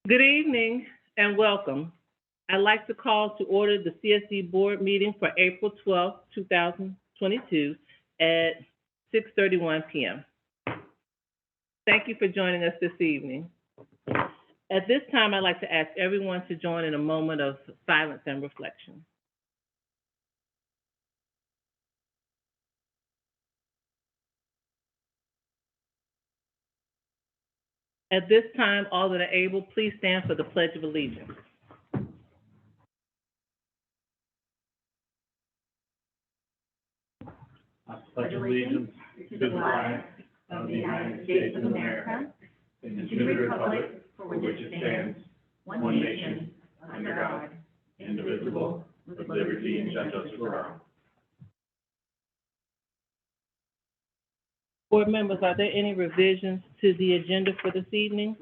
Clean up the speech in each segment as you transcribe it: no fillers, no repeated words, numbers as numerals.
Good evening and welcome. I'd like to call to order the CSD Board meeting for April 12th, 2022 at 6:31 p.m. Thank you for joining us this evening. At this time, I'd like to ask everyone to join in a moment of silence and reflection. At this time, all that are able, please stand for the Pledge of Allegiance. I pledge allegiance to the flag of the United States of America and to the republic for which it stands, one nation, under God, indivisible, with liberty and justice for all. Board members, are there any revisions to the agenda for this evening?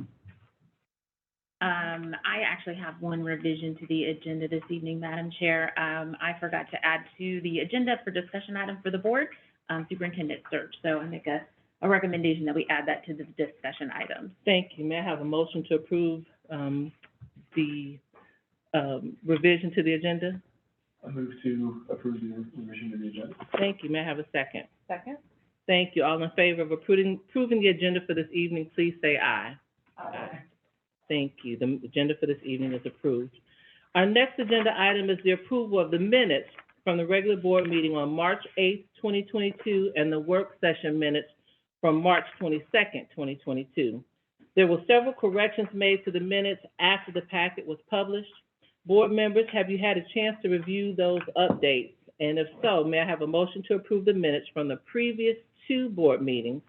I actually have one revision to the agenda this evening, Madam Chair. I forgot to add to the agenda for discussion item for the board, superintendent search. So I make a recommendation that we add that to the discussion item. Thank you. May I have a motion to approve the revision to the agenda? I move to approve the revision to the agenda. Thank you. May I have a second? Second. Thank you. All in favor of approving the agenda for this evening, please say aye. Aye. Thank you. The agenda for this evening is approved. Our next agenda item is the approval of the minutes from the regular board meeting on March 8th, 2022, and the work session minutes from March 22nd, 2022. There were several corrections made to the minutes after the packet was published. Board members, have you had a chance to review those updates? And if so, may I have a motion to approve the minutes from the previous two board meetings?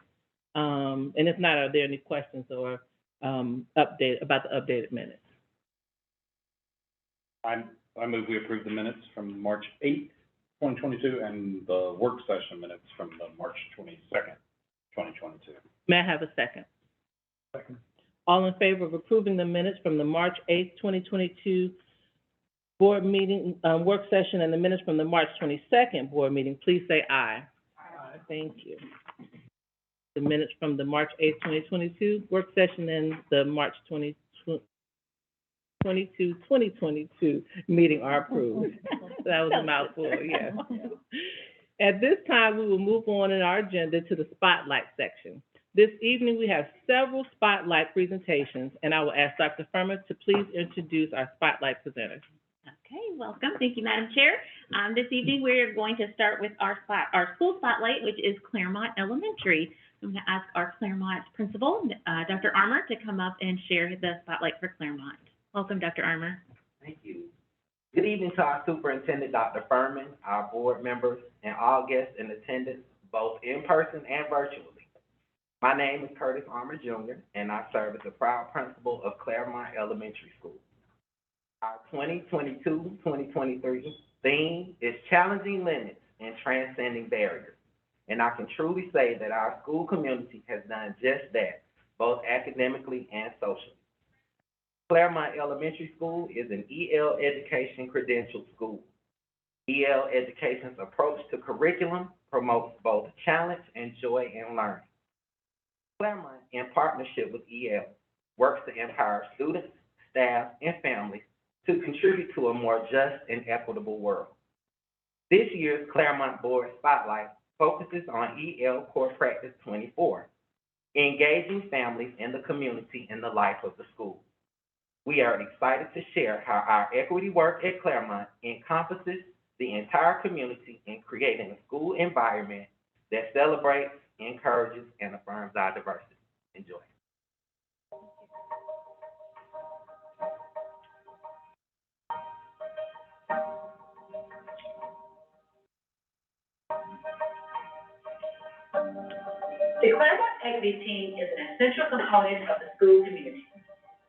And if not, are there any questions or update about the updated minutes? I move we approve the minutes from March 8th, 2022, and the work session minutes from the March 22nd, 2022. May I have a second? Second. All in favor of approving the minutes from the March 8th, 2022 board meeting, work session, and the minutes from the March 22nd board meeting, please say aye. Aye. Thank you. The minutes from the March 8th, 2022 work session and the March 2022 meeting are approved. That was a mouthful, yes. At this time, we will move on in our agenda to the spotlight section. This evening, we have several spotlight presentations, and I will ask Dr. Fairmont to please introduce our spotlight presenters. Okay, welcome. Thank you, Madam Chair. This evening, we're going to start with our school spotlight, which is Fairmont Elementary. I'm going to ask our Fairmont principal, Dr. Armour, to come up and share the spotlight for Fairmont. Welcome, Dr. Armour. Thank you. Good evening to our superintendent, Dr. Furman, our board members, and all guests in attendance, both in person and virtually. My name is Curtis Armour, Jr., and I serve as the proud principal of Fairmont Elementary School. Our 2022-2023 theme is Challenging Limits and Transcending Barriers. And I can truly say that our school community has done just that, both academically and socially. Fairmont Elementary School is an EL education credentialed school. EL education's approach to curriculum promotes both challenge and joy in learning. Fairmont, in partnership with EL, works to empower students, staff, and families to contribute to a more just and equitable world. This year's Fairmont Board Spotlight focuses on EL Core Practice 24, engaging families in the community in the life of the school. We are excited to share how our equity work at Fairmont encompasses the entire community in creating a school environment that celebrates, encourages, and affirms our diversity. Enjoy. The Fairmont Equity Team is an essential component of the school community.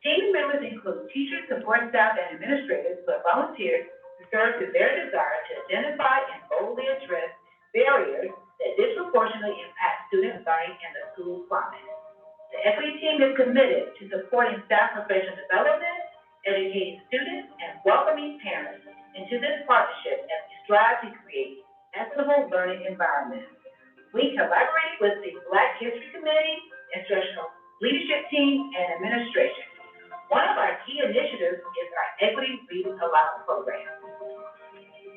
Team members include teachers, support staff, and administrators who have volunteered to serve to their desire to identify and boldly address barriers that disproportionately impact student learning and the school climate. The Equity Team is committed to supporting staff professional development, educating students, and welcoming parents into this partnership as we strive to create equitable learning environments. We collaborated with the Black History Committee, instructional leadership team, and administration. One of our key initiatives is our Equity Read Aloud program.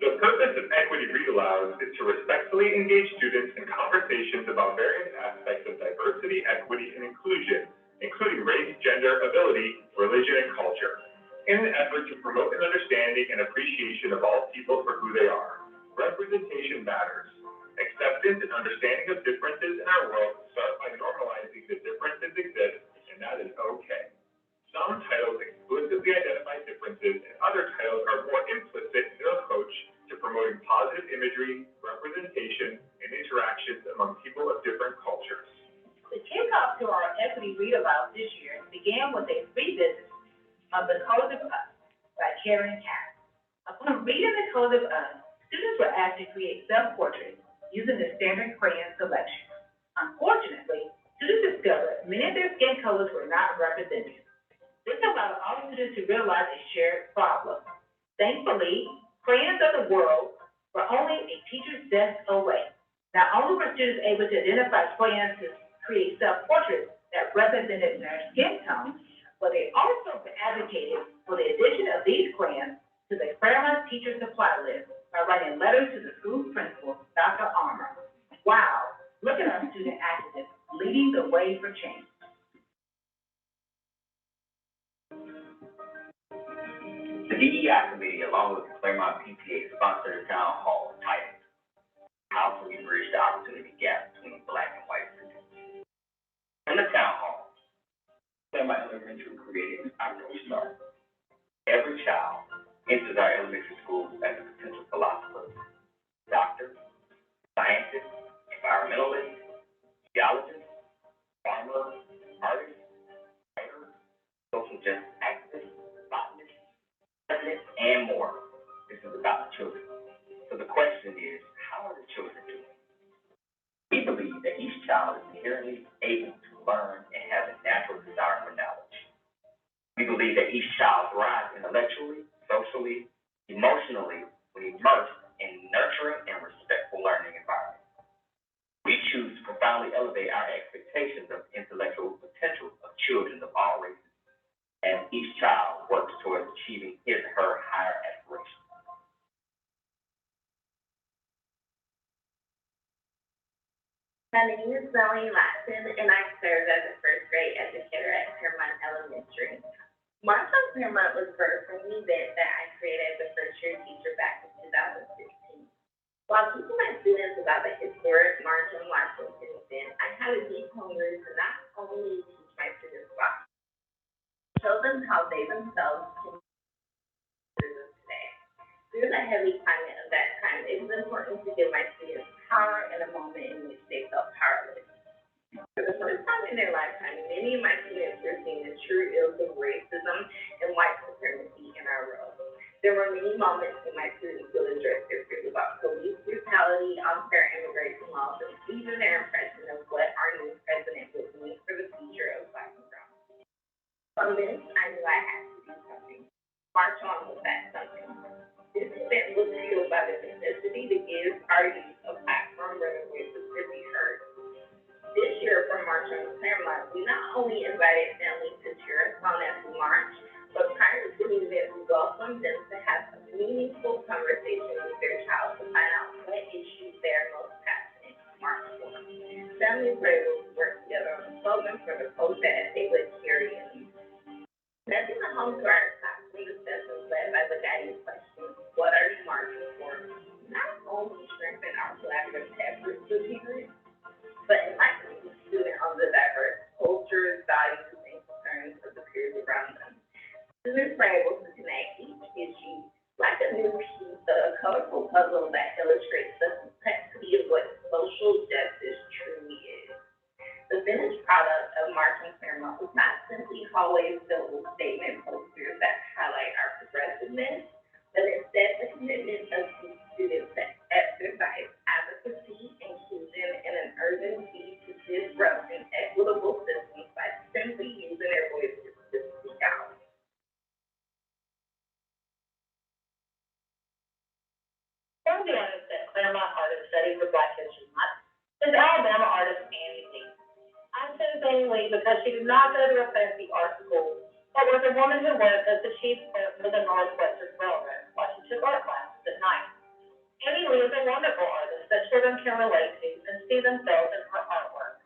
The purpose of Equity Read Aloud is to respectfully engage students in conversations about various aspects of diversity, equity, and inclusion, including race, gender, ability, religion, and culture, in an effort to promote an understanding and appreciation of all people for who they are. Representation matters. Acceptance and understanding of differences in our world start by normalizing that differences exist, and that is okay. Some titles explicitly identify differences, and other titles are more implicit in their approach to promoting positive imagery, representation, and interactions among people of different cultures. The kickoff to our Equity Read Aloud this year began with a free visit of The Colors of Us by Karen Cass. Upon reading The Colors of Us, students were asked to create self-portraits using the standard crayon selection. Unfortunately, students discovered many of their skin colors were not represented. This allowed all students to realize a shared problem. Thankfully, crayons of the world were only a teacher's desk away. Not only were students able to identify crayons to create self-portraits that represented their skin tone, but they also advocated for the addition of these crayons to the Fairmont teacher supply list by writing letters to the school principal, Dr. Armour. Wow, look at our student activists leading the way for change. The DEI committee, along with the Fairmont PTA, sponsored a town hall entitled "How Can We Bridge the Opportunity Gap Between Black and White Students?" In the town hall, Fairmont Elementary created an outdoor start. Every child enters our elementary schools as a potential philosopher, doctor, scientist, environmentalist, geologist, farmer, artist, writer, social justice activist, botanist, president, and more. This is about the children. So the question is, how are the children doing? We believe that each child is inherently able to learn and has a natural desire for knowledge. We believe that each child thrives intellectually, socially, emotionally when immersed in nurturing and respectful learning environment. We choose to profoundly elevate our expectations of intellectual potential of children of all races as each child works towards achieving his or her higher aspirations. My name is Zoe Latson, and I serve as a first grade educator at Fairmont Elementary. March on Fairmont was birthed from an event that I created as a first-year teacher back in 2016. While teaching my students about the historic March on Washington event, I had a deep hunger to not only teach my students about, show them how they themselves can do today. Through the heavy climate of that time, it was important to give my students power in a moment in which they felt powerless. For the first time in their lifetime, many of my students were seeing the true ills of racism and white supremacy in our world. There were many moments when my students would address their fears about police brutality, unfair immigration laws, and even their impression of what our new president would mean for the future of Black and brown. From this, I knew I had to do something. March on was that something. This event was fueled by the necessity to give our youth a platform where their voices could be heard. This year for March on Fairmont, we not only invited families to cheer us on as we march, but prior to the event, we welcomed them to have a meaningful conversation with their child to find out what issues they're most passionate to march for. Families were able to work together on a slogan for the post that they would carry in. Sending the home to our classroom discussions led by the guiding question, what are you marching for? Not only strengthen our collaborative efforts with parents, but enlighten the student on the diverse cultures, values, and concerns of the peers around them. Students were able to connect each issue like a new piece of a colorful puzzle that illustrates the complexity of what social justice truly is. The finished product of March on Fairmont was not simply hallways filled with statement posters that highlight our progressiveness, but instead the commitment of these students to exercise advocacy, inclusion, and an urgency to disrupt inequitable systems by simply using their voices to speak out. Founding that Claremont Art and Study for Black History Month, is Alabama artist Annie Lee. I chose Annie Lee because she did not go to a fancy art school, but was a woman who worked as the chief cook for the Northwestern Railroad while she took art classes at night. Annie Lee is a wonderful artist that children can relate to and see themselves in her artwork.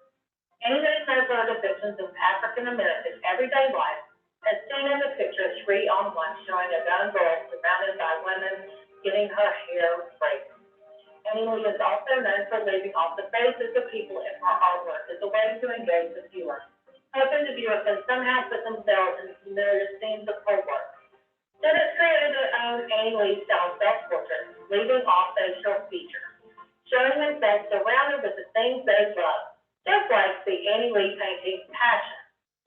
Annie Lee shows her depictions of African American everyday life, as seen in the picture 3-on-1 showing a young girl surrounded by women getting her hair braided. Annie Lee is also known for leaving off the faces of people in her artwork as a way to engage the viewer, hoping the viewer can somehow put themselves in familiar scenes of her work. Students created their own Annie Lee style self-portraits, leaving off facial features, showing themselves surrounded with the things they love, just like the Annie Lee painting Passion,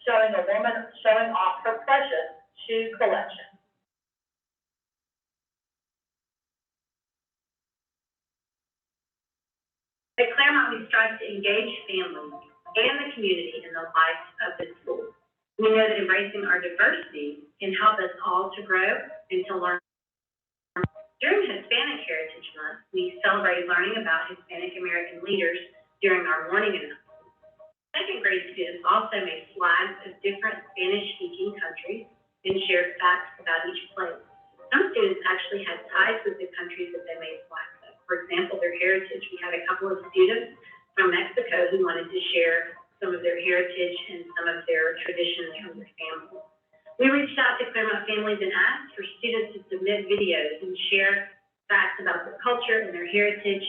showing a woman showing off her precious shoe collection. At Claremont, we strive to engage families and the community in the life of the school. We know that embracing our diversity can help us all to grow and to learn. During Hispanic Heritage Month, we celebrate learning about Hispanic American leaders during our morning announcements. Second grade students also made flags of different Spanish-speaking countries and shared facts about each place. Some students actually had ties with the countries that they made flags of. For example, their heritage. We had a couple of students from Mexico who wanted to share some of their heritage and some of their traditions from their family. We reached out to Claremont families and asked for students to submit videos and share facts about their culture and their heritage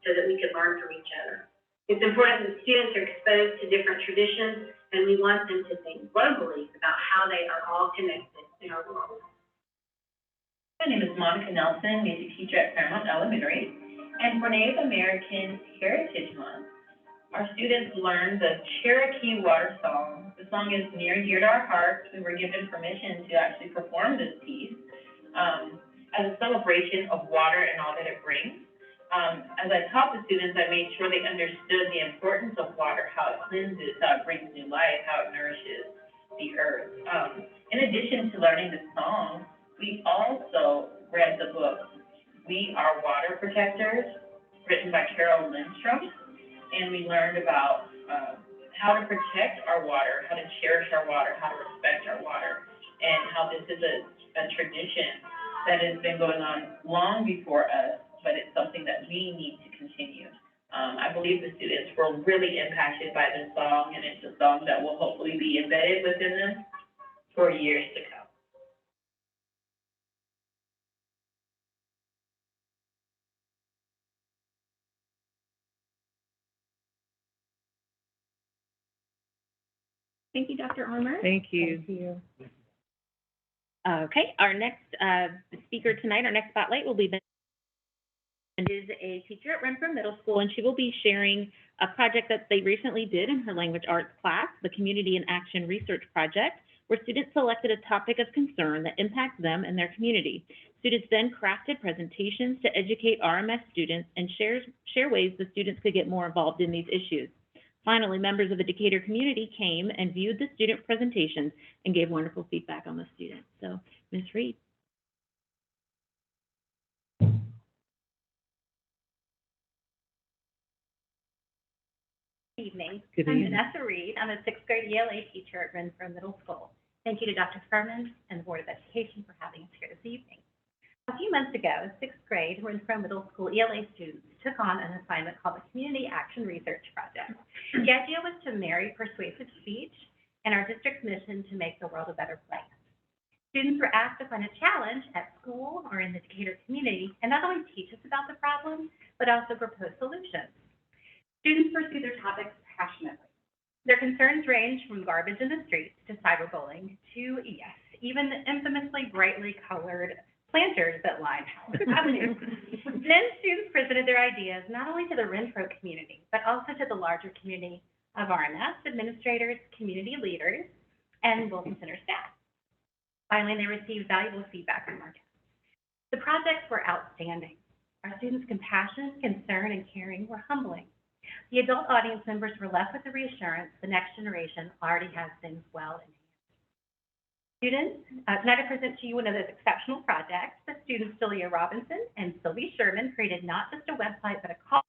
so that we could learn from each other. It's important that students are exposed to different traditions, and we want them to think globally about how they are all connected in our world. My name is Monica Nelson, music teacher at Fairmont Elementary, and for Native American Heritage Month, our students learned the Cherokee water song. The song is near and dear to our hearts. We were given permission to actually perform this piece as a celebration of water and all that it brings. As I taught the students, I made sure they understood the importance of water, how it cleanses, how it brings new life, how it nourishes the earth. In addition to learning the song, we also read the book, We Are Water Protectors, written by Carol Lindstrom, and we learned about how to protect our water, how to cherish our water, how to respect our water, and how this is a tradition that has been going on long before us, but it's something that we need to continue. I believe the students were really impacted by this song, and it's a song that will hopefully be embedded within them for years to come. Thank you, Dr. Armour. Thank you. Thank you. Okay, our next speaker tonight, our next spotlight will be is a teacher at Renfrew Middle School, and she will be sharing a project that they recently did in her language arts class, the Community in Action Research Project, where students selected a topic of concern that impacts them and their community. Students then crafted presentations to educate RMS students and share ways the students could get more involved in these issues. Finally, members of the Decatur community came and viewed the student presentations and gave wonderful feedback on the students. So, Ms. Reed. Good evening. Good I'm evening. Vanessa Reed. I'm a sixth grade ELA teacher at Renfrew Middle School. Thank you to Dr. Furman and the Board of Education for having us here this evening. A few months ago, sixth grade Renfrew Middle School ELA students took on an assignment called the Community Action Research Project. The idea was to marry persuasive speech and our district's mission to make the world a better place. Students were asked to find a challenge at school or in the Decatur community and not only teach us about the problem, but also propose solutions. Students pursue their topics passionately. Their concerns range from garbage in the streets to cyberbullying to, yes, even the infamously brightly colored planters that line Howard Avenue. Then students presented their ideas not only to the Renfrew community, but also to the larger community of RMS administrators, community leaders, and Wilson Center staff. Finally, they received valuable feedback from our guests. The projects were outstanding. Our students' compassion, concern, and caring were humbling. The adult audience members were left with the reassurance the next generation already has things well in hand. Students, tonight I present to you one of those exceptional projects. The students Celia Robinson and Sylvie Sherman created not just a website, but a call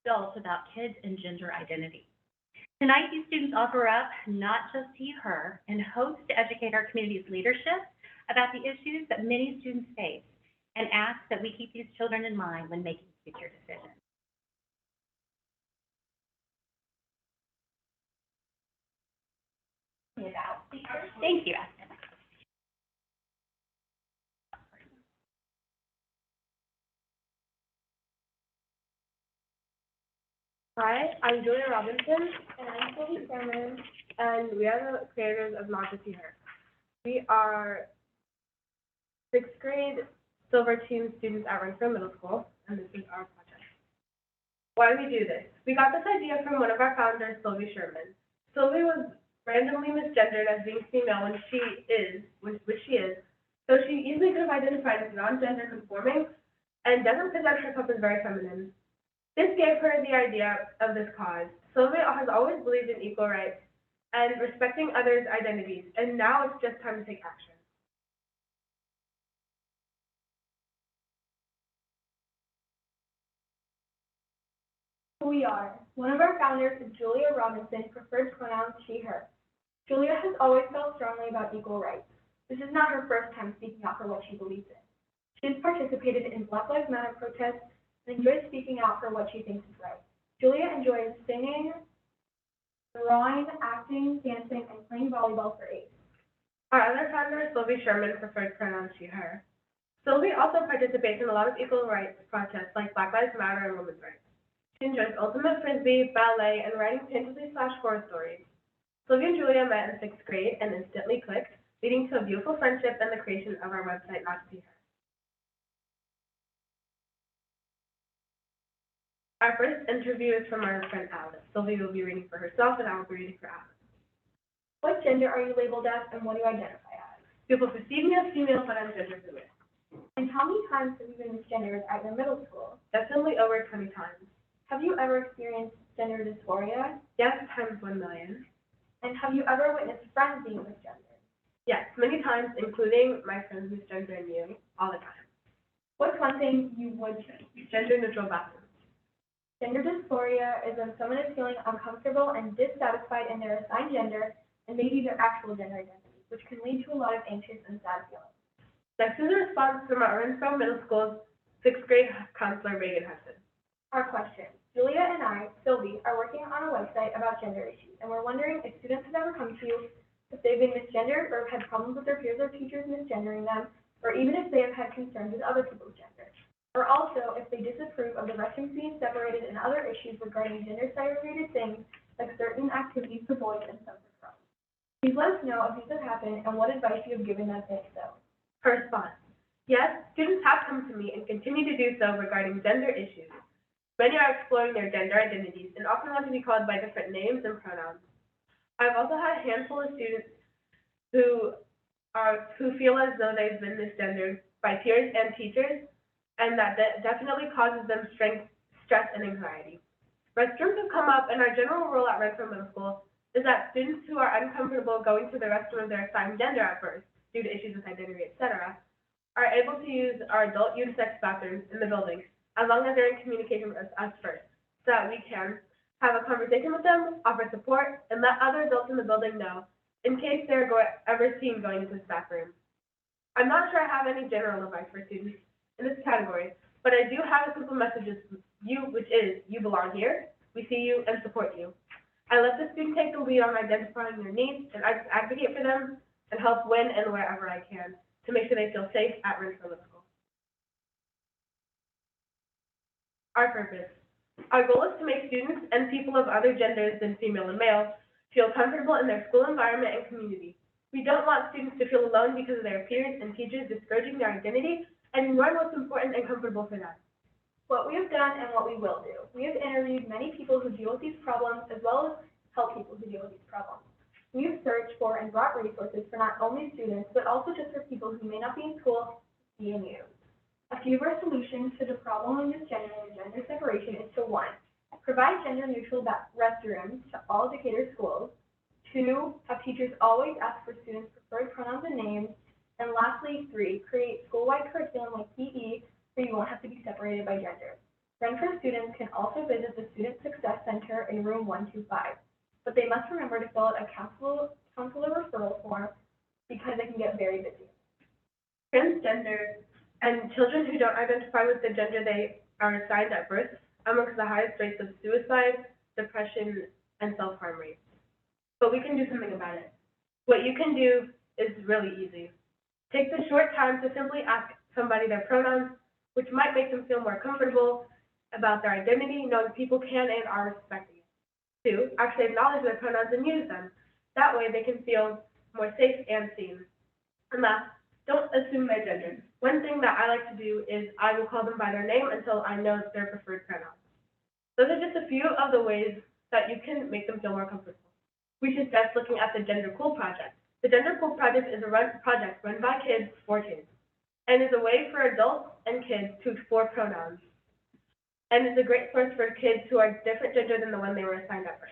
adults about kids and gender identity. Tonight, these students offer up not just he, her, and hopes to educate our community's leadership about the issues that many students face and ask that we keep these children in mind when making future decisions. Thank you, Aspen. Hi, I'm Julia Robinson. And I'm Chloe Cameron. And we are the creators of Not Just Her. We are 6th grade Silver Team students at Renfrew Middle School, and this is our project. Why do we do this? We got this idea from one of our founders, Sylvie Sherman. Sylvie was randomly misgendered as being female when she is, so she easily could have identified as non-gender conforming and doesn't present herself as very feminine. This gave her the idea of this cause. Sylvie has always believed in equal rights and respecting others' identities, and now it's just time to take action. Who we are. One of our founders is Julia Robinson, preferred pronouns she, her. Julia has always felt strongly about equal rights. This is not her first time speaking out for what she believes in. She has participated in Black Lives Matter protests and enjoys speaking out for what she thinks is right. Julia enjoys singing, drawing, acting, dancing, and playing volleyball for ACE. Our other founder is Sylvie Sherman, preferred pronouns she, her. Sylvie also participates in a lot of equal rights protests like Black Lives Matter and women's rights. She enjoys ultimate frisbee, ballet, and writing fantasy/horror stories. Sylvie and Julia met in 6th grade and instantly clicked, leading to a beautiful friendship and the creation of our website, Not To Be Her. Our first interview is from our friend Alice. Sylvie will be reading for herself, and I will be reading for Alice. What gender are you labeled as, and what do you identify as? People perceive me as female, but I'm gender fluid. And how many times have you been misgendered at your middle school? Definitely over 20 times. Have you ever experienced gender dysphoria? Yes, times 1 million. And have you ever witnessed friends being misgendered? Yes, many times, including my friends misgendering you, all the time. What's one thing you would change? Gender-neutral bathrooms. Gender dysphoria is when someone is feeling uncomfortable and dissatisfied in their assigned gender and maybe their actual gender identity, which can lead to a lot of anxious and sad feelings. Next is a response from our Renfrew Middle School's 6th grade counselor, Reagan Hudson. Our question. Julia and I, Sylvie, are working on a website about gender issues, and we're wondering if students have ever come to you if they've been misgendered or have had problems with their peers or teachers misgendering them, or even if they have had concerns with other people's gender. Or also if they disapprove of the restrooms being separated and other issues regarding gender-related things like certain activities for boys and some for girls. Please let us know if these have happened and what advice you have given them if so. Her response. Yes, students have come to me and continue to do so regarding gender issues. Many are exploring their gender identities and often want to be called by different names and pronouns. I've also had a handful of students who feel as though they've been misgendered by peers and teachers, and that definitely causes them stress and anxiety. Restrooms have come up, and our general rule at Renfrew Middle School is that students who are uncomfortable going to the restroom of their assigned gender at first, due to issues with identity, etc., are able to use our adult unisex bathrooms in the building, as long as they're in communication with us first, so that we can have a conversation with them, offer support, and let other adults in the building know in case they're ever seen going into this bathroom. I'm not sure I have any general advice for students in this category, but I do have a simple message to you, which is, you belong here, we see you, and support you. I let the student take the lead on identifying their needs, and I advocate for them and help when and wherever I can to make sure they feel safe at Renfrew Middle School. Our purpose. Our goal is to make students and people of other genders than female and male feel comfortable in their school environment and community. We don't want students to feel alone because of their peers and teachers discouraging their identity and learn what's important and comfortable for them. What we have done and what we will do. We have interviewed many people who deal with these problems as well as help people who deal with these problems. We have searched for and brought resources for not only students, but also just for people who may not be in school, see and use. A few of our solutions to the problem of misgendering and gender separation is to 1, provide gender-neutral restrooms to all Decatur schools. 2, have teachers always ask for students' preferred pronouns and names. And lastly, 3, create school-wide curriculum like PE where you won't have to be separated by gender. Renfrew students can also visit the Student Success Center in room 125, but they must remember to fill out a counselor referral form because they can get very busy. Transgender and children who don't identify with the gender they are assigned at birth amongst the highest rates of suicide, depression, and self-harm rates. But we can do something about it. What you can do is really easy. Take the short time to simply ask somebody their pronouns, which might make them feel more comfortable about their identity, knowing people can and are respecting it. 2, actually acknowledge their pronouns and use them. That way they can feel more safe and seen. And last, don't assume their gender. One thing that I like to do is I will call them by their name until I know their preferred pronouns. Those are just a few of the ways that you can make them feel more comfortable. We should start looking at the Genderqueer Project. The Genderqueer Project is a project run by kids for kids, and is a way for adults and kids to explore pronouns. And it's a great source for kids who are different gender than the one they were assigned at birth.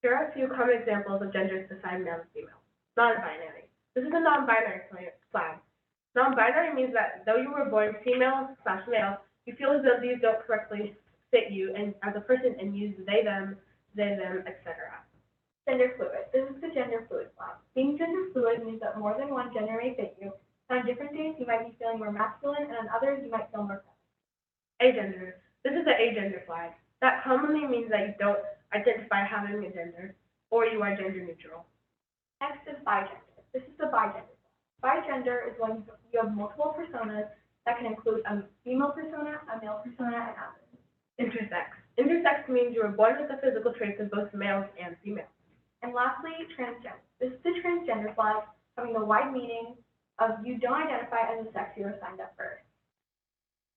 Here are a few common examples of genders assigned male and female. Non-binary. This is a non-binary flag. Non-binary means that though you were born female/male, you feel as though these don't correctly fit you and as a person and use they, them, etc. Gender fluid. This is the gender fluid flag. Being gender fluid means that more than one gender may fit you. And on different days, you might be feeling more masculine, and on others, you might feel more feminine. Agender. This is the agender flag. That commonly means that you don't identify having a gender, or you are gender neutral. Next is bigender. This is the bigender flag. Bigender is when you have multiple personas that can include a female persona, a male persona, and others. Intersex. Intersex means you were born with the physical traits of both males and females. And lastly, transgender. This is the transgender flag, having the wide meaning of you don't identify as a sex you were assigned at birth.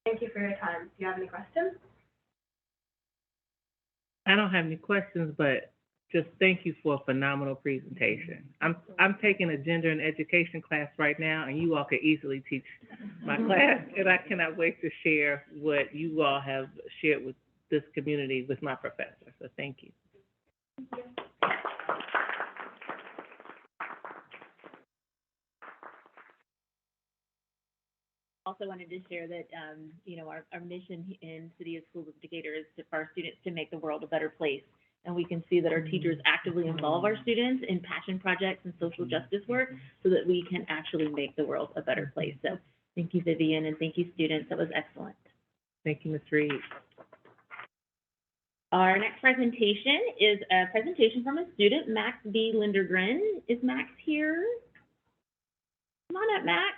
Thank you for your time. Do you have any questions? I don't have any questions, but just thank you for a phenomenal presentation. I'm taking a gender and education class right now, and you all could easily teach my class, and I cannot wait to share what you all have shared with this community with my professor. So thank you. Thank you. Also wanted to share that, our mission in City of Schools of Decatur is for our students to make the world a better place. And we can see that our teachers actively involve our students in passion projects and social justice work so that we can actually make the world a better place. So thank you, Vivian, and thank you, students. That was excellent. Thank you, Ms. Reed. Our next presentation is a presentation from a student, Max B. Lindergren. Is Max here? Come on up, Max.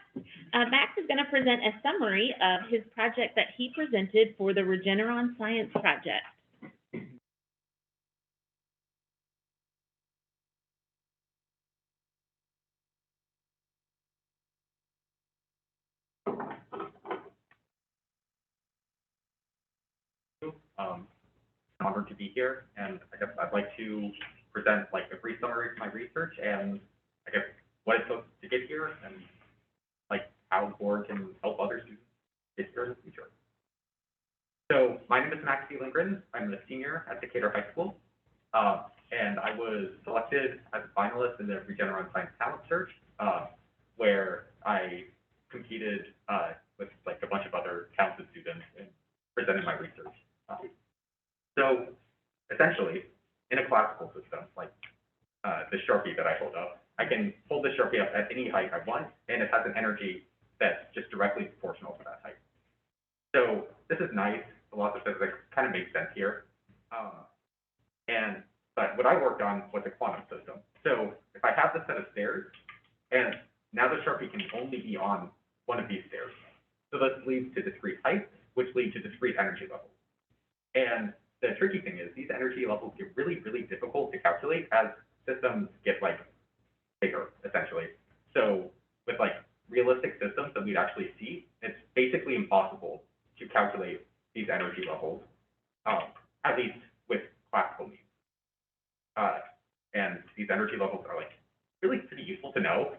Max is going to present a summary of his project that he presented for the Regeneron Science Project. Honored to be here, and I guess I'd like to present a brief summary of my research and I guess what it took to get here and how the board can help other students get here in the future. So my name is Max B. Lindgren. I'm a senior at Decatur High School, and I was selected as a finalist in the Regeneron Science Talent Search, where I competed with a bunch of other talented students and presented my research. So essentially, in a classical system, the Sharpie that I hold up, I can hold the Sharpie up at any height I want, and it has an energy that's just directly proportional to that height. So this is nice. The laws of physics kind of make sense here. But what I worked on was a quantum system. So if I have this set of stairs, and now the Sharpie can only be on one of these stairs. So this leads to discrete heights, which lead to discrete energy levels. And the tricky thing is these energy levels get really, really difficult to calculate as systems get bigger, essentially. So with realistic systems that we'd actually see, it's basically impossible to calculate these energy levels, at least with classical means. And these energy levels are really pretty useful to know,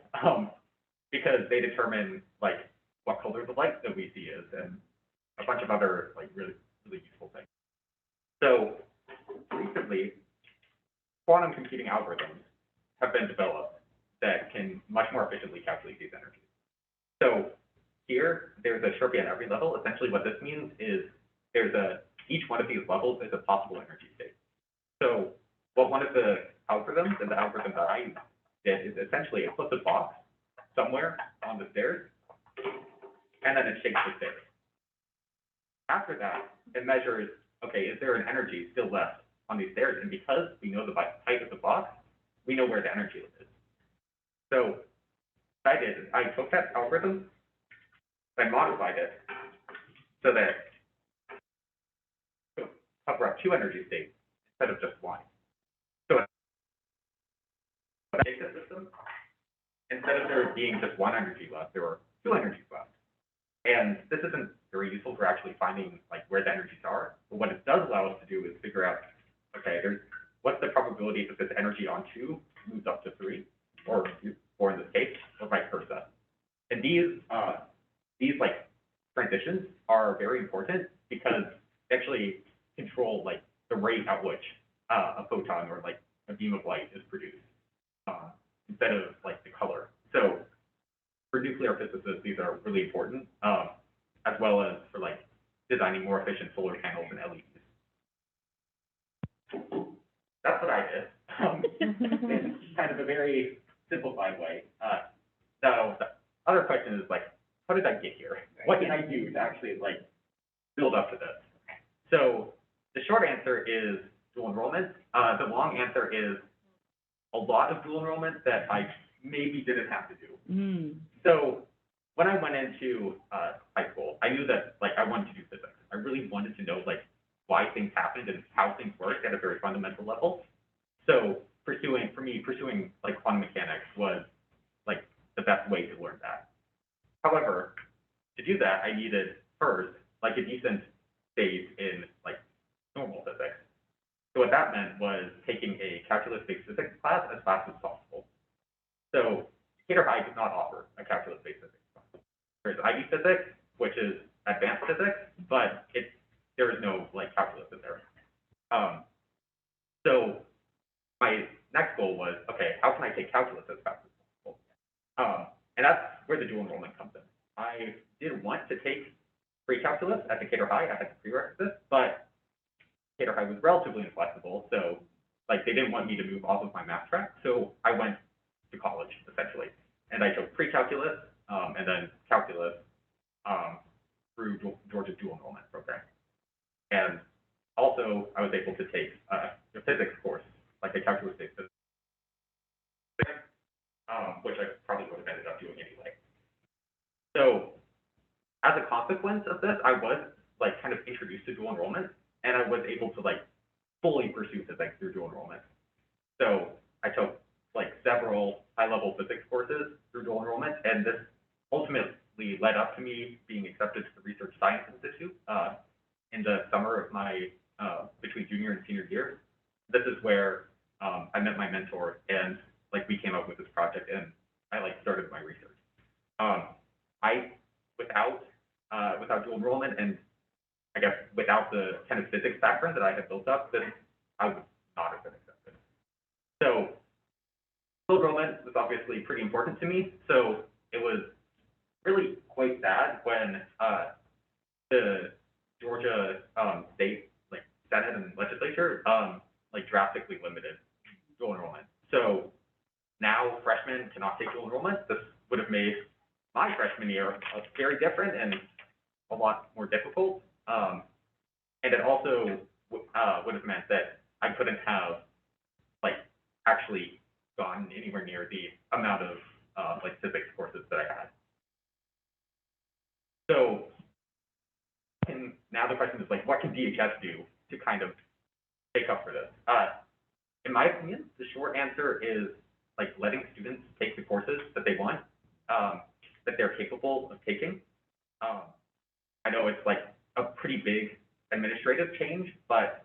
because they determine what color the light that we see is and a bunch of other really, really useful things. So recently, quantum computing algorithms have been developed that can much more efficiently calculate these energies. So here, there's a Sharpie at every level. Essentially what this means is each one of these levels is a possible energy state. So what one of the algorithms, and the algorithm that I did, is essentially it puts a box somewhere on the stairs, and then it shakes the stairs. After that, it measures, okay, is there an energy still left on these stairs? And because we know the height of the box, we know where the energy is. So what I did is I took that algorithm, I modified it so that it would cover up 2 energy states instead of just 1. So in the system, instead of there being just 1 energy left, there were 2 energies left. And this isn't very useful for actually finding like where the energies are. But what it does allow us to do is figure out, okay, what's the probability that this energy on 2 moves up to 3, or in this case, or vice versa. And these like transitions are very important because they actually control like the rate at which a photon or like a beam of light is produced instead of like the color. So for nuclear physicists, these are really important, as well as for like designing more efficient solar panels and LEDs. That's what I did. In kind of a very simplified way. So the other question is like, how did I get here? What did I do to actually like build up to this? So the short answer is dual enrollment. The long answer is a lot of dual enrollment that I maybe didn't have to do. So when I went into high school, I knew that like I wanted to do physics. I really wanted to know like why things happened and how things worked at a very fundamental level. So pursuing like quantum mechanics was like the best way to learn that. However, to do that, I needed first like a decent base in like normal physics. So what that meant was taking a calculus-based physics class as fast as possible. So Decatur High does not offer a calculus-based physics class. There's IB physics, which is advanced physics, but there is no like calculus in there. So my next goal was, okay, how can I take calculus as fast as possible? And that's where the dual enrollment comes in. I did want to take pre-calculus at Decatur High. I had the prerequisites, but Decatur High was relatively inflexible, so like they didn't want me to move off of my math track, so I went to college essentially, and I took pre-calculus and then calculus through Georgia's dual enrollment program, and also I was able to take the physics course, like a calculus-based physics, which I probably would have ended up doing anyway. So as a consequence of this, I was like kind of introduced to dual enrollment, and I was able to like fully pursue physics through dual enrollment. So I took like several high-level physics courses through dual enrollment, and this ultimately led up to me being accepted to the Research Science Institute in the summer of my between junior and senior year. This is where I met my mentor, and like we came up with this project, and I like started my research. Without dual enrollment, and I guess without the kind of physics background that I had built up, then I would not have been accepted. So dual enrollment was obviously pretty important to me. So it was really quite sad when the Georgia state like Senate and legislature like drastically limited dual enrollment. So now freshmen cannot take dual enrollment. This would have made my freshman year very different and a lot more difficult. And it also would have meant that I couldn't have like actually gotten anywhere near the amount of like physics courses that I had. So now the question is like, what can DHS do to kind of make up for this? In my opinion, the short answer is like letting students take the courses that they want, that they're capable of taking. I know it's like a pretty big administrative change, but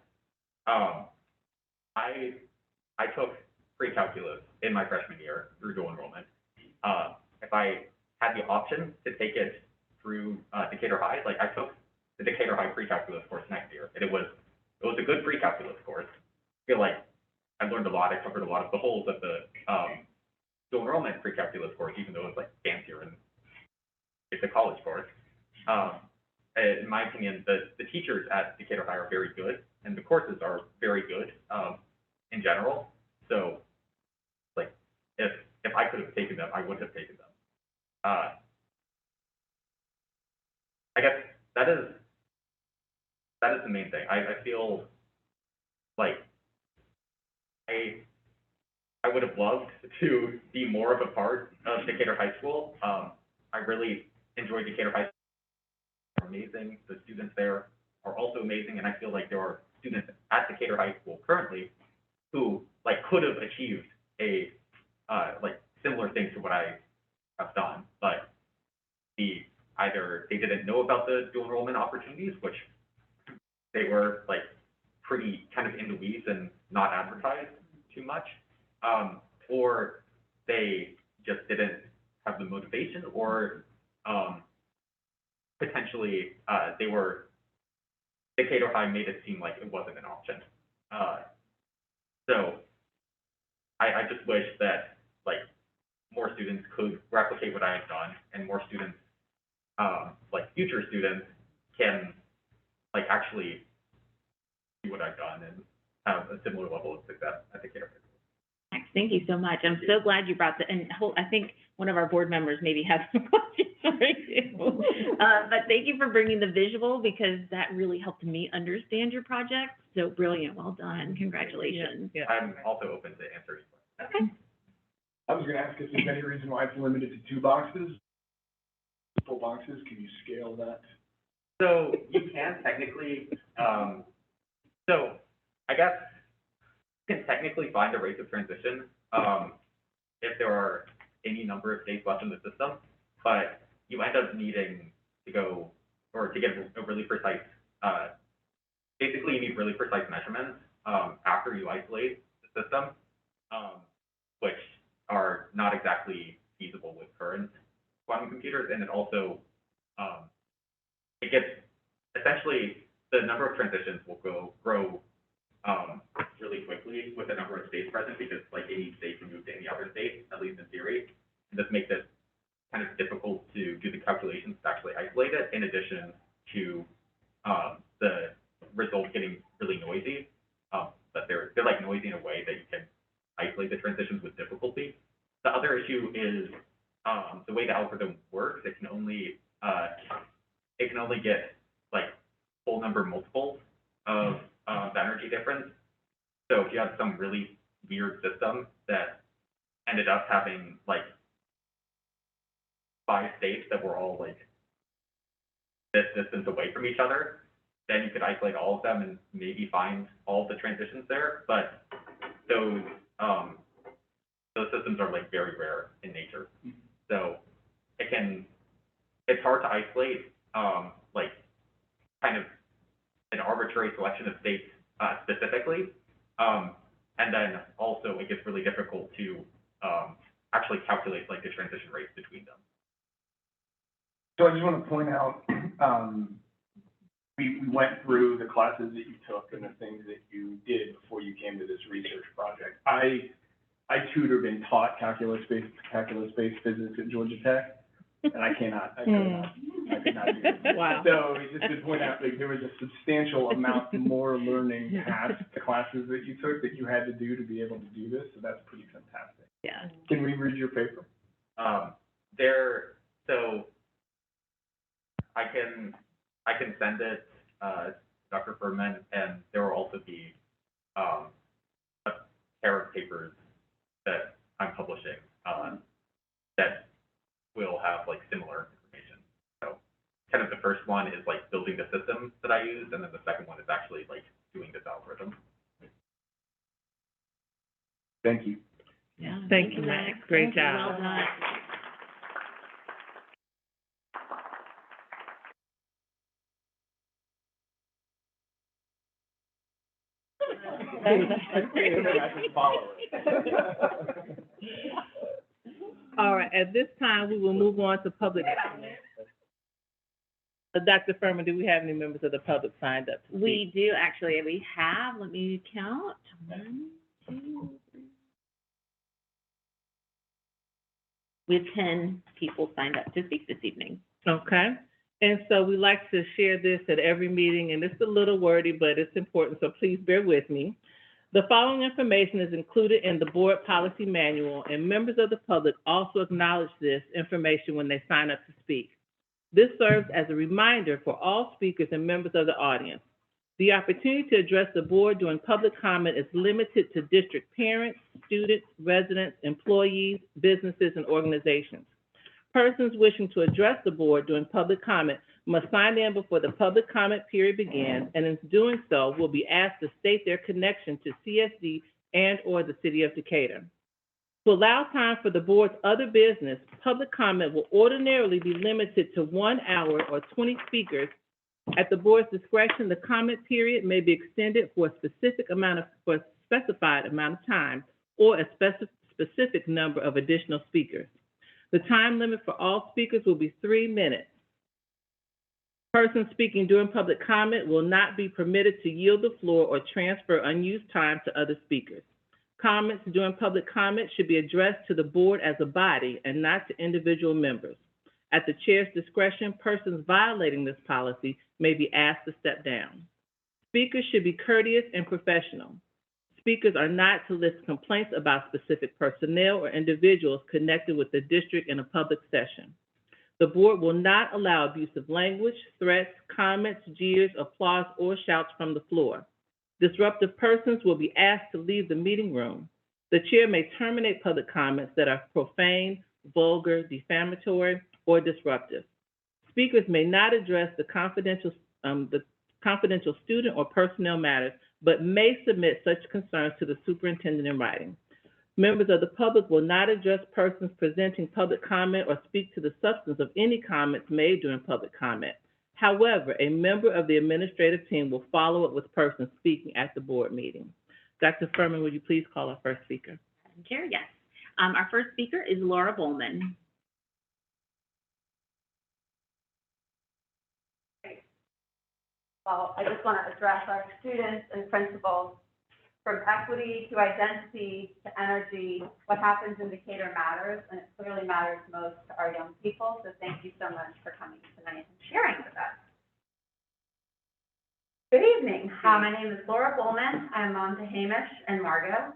I took pre-calculus in my freshman year through dual enrollment. If I had the option to take it through Decatur High, like I took the Decatur High pre-calculus course next year, and it was a good pre-calculus course. I feel like I learned a lot. I covered a lot of the holes of the dual enrollment pre-calculus course, even though it's like fancier and the college course. In my opinion, the teachers at Decatur High are very good, and the courses are very good in general. So, like, if I could have taken them, I would have taken them. I guess that is the main thing. I feel like I would have loved to be more of a part of Decatur High School. I really enjoyed Decatur High School. They're amazing. The students there are also amazing, and I feel like there are students at Decatur High School currently who like could have achieved a like similar thing to what I have done, but either they didn't know about the dual enrollment opportunities, which they were like pretty kind of in the weeds and not advertised too much, or they just didn't have the motivation, or potentially Decatur High made it seem like it wasn't an option. So I just wish that like more students could replicate what I have done, and more students, like future students, can like actually do what I've done and have a similar level of success at Decatur High School. Thank you so much. I'm so glad you brought that, and I think one of our board members maybe has some questions for you. But thank you for bringing the visual, because that really helped me understand your project. So brilliant, well done, congratulations. Yeah. I'm also open to answering questions. Okay. I was gonna ask if there's any reason why it's limited to 2 boxes, full boxes, can you scale that? So you can technically, so I guess you can technically find a rate of transition if there are any number of states left in the system, but you end up needing to go, or to get a really precise, basically you need really precise measurements after you isolate the system, which are not exactly feasible with current quantum computers, and it also, it gets, essentially, the number of transitions will grow really quickly with the number of states present, because like any state can move to any other state, at least in theory. And this makes it kind of difficult to do the calculations to actually isolate it, in addition to the results getting really noisy. But they're like noisy in a way that you can isolate the transitions with difficulty. The other issue is the way the algorithm works. It can only get like whole number multiples of the energy difference. So if you have some really weird system that ended up having like 5 states that were all like this distance away from each other, then you could isolate all of them and maybe find all of the transitions there. But those systems are like very rare in nature. So it's hard to isolate like kind of an arbitrary selection of states specifically. And then also it gets really difficult to actually calculate like the transition rates between them. So I just want to point out, we went through the classes that you took and the things that you did before you came to this research project. I tutored and taught calculus-based physics at Georgia Tech, and I could not do it. Wow. So just to point out, like, there was a substantial amount more learning past the classes that you took that you had to do to be able to do this, so that's pretty fantastic. Yeah. Can we read your paper? So I can send it Dr. Furman, and there will also be a pair of papers that I'm publishing that will have like similar information. So kind of the first one is like building the system that I use, and then the second one is actually like doing this algorithm. Thank you. Yeah. Thank you, Max. Great job. Well done. All right, at this time, we will move on to public comment. Dr. Furman, do we have any members of the public signed up to speak? We do, actually. We have, let me count. 1, 2, 3. We have 10 people signed up to speak this evening. Okay, and so we like to share this at every meeting, and it's a little wordy, but it's important, so please bear with me. The following information is included in the board policy manual, and members of the public also acknowledge this information when they sign up to speak. This serves as a reminder for all speakers and members of the audience. The opportunity to address the board during public comment is limited to district parents, students, residents, employees, businesses, and organizations. Persons wishing to address the board during public comment must sign in before the public comment period begins, and in doing so, will be asked to state their connection to CSD and/or the City of Decatur. To allow time for the board's other business, public comment will ordinarily be limited to 1 hour or 20 speakers. At the board's discretion, the comment period may be extended for a specified amount of time or a specific number of additional speakers. The time limit for all speakers will be 3 minutes. Persons speaking during public comment will not be permitted to yield the floor or transfer unused time to other speakers. Comments during public comment should be addressed to the board as a body and not to individual members. At the chair's discretion, persons violating this policy may be asked to step down. Speakers should be courteous and professional. Speakers are not to list complaints about specific personnel or individuals connected with the district in a public session. The board will not allow abusive language, threats, comments, jeers, applause, or shouts from the floor. Disruptive persons will be asked to leave the meeting room. The chair may terminate public comments that are profane, vulgar, defamatory, or disruptive. Speakers may not address the confidential student or personnel matters, but may submit such concerns to the superintendent in writing. Members of the public will not address persons presenting public comment or speak to the substance of any comments made during public comment. However, a member of the administrative team will follow up with persons speaking at the board meeting. Dr. Furman, would you please call our first speaker? Madam Chair, yes. Our first speaker is Laura Bowman. Well, I just want to address our students and principals. From equity to identity to energy, what happens in Decatur matters, and it clearly matters most to our young people. So thank you so much for coming tonight and sharing with us. Good evening. My name is Laura Bowman. I'm mom to Hamish and Margot.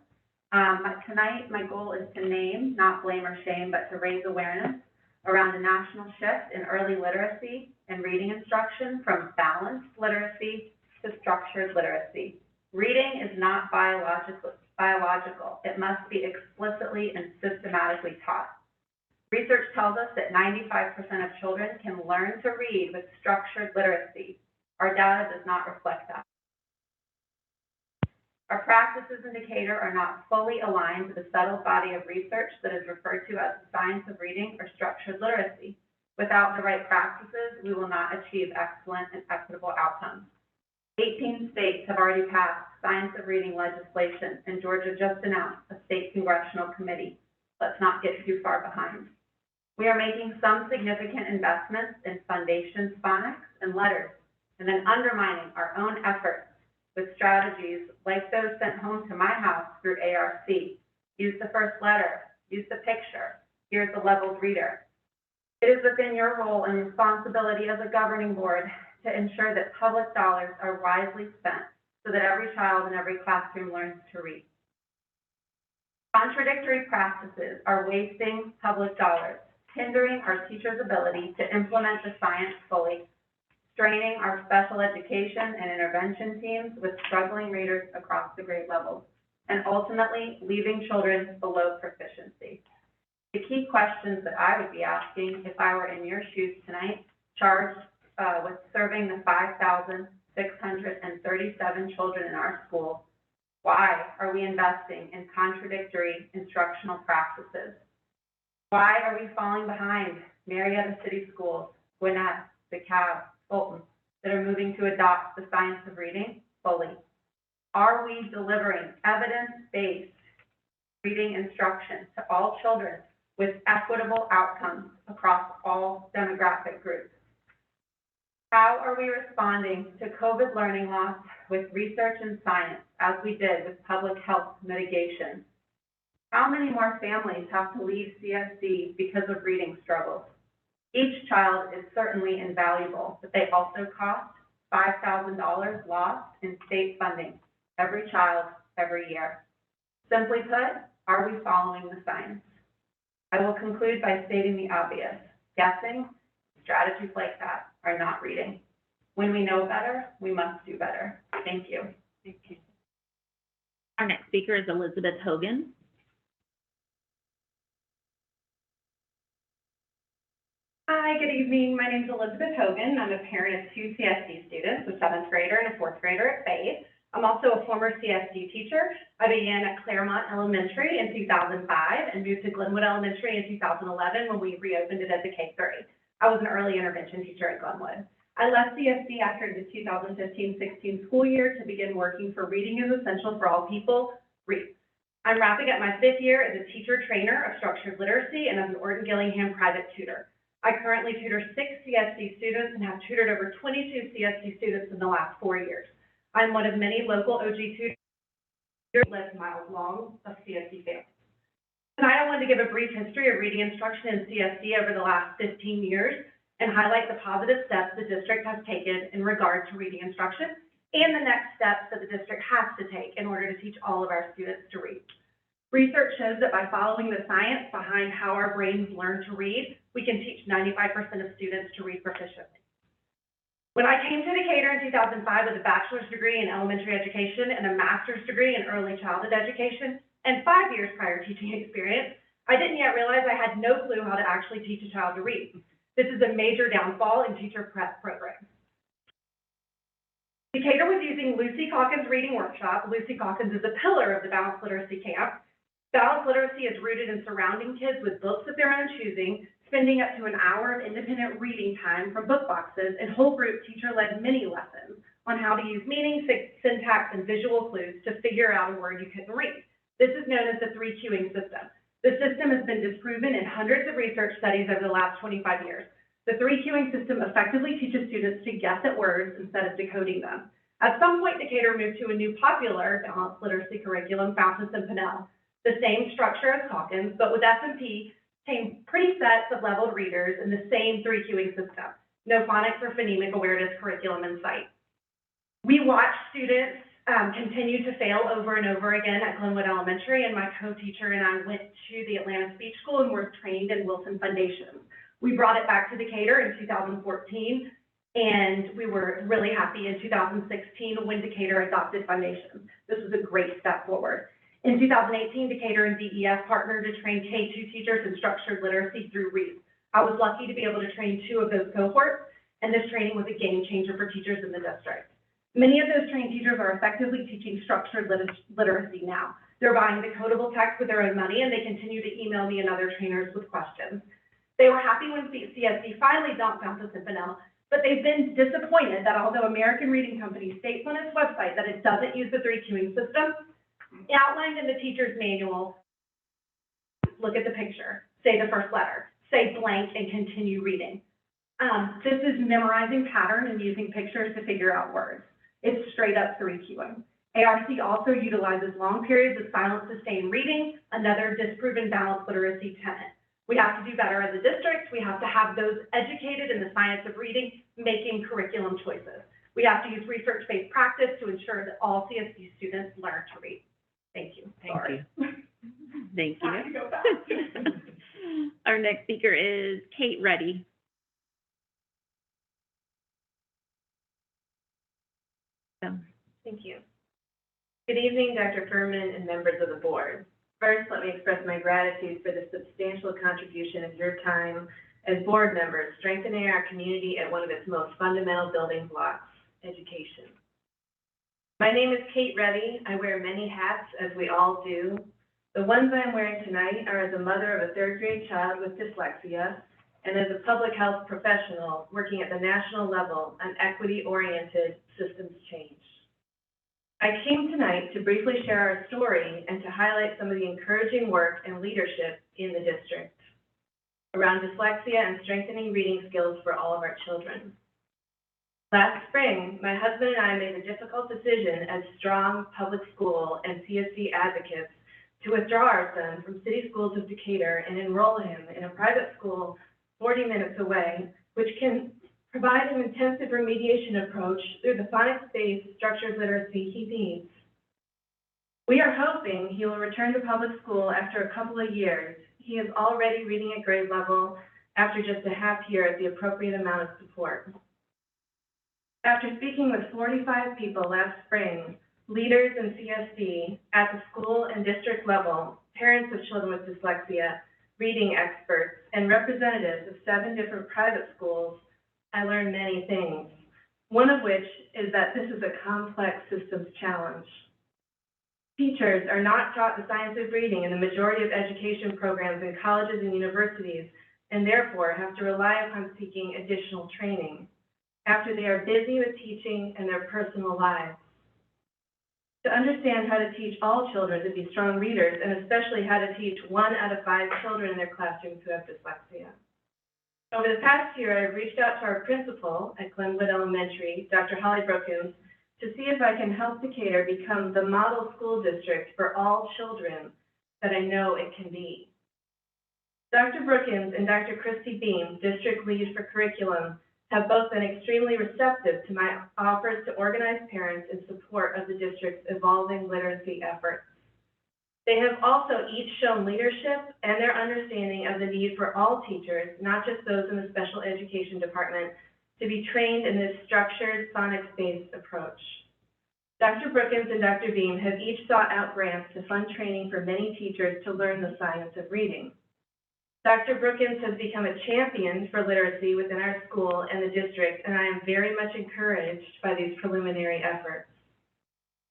Tonight, my goal is to name, not blame or shame, but to raise awareness around a national shift in early literacy and reading instruction from balanced literacy to structured literacy. Reading is not biological. It must be explicitly and systematically taught. Research tells us that 95% of children can learn to read with structured literacy. Our data does not reflect that. Our practices in Decatur are not fully aligned to the settled body of research that is referred to as the science of reading or structured literacy. Without the right practices, we will not achieve excellent and equitable outcomes. 18 states have already passed science of reading legislation, and Georgia just announced a state congressional committee. Let's not get too far behind. We are making some significant investments in foundations, phonics, and letters, and then undermining our own efforts with strategies like those sent home to my house through ARC. Use the first letter, use the picture, here's the leveled reader. It is within your role and responsibility as a governing board to ensure that public dollars are wisely spent so that every child in every classroom learns to read. Contradictory practices are wasting public dollars, hindering our teachers' ability to implement the science fully, straining our special education and intervention teams with struggling readers across the grade levels, and ultimately leaving children below proficiency. The key questions that I would be asking if I were in your shoes tonight, charged with serving the 5,637 children in our school, why are we investing in contradictory instructional practices? Why are we falling behind Marietta City Schools, Gwinnett, Decap, Fulton, that are moving to adopt the science of reading fully? Are we delivering evidence-based reading instruction to all children with equitable outcomes across all demographic groups? How are we responding to COVID learning loss with research and science, as we did with public health mitigation? How many more families have to leave CSD because of reading struggles? Each child is certainly invaluable, but they also cost $5,000 lost in state funding, every child, every year. Simply put, are we following the science? I will conclude by stating the obvious. Guessing, strategies like that are not reading. When we know better, we must do better. Thank you. Thank you. Our next speaker is Elizabeth Hogan. Hi, good evening. My name is Elizabeth Hogan. I'm a parent of two CSD students, a 7th grader and a 4th grader at Faith. I'm also a former CSD teacher. I began at Fairmont Elementary in 2005 and moved to Glenwood Elementary in 2011 when we reopened it as a K-3. I was an early intervention teacher at Glenwood. I left CSD after the 2015-16 school year to begin working for Reading is Essential for All People, REAP. I'm wrapping up my 5th year as a teacher trainer of structured literacy and as an Orton Gillingham private tutor. I currently tutor 6 CSD students and have tutored over 22 CSD students in the last 4 years. I'm one of many local OG tutors live miles long of CSD families. Tonight I wanted to give a brief history of reading instruction in CSD over the last 15 years and highlight the positive steps the district has taken in regard to reading instruction and the next steps that the district has to take in order to teach all of our students to read. Research shows that by following the science behind how our brains learn to read, we can teach 95% of students to read proficiently. When I came to Decatur in 2005 with a bachelor's degree in elementary education and a master's degree in early childhood education and 5 years prior teaching experience, I didn't yet realize I had no clue how to actually teach a child to read. This is a major downfall in teacher prep programs. Decatur was using Lucy Hawkins' reading workshop. Lucy Hawkins is a pillar of the Balanced Literacy Camp. Balanced literacy is rooted in surrounding kids with books of their own choosing, spending up to an hour of independent reading time from book boxes, and whole group teacher-led mini lessons on how to use meaning, syntax, and visual clues to figure out a word you couldn't read. This is known as the 3-cueing system. The system has been disproven in hundreds of research studies over the last 25 years. The 3-cueing system effectively teaches students to guess at words instead of decoding them. At some point, Decatur moved to a new popular balanced literacy curriculum, Fountas and Pinnell. The same structure as Hawkins, but with S&P, came pretty sets of leveled readers in the same 3-cueing system. No phonics or phonemic awareness curriculum in sight. We watched students continue to fail over and over again at Glenwood Elementary, and my co-teacher and I went to the Atlanta Speech School and were trained in Wilson Foundations. We brought it back to Decatur in 2014, and we were really happy in 2016 when Decatur adopted Foundations. This was a great step forward. In 2018, Decatur and DEF partnered to train K-2 teachers in structured literacy through REAP. I was lucky to be able to train 2 of those cohorts, and this training was a game changer for teachers in the district. Many of those trained teachers are effectively teaching structured literacy now. They're buying decodable text with their own money, and they continue to email me and other trainers with questions. They were happy when CSD finally dumped Fountas and Pinnell, but they've been disappointed that although American Reading Company states on its website that it doesn't use the 3-cueing system, outlined in the teacher's manual, look at the picture, say the first letter, say blank, and continue reading. This is memorizing pattern and using pictures to figure out words. It's straight up 3-cueing. ARC also utilizes long periods of silent sustained reading, another disproven balanced literacy tenet. We have to do better as a district. We have to have those educated in the science of reading, making curriculum choices. We have to use research-based practice to ensure that all CSD students learn to read. Thank you. Thank you. Thank you. I have to go back. Our next speaker is Kate Reddy. Thank you. Good evening, Dr. Furman and members of the board. First, let me express my gratitude for the substantial contribution of your time as board members, strengthening our community at one of its most fundamental building blocks, education. My name is Kate Reddy. I wear many hats, as we all do. The ones I'm wearing tonight are as a mother of a 3rd grade child with dyslexia and as a public health professional working at the national level on equity-oriented systems change. I came tonight to briefly share our story and to highlight some of the encouraging work and leadership in the district around dyslexia and strengthening reading skills for all of our children. Last spring, my husband and I made a difficult decision as strong public school and CSD advocates to withdraw our son from city schools of Decatur and enroll him in a private school 40 minutes away, which can provide an intensive remediation approach through the phonics-based structured literacy he needs. We are hoping he will return to public school after a couple of years. He is already reading at grade level after just a half year at the appropriate amount of support. After speaking with 45 people last spring, leaders in CSD at the school and district level, parents of children with dyslexia, reading experts, and representatives of 7 different private schools, I learned many things, one of which is that this is a complex systems challenge. Teachers are not taught the science of reading in the majority of education programs in colleges and universities, and therefore have to rely upon seeking additional training after they are busy with teaching and their personal lives. To understand how to teach all children to be strong readers, and especially how to teach 1 out of 5 children in their classrooms who have dyslexia. Over the past year, I've reached out to our principal at Glenwood Elementary, Dr. Holly Brookins, to see if I can help Decatur become the model school district for all children that I know it can be. Dr. Brookins and Dr. Christy Beam, district lead for curriculum, have both been extremely receptive to my offers to organize parents in support of the district's evolving literacy efforts. They have also each shown leadership and their understanding of the need for all teachers, not just those in the special education department, to be trained in this structured, phonics-based approach. Dr. Brookins and Dr. Beam have each sought out grants to fund training for many teachers to learn the science of reading. Dr. Brookins has become a champion for literacy within our school and the district, and I am very much encouraged by these preliminary efforts.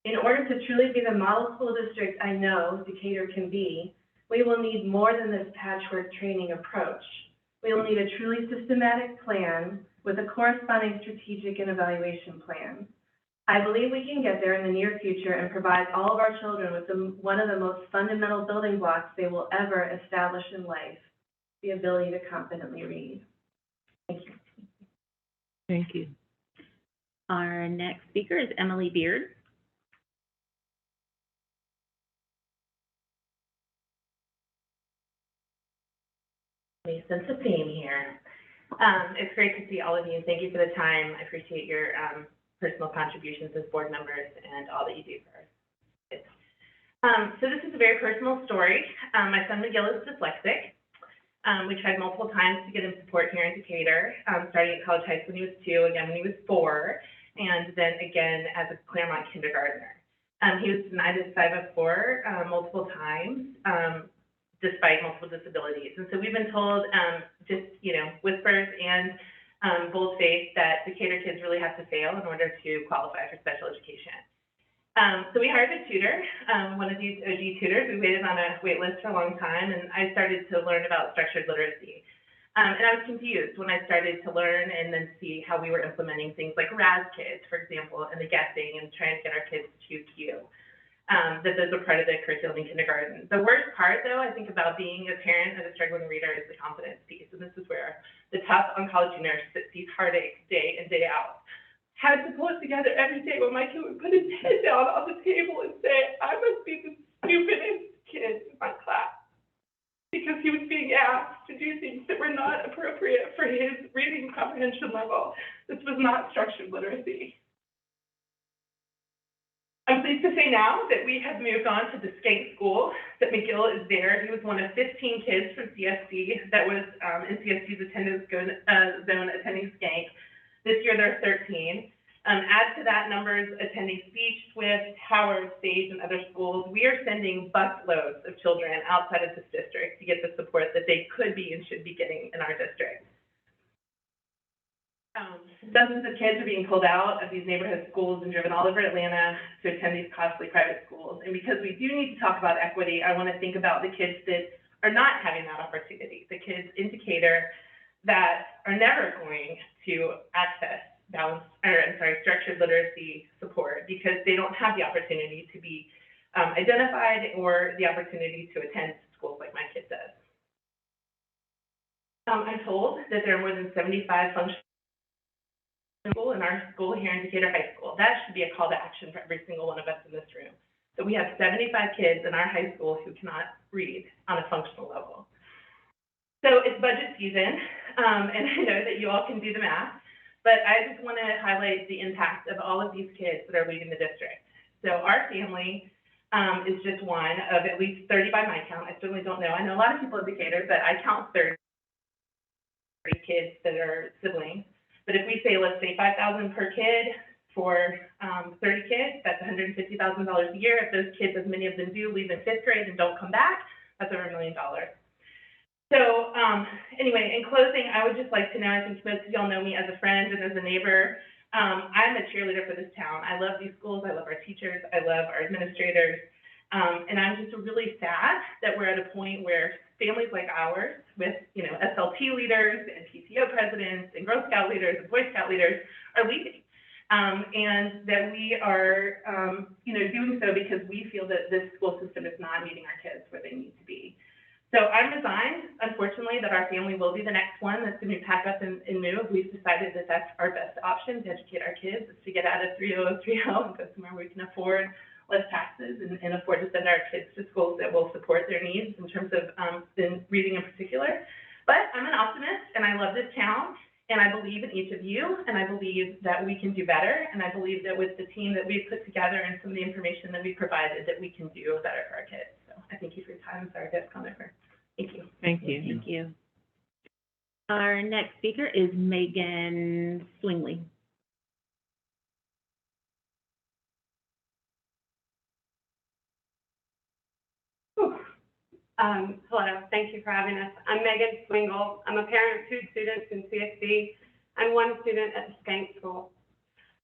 In order to truly be the model school district I know Decatur can be, we will need more than this patchwork training approach. We will need a truly systematic plan with a corresponding strategic and evaluation plan. I believe we can get there in the near future and provide all of our children with one of the most fundamental building blocks they will ever establish in life, the ability to confidently read. Thank you. Thank you. Our next speaker is Emily Beard. Sense of theme here. It's great to see all of you. Thank you for the time. I appreciate your personal contributions as board members and all that you do for our kids. So this is a very personal story. My son McGill is dyslexic. We tried multiple times to get him support here in Decatur, starting at College Heights when he was 2, again when he was 4, and then again as a Claremont kindergartner. He was denied his 504 multiple times, despite multiple disabilities. And so we've been told, just, whispers and bold-faced that Decatur kids really have to fail in order to qualify for special education. So we hired a tutor, one of these OG tutors. We waited on a wait list for a long time, and I started to learn about structured literacy. And I was confused when I started to learn and then see how we were implementing things like RAS kids, for example, and the guessing and trying to get our kids to Q. That those are part of the curriculum in kindergarten. The worst part, though, I think about being a parent of a struggling reader is the confidence piece. And this is where the tough oncology nurse sits these heartaches day in, day out. Had to pull it together every day when my kid would put his head down on the table and say, I must be the stupidest kid in my class. Because he was being asked to do things that were not appropriate for his reading comprehension level. This was not structured literacy. I'm pleased to say now that we have moved on to the Skank school, that McGill is there. He was one of 15 kids from CSD that was in CSD's attendance zone attending Skank. This year there are 13. Add to that numbers attending Speech, Swift, Howard, Sage, and other schools. We are sending busloads of children outside of this district to get the support that they could be and should be getting in our district. Dozens of kids are being pulled out of these neighborhood schools and driven all over Atlanta to attend these costly private schools. And because we do need to talk about equity, I want to think about the kids that are not having that opportunity, the kids in Decatur that are never going to access structured literacy support because they don't have the opportunity to be identified or the opportunity to attend schools like my kid does. I'm told that there are more than 75 functional in our school here in Decatur High School. That should be a call to action for every single one of us in this room. So we have 75 kids in our high school who cannot read on a functional level. So it's budget season. and I know that you all can do the math, but I just want to highlight the impact of all of these kids that are leaving the district. So our family is just one of at least 30 by my count. I certainly don't know. I know a lot of people in Decatur, but I count 30 kids that are siblings. But if we say, let's say $5,000 per kid for 30 kids, that's $150,000 a year. If those kids, as many of them do, leave in 5th grade and don't come back, that's over $1 million. So anyway, in closing, I would just like to know, I think most of y'all know me as a friend and as a neighbor. I'm a cheerleader for this town. I love these schools. I love our teachers. I love our administrators. And I'm just really sad that we're at a point where families like ours with, you know, SLT leaders and PTO presidents and Girl Scout leaders and Boy Scout leaders are leaving. And that we are, you know, doing so because we feel that this school system is not meeting our kids where they need to be. So I'm resigned, unfortunately, that our family will be the next one that's going to pack up and move. We've decided that that's our best option to educate our kids, is to get out of 30030 and go somewhere where we can afford less taxes and afford to send our kids to schools that will support their needs in terms of reading in particular. But I'm an optimist, and I love this town, and I believe in each of you, and I believe that we can do better, and I believe that with the team that we've put together and some of the information that we've provided, that we can do better for our kids. So I thank you for your time. Sorry to have come over. Thank you. Thank you. Thank you. Our next speaker is Megan Swingley. Hello, thank you for having us. I'm Megan Swingle. I'm a parent of 2 students in CSD and 1 student at the Skank School.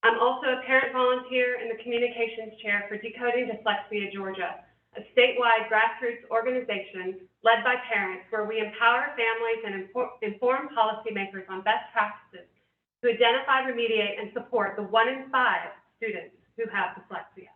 I'm also a parent volunteer in the communications chair for Decoding Dyslexia Georgia, a statewide grassroots organization led by parents where we empower families and inform policymakers on best practices to identify, remediate, and support the 1 in 5 students who have dyslexia.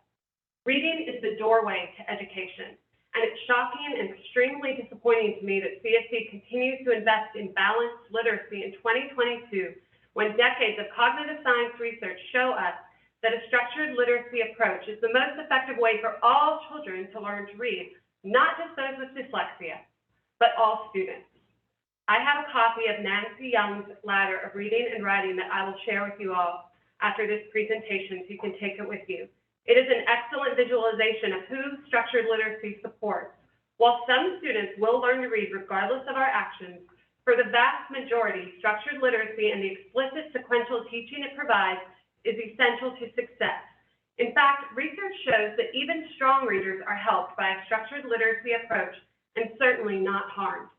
Reading is the doorway to education. And it's shocking and extremely disappointing to me that CSD continues to invest in balanced literacy in 2022, when decades of cognitive science research show us that a structured literacy approach is the most effective way for all children to learn to read, not just those with dyslexia, but all students. I have a copy of Nancy Young's Ladder of Reading and Writing that I will share with you all after this presentation, so you can take it with you. It is an excellent visualization of who structured literacy supports. While some students will learn to read regardless of our actions, for the vast majority, structured literacy and the explicit sequential teaching it provides is essential to success. In fact, research shows that even strong readers are helped by a structured literacy approach and certainly not harmed.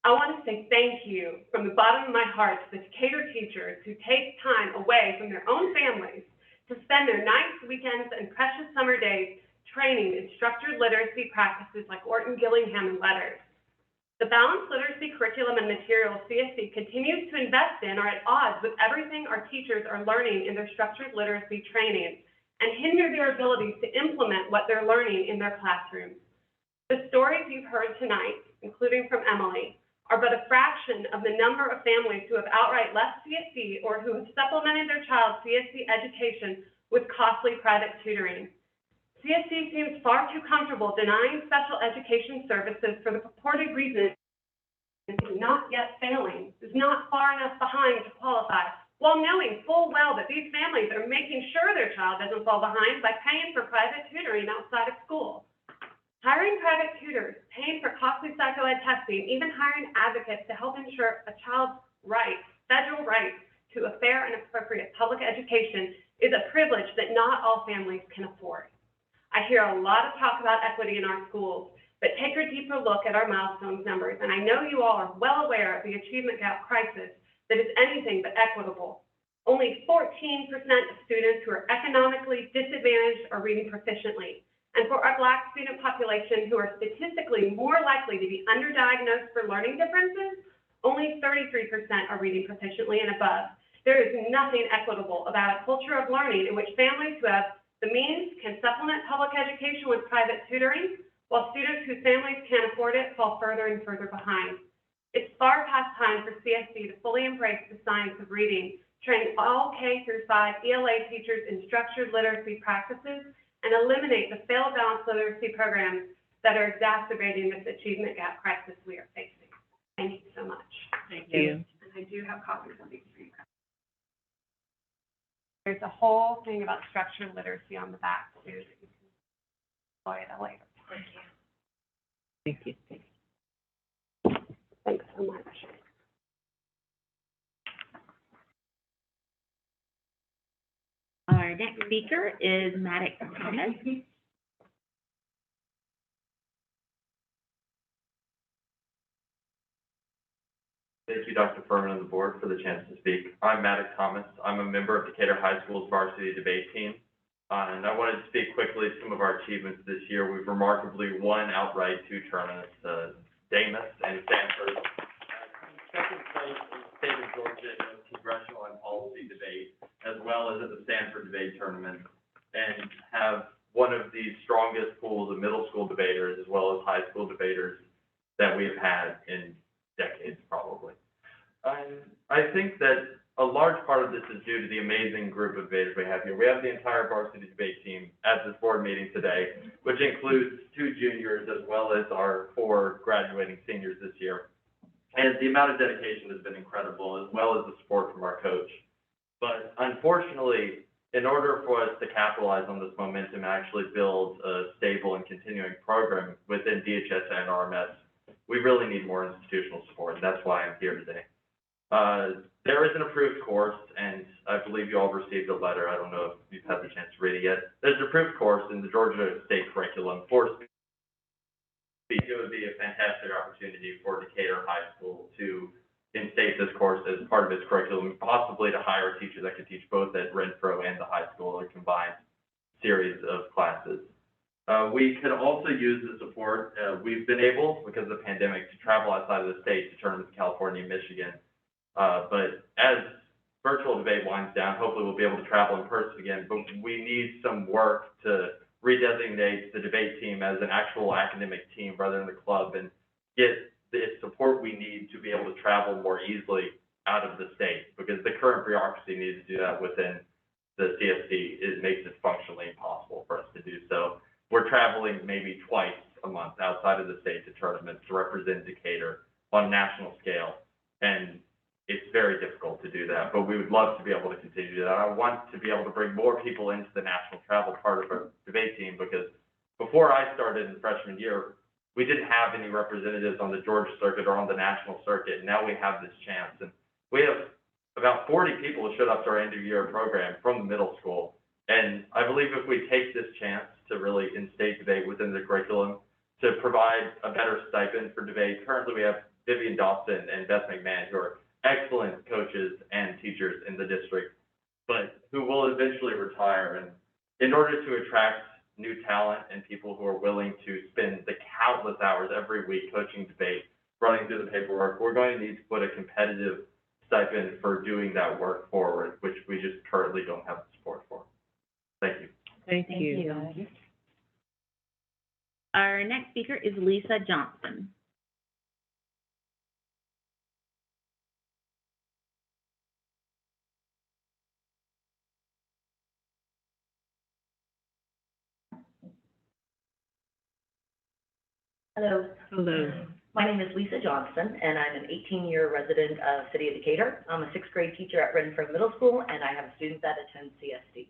I want to say thank you from the bottom of my heart to the Decatur teachers who take time away from their own families to spend their nights, weekends, and precious summer days training in structured literacy practices like Orton, Gillingham, and letters. The balanced literacy curriculum and materials CSD continues to invest in are at odds with everything our teachers are learning in their structured literacy training and hinder their ability to implement what they're learning in their classrooms. The stories you've heard tonight, including from Emily, are but a fraction of the number of families who have outright left CSD or who have supplemented their child's CSD education with costly private tutoring. CSD seems far too comfortable denying special education services for the purported reason it's not yet failing, is not far enough behind to qualify, while knowing full well that these families are making sure their child doesn't fall behind by paying for private tutoring outside of school. Hiring private tutors, paying for costly psychoed testing, even hiring advocates to help ensure a child's rights, federal rights, to a fair and appropriate public education is a privilege that not all families can afford. I hear a lot of talk about equity in our schools, but take a deeper look at our Milestones numbers, and I know you all are well aware of the achievement gap crisis that is anything but equitable. Only 14% of students who are economically disadvantaged are reading proficiently. And for our Black student population, who are statistically more likely to be underdiagnosed for learning differences, only 33% are reading proficiently and above. There is nothing equitable about a culture of learning in which families who have the means can supplement public education with private tutoring, while students whose families can't afford it fall further and further behind. It's far past time for CSD to fully embrace the science of reading, train all K through 5 ELA teachers in structured literacy practices, and eliminate the failed balanced literacy programs that are exacerbating this achievement gap crisis we are facing. Thank you so much. Thank you. I have copies of these for you. There's a whole thing about structured literacy on the back too, that you can enjoy at a later point. Thank you. Thanks so much. Our next speaker is Maddox Thomas. Thank you, Dr. Furman and the board for the chance to speak. I'm Maddox Thomas. I'm a member of Decatur High School's varsity debate team. And I wanted to speak quickly to some of our achievements this year. We've remarkably won outright 2 tournaments, Damus and Stanford. Second place in the state of Georgia in the congressional and policy debate, as well as at the Stanford debate tournament, and have one of the strongest pools of middle school debaters as well as high school debaters that we've had in decades, probably. And I think that a large part of this is due to the amazing group of debaters we have here. We have the entire varsity debate team at this board meeting today, which includes 2 juniors as well as our 4 graduating seniors this year. And the amount of dedication has been incredible, as well as the support from our coach. But unfortunately, in order for us to capitalize on this momentum and actually build a stable and continuing program within DHS and RMS, we really need more institutional support. That's why I'm here today. There is an approved course, and I believe you all received a letter. I don't know if you've had the chance to read it yet. There's an approved course in the Georgia State curriculum for speech. It would be a fantastic opportunity for Decatur High School to instate this course as part of its curriculum, possibly to hire a teacher that could teach both at Renfro and the high school, a combined series of classes. We could also use the support. We've been able, because of the pandemic, to travel outside of the state to tournaments in California and Michigan. But as virtual debate winds down, hopefully we'll be able to travel in person again. But we need some work to redesignate the debate team as an actual academic team rather than the club, and get the support we need to be able to travel more easily out of the state, because the current bureaucracy needs to do that within the CSD makes it functionally impossible for us to do so. We're traveling maybe twice a month outside of the state to tournaments to represent Decatur on a national scale, and it's very difficult to do that, but we would love to be able to continue to do that. I want to be able to bring more people into the national travel part of our debate team, because before I started in freshman year, we didn't have any representatives on the Georgia circuit or on the national circuit. Now we have this chance, and we have about 40 people who showed up to our end of year program from the middle school. And I believe if we take this chance to really instate debate within the curriculum, to provide a better stipend for debate. Currently, we have Vivian Dawson and Beth McMahon, who are excellent coaches and teachers in the district, but who will eventually retire. And in order to attract new talent and people who are willing to spend the countless hours every week coaching debate, running through the paperwork, we're going to need to put a competitive stipend for doing that work forward, which we just currently don't have the support for. Thank you. Thank you. Our next speaker is Lisa Johnson. Hello. Hello. My name is Lisa Johnson, and I'm an 18-year resident of City of Decatur. I'm a 6th grade teacher at Renfro Middle School, and I have students that attend CSD.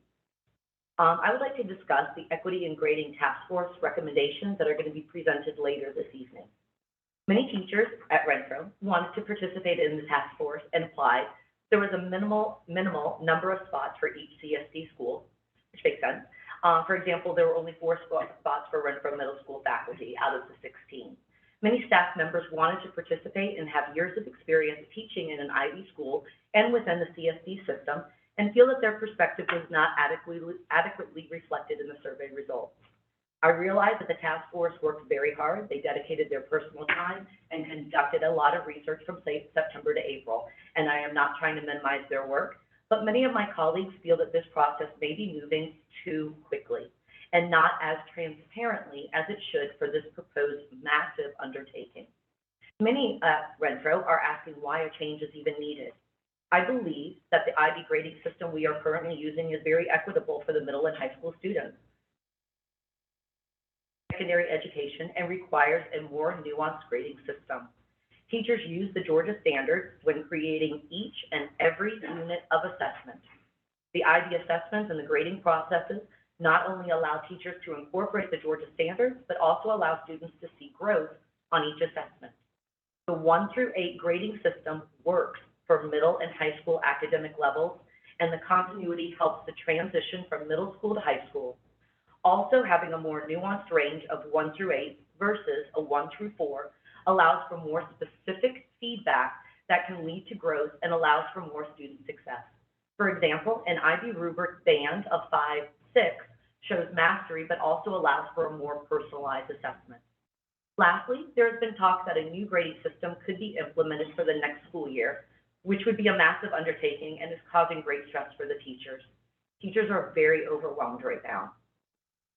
I would like to discuss the Equity and Grading Task Force recommendations that are going to be presented later this evening. Many teachers at Renfro wanted to participate in the task force and applied. There was a minimal number of spots for each CSD school, which makes sense. For example, there were only 4 spots for Renfro Middle School faculty out of the 16. Many staff members wanted to participate and have years of experience teaching in an IB school and within the CSD system, and feel that their perspective was not adequately reflected in the survey results. I realized that the task force worked very hard. They dedicated their personal time and conducted a lot of research from September to April, and I am not trying to minimize their work, but many of my colleagues feel that this process may be moving too quickly and not as transparently as it should for this proposed massive undertaking. Many at Renfro are asking why a change is even needed. I believe that the IB grading system we are currently using is very equitable for the middle and high school students. Secondary education and requires a more nuanced grading system. Teachers use the Georgia standards when creating each and every unit of assessment. The IB assessments and the grading processes not only allow teachers to incorporate the Georgia standards, but also allow students to see growth on each assessment. The 1 through 8 grading system works for middle and high school academic levels, and the continuity helps the transition from middle school to high school. Also, having a more nuanced range of 1 through 8 versus a 1 through 4 allows for more specific feedback that can lead to growth and allows for more student success. For example, an IB rubric band of 5, 6 shows mastery, but also allows for a more personalized assessment. Lastly, there has been talk that a new grading system could be implemented for the next school year, which would be a massive undertaking and is causing great stress for the teachers. Teachers are very overwhelmed right now.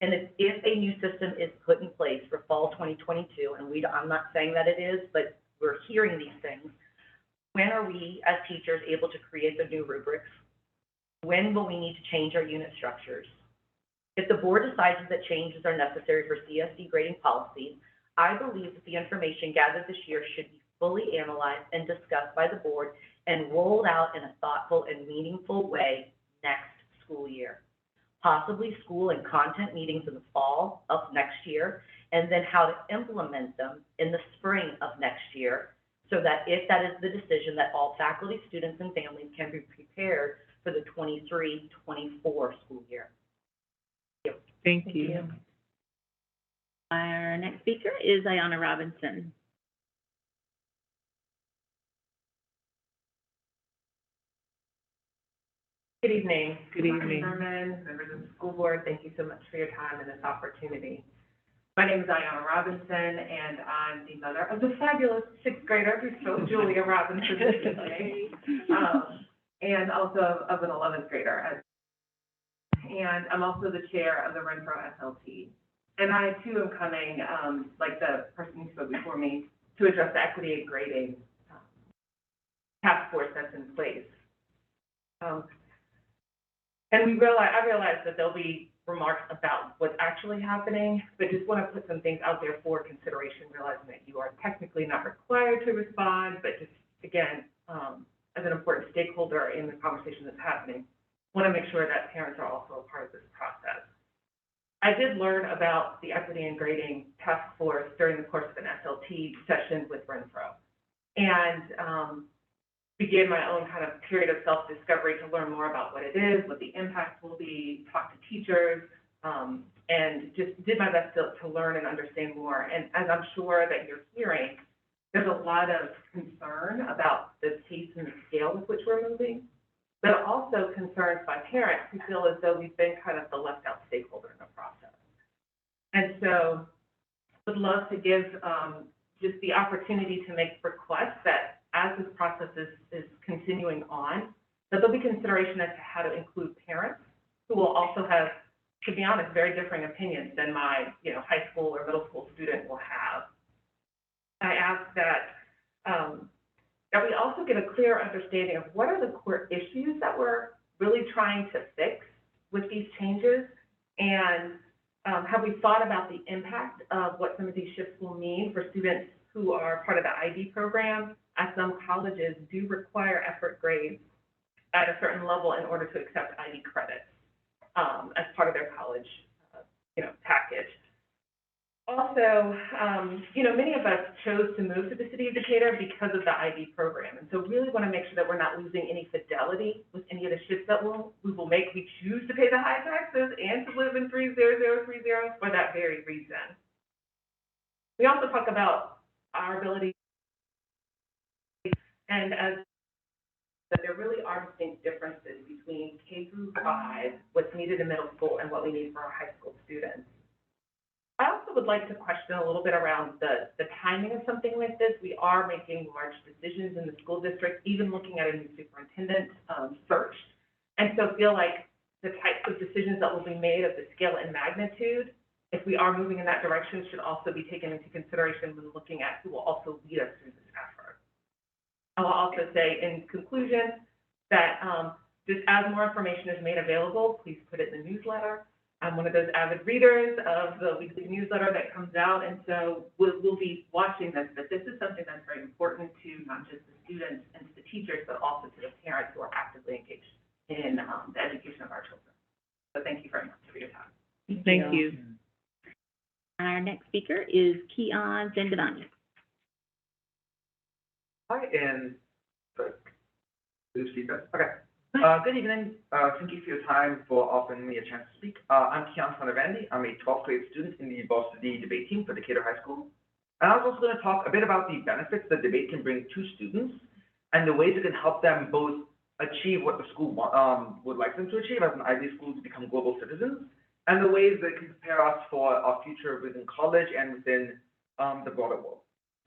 And if a new system is put in place for fall 2022, and I'm not saying that it is, but we're hearing these things, when are we as teachers able to create the new rubrics? When will we need to change our unit structures? If the board decides that changes are necessary for CSD grading policy, I believe that the information gathered this year should be fully analyzed and discussed by the board and rolled out in a thoughtful and meaningful way next school year. Possibly school and content meetings in the fall of next year, and then how to implement them in the spring of next year, so that if that is the decision, that all faculty, students, and families can be prepared for the 23-24 school year. Thank you. Our next speaker is Ayanna Robinson. Good evening. Good evening. Dr. Furman, members of the school board, thank you so much for your time and this opportunity. My name is Ayanna Robinson, and I'm the mother of the fabulous 6th grader who chose Julia Robinson today, and also of an 11th grader. And I'm also the chair of the Renfro SLT. And I, too, am coming, like the person who spoke before me, to address the equity and grading task force that's in place. And I realize that there'll be remarks about what's actually happening, but just want to put some things out there for consideration, realizing that you are technically not required to respond, but just, again, as an important stakeholder in the conversation that's happening, want to make sure that parents are also a part of this process. I did learn about the equity and grading task force during the course of an SLT session with Renfro, and began my own kind of period of self-discovery to learn more about what it is, what the impact will be, talk to teachers, and just did my best to learn and understand more. And as I'm sure that you're hearing, there's a lot of concern about the pace and the scale with which we're moving, but also concerns by parents who feel as though we've been kind of the left out stakeholder in the process. And so would love to give just the opportunity to make requests that as this process is continuing on, that there'll be consideration as to how to include parents who will also have, to be honest, very differing opinions than my high school or middle school student will have. I ask that we also get a clear understanding of what are the core issues that we're really trying to fix with these changes, and have we thought about the impact of what some of these shifts will mean for students who are part of the IB program, as some colleges do require effort grades at a certain level in order to accept IB credits as part of their college, package. Also, many of us chose to move to the city of Decatur because of the IB program, and so really want to make sure that we're not losing any fidelity with any of the shifts that we will make. We choose to pay the high taxes and to live in 30030 for that very reason. We also talk about our ability, and as that there really are distinct differences between K through 5, what's needed in middle school, and what we need for our high school students. I also would like to question a little bit around the timing of something like this. We are making large decisions in the school district, even looking at a new superintendent search, and so feel like the types of decisions that will be made of the scale and magnitude, if we are moving in that direction, should also be taken into consideration when looking at who will also lead us through this effort. I will also say in conclusion that just as more information is made available, please put it in the newsletter. I'm one of those avid readers of the weekly newsletter that comes out, and so we'll be watching this, but this is something that's very important to not just the students and to the teachers, but also to the parents who are actively engaged in the education of our children. So thank you very much for your time. Thank you. Our next speaker is Keon Zendavani. Hi, and sorry, this feedback. Okay. Good evening. Thank you for your time, for offering me a chance to speak. I'm Keon Zendavani. I'm a 12th grade student in the varsity debate team for Decatur High School. And I was also going to talk a bit about the benefits that debate can bring to students and the ways it can help them both achieve what the school would like them to achieve as an Ivy school to become global citizens, and the ways that can prepare us for our future within college and within the broader world.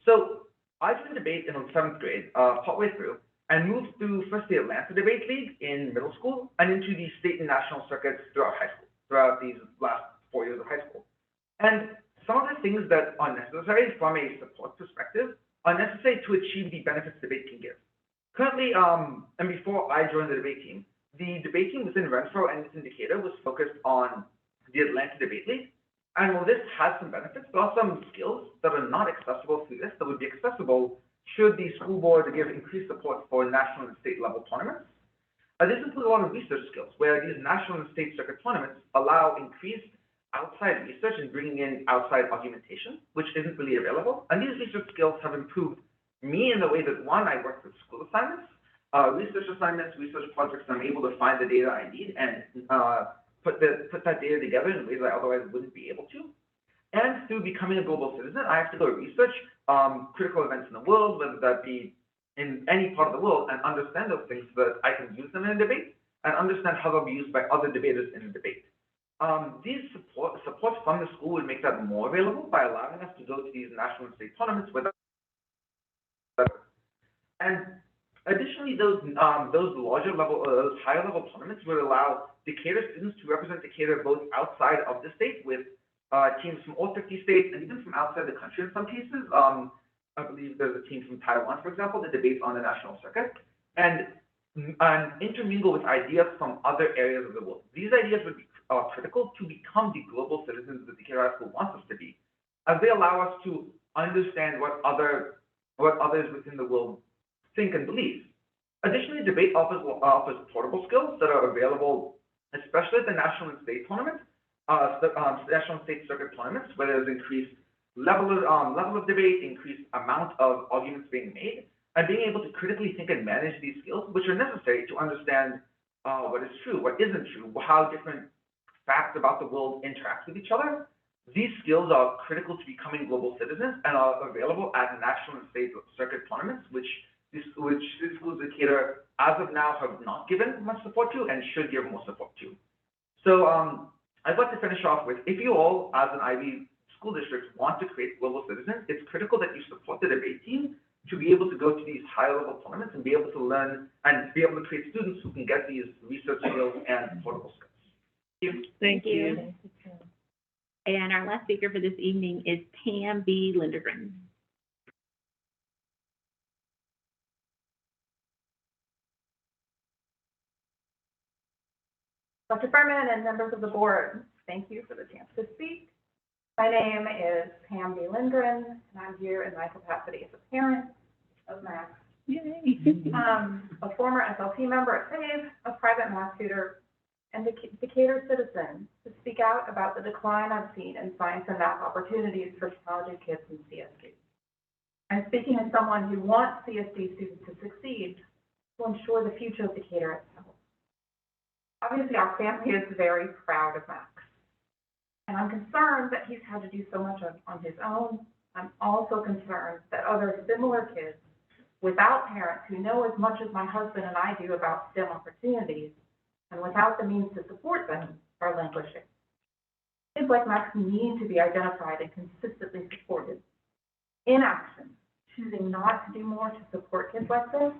So I joined debate in 7th grade, partway through, and moved through first the Atlanta Debate League in middle school and into the state and national circuits throughout high school, throughout these last 4 years of high school. And some of the things that are necessary from a support perspective are necessary to achieve the benefits debate can give. Currently, and before I joined the debate team within Renfro and within Decatur was focused on the Atlanta Debate League. And while this has some benefits, there are some skills that are not accessible through this that would be accessible should the school board give increased support for national and state level tournaments. This includes a lot of research skills, where these national and state circuit tournaments allow increased outside research and bringing in outside argumentation, which isn't really available. And these research skills have improved me in the way that, one, I work with school assignments, research projects, and I'm able to find the data I need and put that data together in ways I otherwise wouldn't be able to. And through becoming a global citizen, I have to go research critical events in the world, whether that be in any part of the world, and understand those things so that I can use them in a debate and understand how they'll be used by other debaters in a debate. These support from the school would make that more available by allowing us to go to these national and state tournaments with us. And additionally, those larger level, those higher level tournaments would allow Decatur students to represent Decatur both outside of the state with teams from all 50 states and even from outside the country in some cases. I believe there's a team from Taiwan, for example, that debates on the national circuit, and intermingle with ideas from other areas of the world. These ideas would be critical to become the global citizens that Decatur High School wants us to be, as they allow us to understand what others within the world think and believe. Additionally, debate offers portable skills that are available, especially at the national and state tournaments, national and state circuit tournaments, where there's increased level of debate, increased amount of arguments being made, and being able to critically think and manage these skills, which are necessary to understand what is true, what isn't true, how different facts about the world interact with each other. These skills are critical to becoming global citizens and are available at national and state circuit tournaments, which schools in Decatur, as of now, have not given much support to and should give more support to. So I'd like to finish off with, if you all, as an Ivy school district, want to create global citizens, it's critical that you support the debate team to be able to go to these higher level tournaments and be able to learn and be able to create students who can get these research skills and portable skills. Thank you. And our last speaker for this evening is Pam B. Lindergren. Dr. Fairmont and members of the board, thank you for the chance to speak. My name is Pam B. Lindgren, and I'm here in my capacity as a parent of Max. Yay. A former SLT member at SAVE, a private math tutor, and a Decatur citizen to speak out about the decline I've seen in science and math opportunities for talented kids in CSD. I'm speaking as someone who wants CSD students to succeed to ensure the future of Decatur itself. Obviously, our family is very proud of Max, and I'm concerned that he's had to do so much on his own. I'm also concerned that other similar kids without parents who know as much as my husband and I do about STEM opportunities and without the means to support them are languishing. Kids like Max need to be identified and consistently supported. Inaction, choosing not to do more to support kids like this,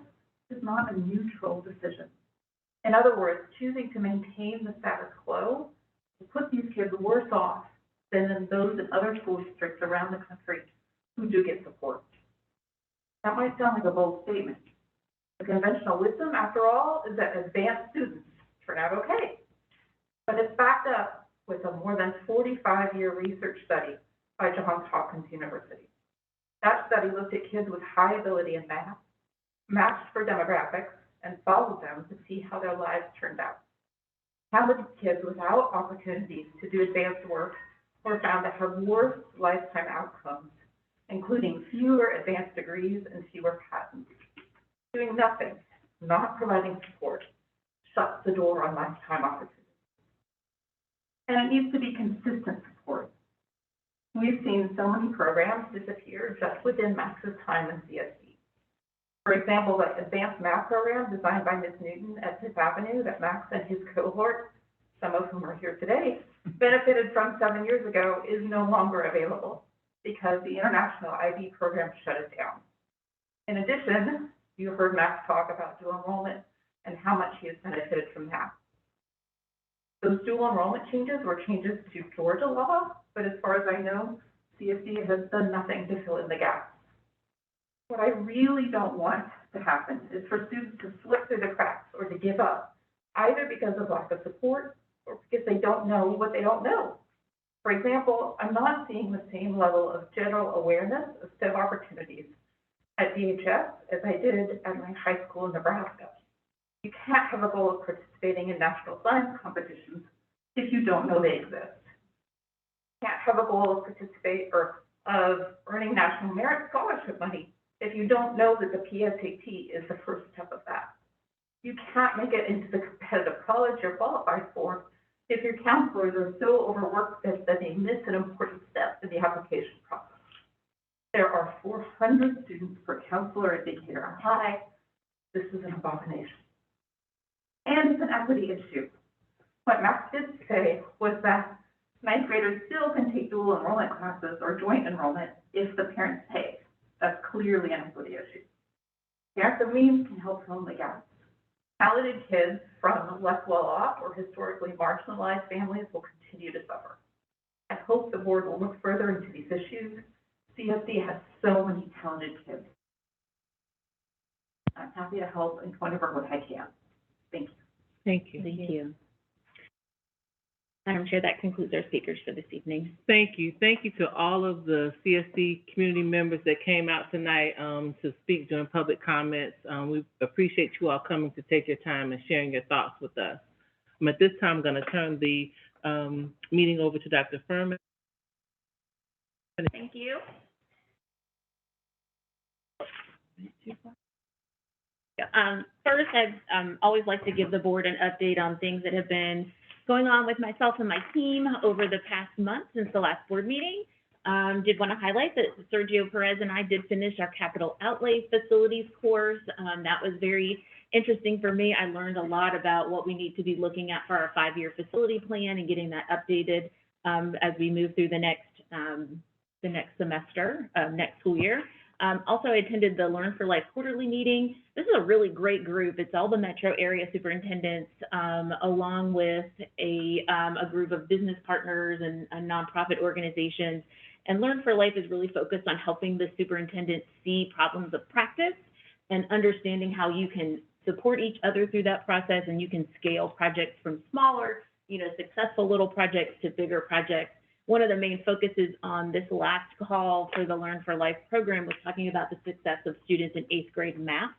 is not a neutral decision. In other words, choosing to maintain the status quo will put these kids worse off than those in other school districts around the country who do get support. That might sound like a bold statement. The conventional wisdom, after all, is that advanced students turn out okay. But it's backed up with a more than 45-year research study by Johns Hopkins University. That study looked at kids with high ability in math, matched for demographics, and followed them to see how their lives turned out. Talented kids without opportunities to do advanced work were found to have worse lifetime outcomes, including fewer advanced degrees and fewer patents. Doing nothing, not providing support, shuts the door on lifetime opportunities. And it needs to be consistent support. We've seen so many programs disappear just within Max's time in CSD. For example, the advanced math program designed by Ms. Newton at Fifth Avenue that Max and his cohort, some of whom are here today, benefited from 7 years ago is no longer available because the international IB program shut it down. In addition, you heard Max talk about dual enrollment and how much he has benefited from that. Those dual enrollment changes were changes to Georgia law, but as far as I know, CSD has done nothing to fill in the gaps. What I really don't want to happen is for students to slip through the cracks or to give up, either because of lack of support or because they don't know what they don't know. For example, I'm not seeing the same level of general awareness of STEM opportunities at DHS as I did at my high school in Nebraska. You can't have a goal of participating in national science competitions if you don't know they exist. You can't have a goal of earning national merit scholarship money if you don't know that the PSAT is the first step of that. You can't make it into the competitive college you're qualified for if your counselors are so overworked that they miss an important step in the application process. There are 400 students per counselor at Decatur High. This is an abomination. And it's an equity issue. What Max did say was that ninth graders still can take dual enrollment classes or joint enrollment if the parents pay. That's clearly an equity issue. Parents of means can help fill in the gaps. Talented kids from less well-off or historically marginalized families will continue to suffer. I hope the board will look further into these issues. CSD has so many talented kids. I'm happy to help in whatever way I can. Thank you. Thank you. Thank you. Madam Chair, that concludes our speakers for this evening. Thank you. Thank you to all of the CSD community members that came out tonight to speak during public comments. We appreciate you all coming to take your time and sharing your thoughts with us. At this time, I'm going to turn the meeting over to Dr. Fairmont. Thank you. First, I'd always like to give the board an update on things that have been going on with myself and my team over the past month since the last board meeting. Did want to highlight that Sergio Perez and I did finish our capital outlay facilities course. That was very interesting for me. I learned a lot about what we need to be looking at for our 5-year facility plan and getting that updated as we move through the next semester, next school year. Also, I attended the Learn for Life quarterly meeting. This is a really great group. It's all the metro area superintendents, along with a group of business partners and nonprofit organizations. And Learn for Life is really focused on helping the superintendent see problems of practice and understanding how you can support each other through that process, and you can scale projects from smaller, successful little projects to bigger projects. One of the main focuses on this last call for the Learn for Life program was talking about the success of students in 8th grade math,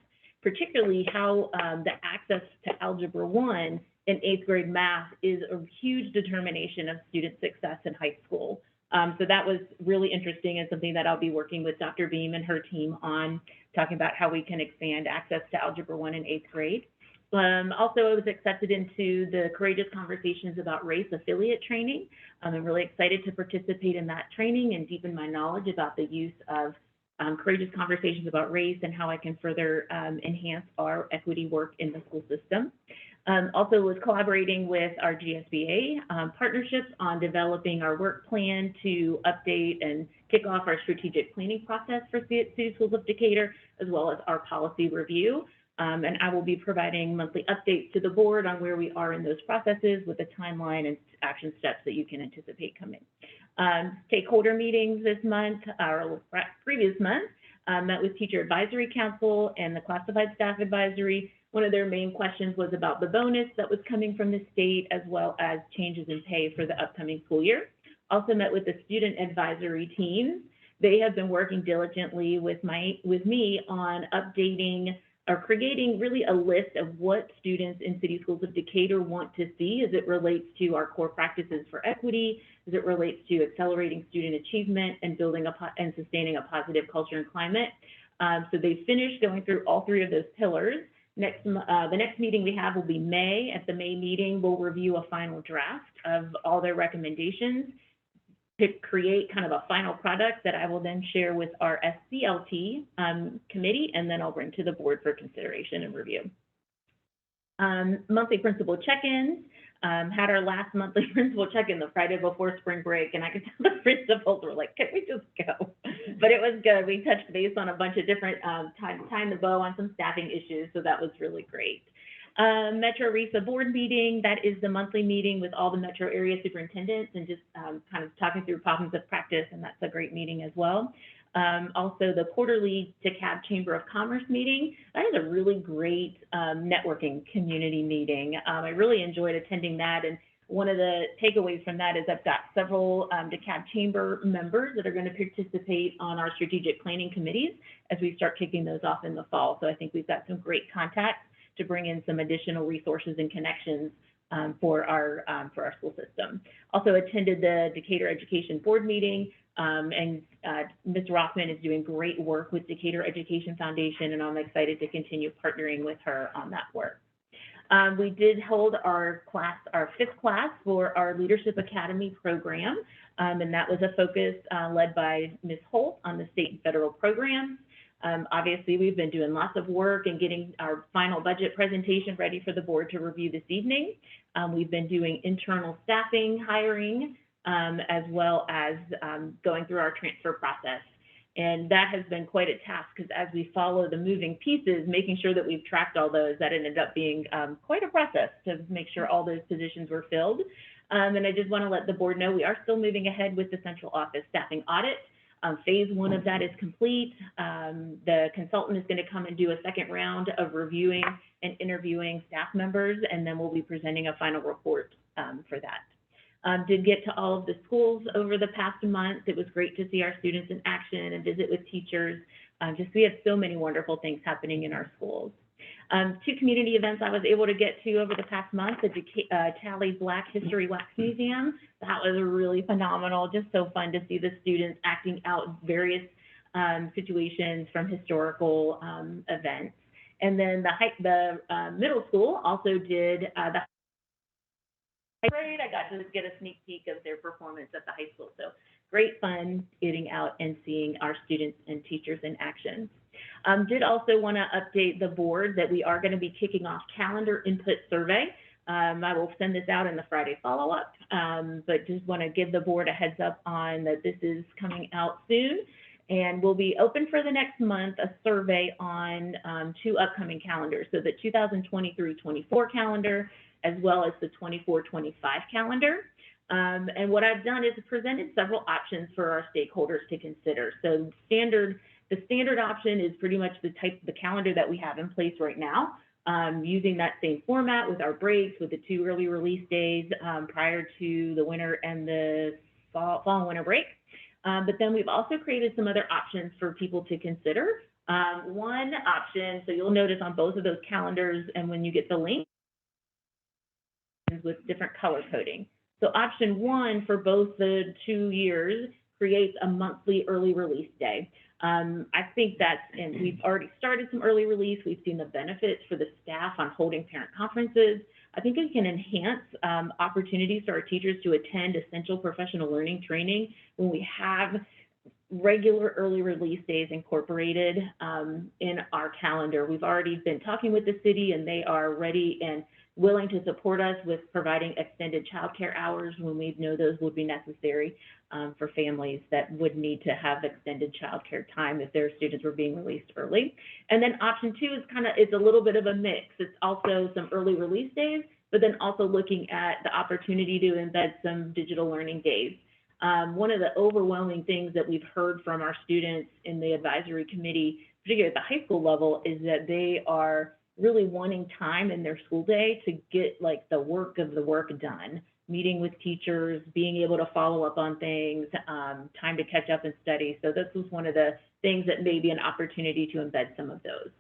particularly how the access to Algebra 1 in 8th grade math is a huge determination of student success in high school. So that was really interesting and something that I'll be working with Dr. Beam and her team on, talking about how we can expand access to Algebra 1 in 8th grade. Also, I was accepted into the Courageous Conversations About Race affiliate training. I'm really excited to participate in that training and deepen my knowledge about the use of Courageous Conversations About Race and how I can further enhance our equity work in the school system. Also was collaborating with our GSBA partnerships on developing our work plan to update and kick off our strategic planning process for City Schools of Decatur, as well as our policy review. And I will be providing monthly updates to the board on where we are in those processes with a timeline and action steps that you can anticipate coming. Stakeholder meetings this month, or previous month, met with Teacher Advisory Council and the Classified Staff Advisory. One of their main questions was about the bonus that was coming from the state, as well as changes in pay for the upcoming school year. Also met with the student advisory teams. They have been working diligently with me on updating or creating really a list of what students in City Schools of Decatur want to see as it relates to our core practices for equity, as it relates to accelerating student achievement and building and sustaining a positive culture and climate. So they finished going through all three of those pillars. The next meeting we have will be May. At the May meeting, we'll review a final draft of all their recommendations to create kind of a final product that I will then share with our SCLT committee, and then I'll bring to the board for consideration and review. Monthly principal check-ins. Had our last monthly principal check-in the Friday before spring break, and I could tell the principals were like, can we just go? But it was good. We touched base on a bunch of different, tying the bow on some staffing issues, so that was really great. Metro RESA board meeting, that is the monthly meeting with all the metro area superintendents and just kind of talking through problems of practice, and that's a great meeting as well. Also the quarterly Decap Chamber of Commerce meeting. That is a really great networking community meeting. I really enjoyed attending that, and one of the takeaways from that is I've got several Decap Chamber members that are going to participate on our strategic planning committees as we start kicking those off in the fall. So I think we've got some great contacts to bring in some additional resources and connections for our school system. Also attended the Decatur Education Board meeting, and Ms. Rothman is doing great work with Decatur Education Foundation, and I'm excited to continue partnering with her on that work. We did hold our fifth class for our Leadership Academy program, and that was a focus led by Ms. Holt on the state and federal programs. Obviously, we've been doing lots of work and getting our final budget presentation ready for the board to review this evening. We've been doing internal staffing, hiring, as well as going through our transfer process. And that has been quite a task because as we follow the moving pieces, making sure that we've tracked all those, that ended up being quite a process to make sure all those positions were filled. And I just want to let the board know we are still moving ahead with the central office staffing audit. Phase one of that is complete. The consultant is going to come and do a second round of reviewing and interviewing staff members, and then we'll be presenting a final report for that. Did get to all of the schools over the past month. It was great to see our students in action and visit with teachers. We have so many wonderful things happening in our schools. Two community events I was able to get to over the past month, the Tally Black History Wax Museum. That was really phenomenal, just so fun to see the students acting out various situations from historical events. And then the middle school also did the parade. I got to get a sneak peek of their performance at the high school. So great fun getting out and seeing our students and teachers in action. Did also want to update the board that we are going to be kicking off calendar input survey. I will send this out in the Friday follow-up, but just want to give the board a heads up on that this is coming out soon. And we'll be open for the next month a survey on two upcoming calendars. So the 2023-24 calendar, as well as the 24-25 calendar. And what I've done is presented several options for our stakeholders to consider. So the standard option is pretty much the calendar that we have in place right now, using that same format with our breaks, with the 2 early release days prior to the winter and the fall and winter break. But then we've also created some other options for people to consider. One option, so you'll notice on both of those calendars, and when you get the link, with different color coding. So option 1 for both the 2 years creates a monthly early release day. I think and we've already started some early release. We've seen the benefits for the staff on holding parent conferences. I think it can enhance opportunities for our teachers to attend essential professional learning training when we have regular early release days incorporated in our calendar. We've already been talking with the city, and they are ready and willing to support us with providing extended childcare hours when we know those would be necessary for families that would need to have extended childcare time if their students were being released early. And then option 2 is it's a little bit of a mix. It's also some early release days, but then also looking at the opportunity to embed some digital learning days. One of the overwhelming things that we've heard from our students in the advisory committee, particularly at the high school level, is that they are really wanting time in their school day to get like the work of the work done, meeting with teachers, being able to follow up on things, time to catch up and study. So this was one of the things that may be an opportunity to embed some of those.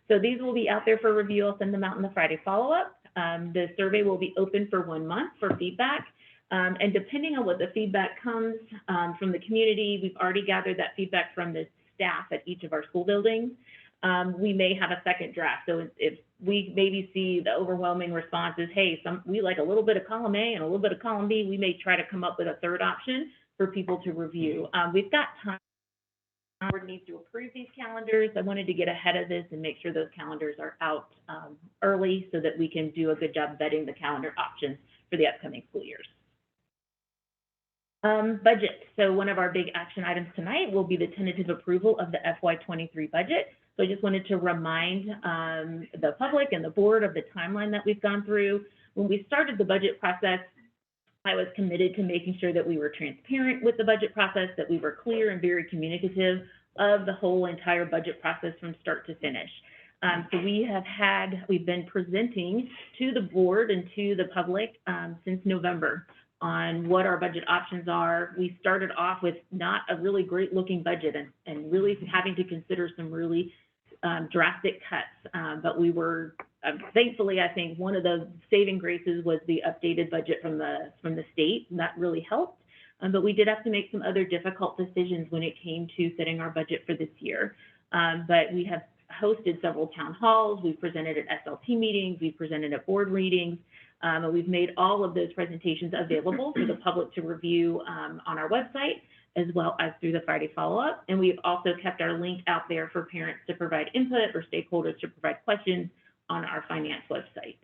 So these will be out there for review. I'll send them out in the Friday follow-up. The survey will be open for 1 month for feedback. And depending on what the feedback comes from the community, we've already gathered that feedback from the staff at each of our school buildings. We may have a second draft. So if we maybe see the overwhelming response is, hey, we like a little bit of column A and a little bit of column B, we may try to come up with a third option for people to review. We've got time. The board needs to approve these calendars. I wanted to get ahead of this and make sure those calendars are out early so that we can do a good job vetting the calendar options for the upcoming school years. Budget. So one of our big action items tonight will be the tentative approval of the FY23 budget. So I just wanted to remind the public and the board of the timeline that we've gone through. When we started the budget process, I was committed to making sure that we were transparent with the budget process, that we were clear and very communicative of the whole entire budget process from start to finish. So we've been presenting to the board and to the public since November on what our budget options are. We started off with not a really great looking budget and really having to consider some really drastic cuts. But we were, thankfully, I think one of the saving graces was the updated budget from the state, and that really helped. But we did have to make some other difficult decisions when it came to setting our budget for this year. But we have hosted several town halls, we've presented at SLT meetings, we've presented at board readings, and we've made all of those presentations available for the public to review on our website, as well as through the Friday follow-up. And we've also kept our link out there for parents to provide input or stakeholders to provide questions on our finance website.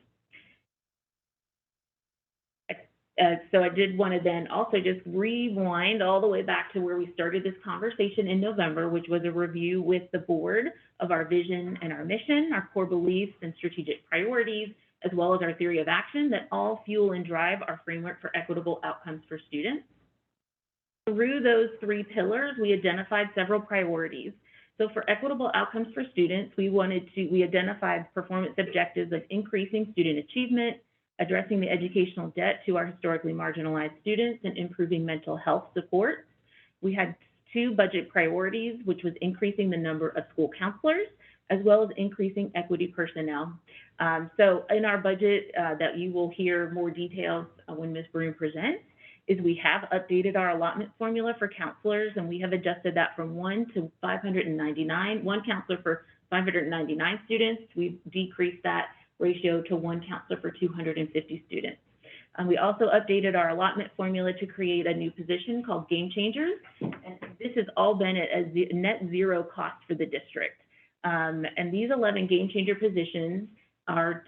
So I did want to then also just rewind all the way back to where we started this conversation in November, which was a review with the board of our vision and our mission, our core beliefs and strategic priorities, as well as our theory of action that all fuel and drive our framework for equitable outcomes for students. Through those 3 pillars, we identified several priorities. So for equitable outcomes for students, we identified performance objectives of increasing student achievement, addressing the educational debt to our historically marginalized students, and improving mental health support. We had 2 budget priorities, which was increasing the number of school counselors, as well as increasing equity personnel. So in our budget that you will hear more details when Ms. Broom presents, is we have updated our allotment formula for counselors, and we have adjusted that from 1 to 599, 1 counselor for 599 students. We've decreased that ratio to 1 counselor for 250 students. We also updated our allotment formula to create a new position called Game Changers, and this has all been at a net zero cost for the district. And these 11 Game Changer positions are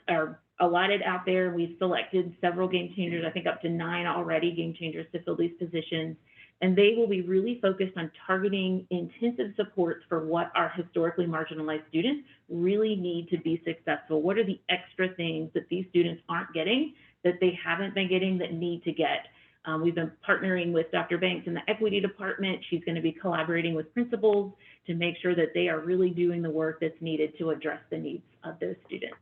allotted out there. We've selected several Game Changers, I think up to 9 already Game Changers to fill these positions. And they will be really focused on targeting intensive supports for what our historically marginalized students really need to be successful. What are the extra things that these students aren't getting, that they haven't been getting, that need to get? We've been partnering with Dr. Banks in the equity department. She's going to be collaborating with principals to make sure that they are really doing the work that's needed to address the needs of those students.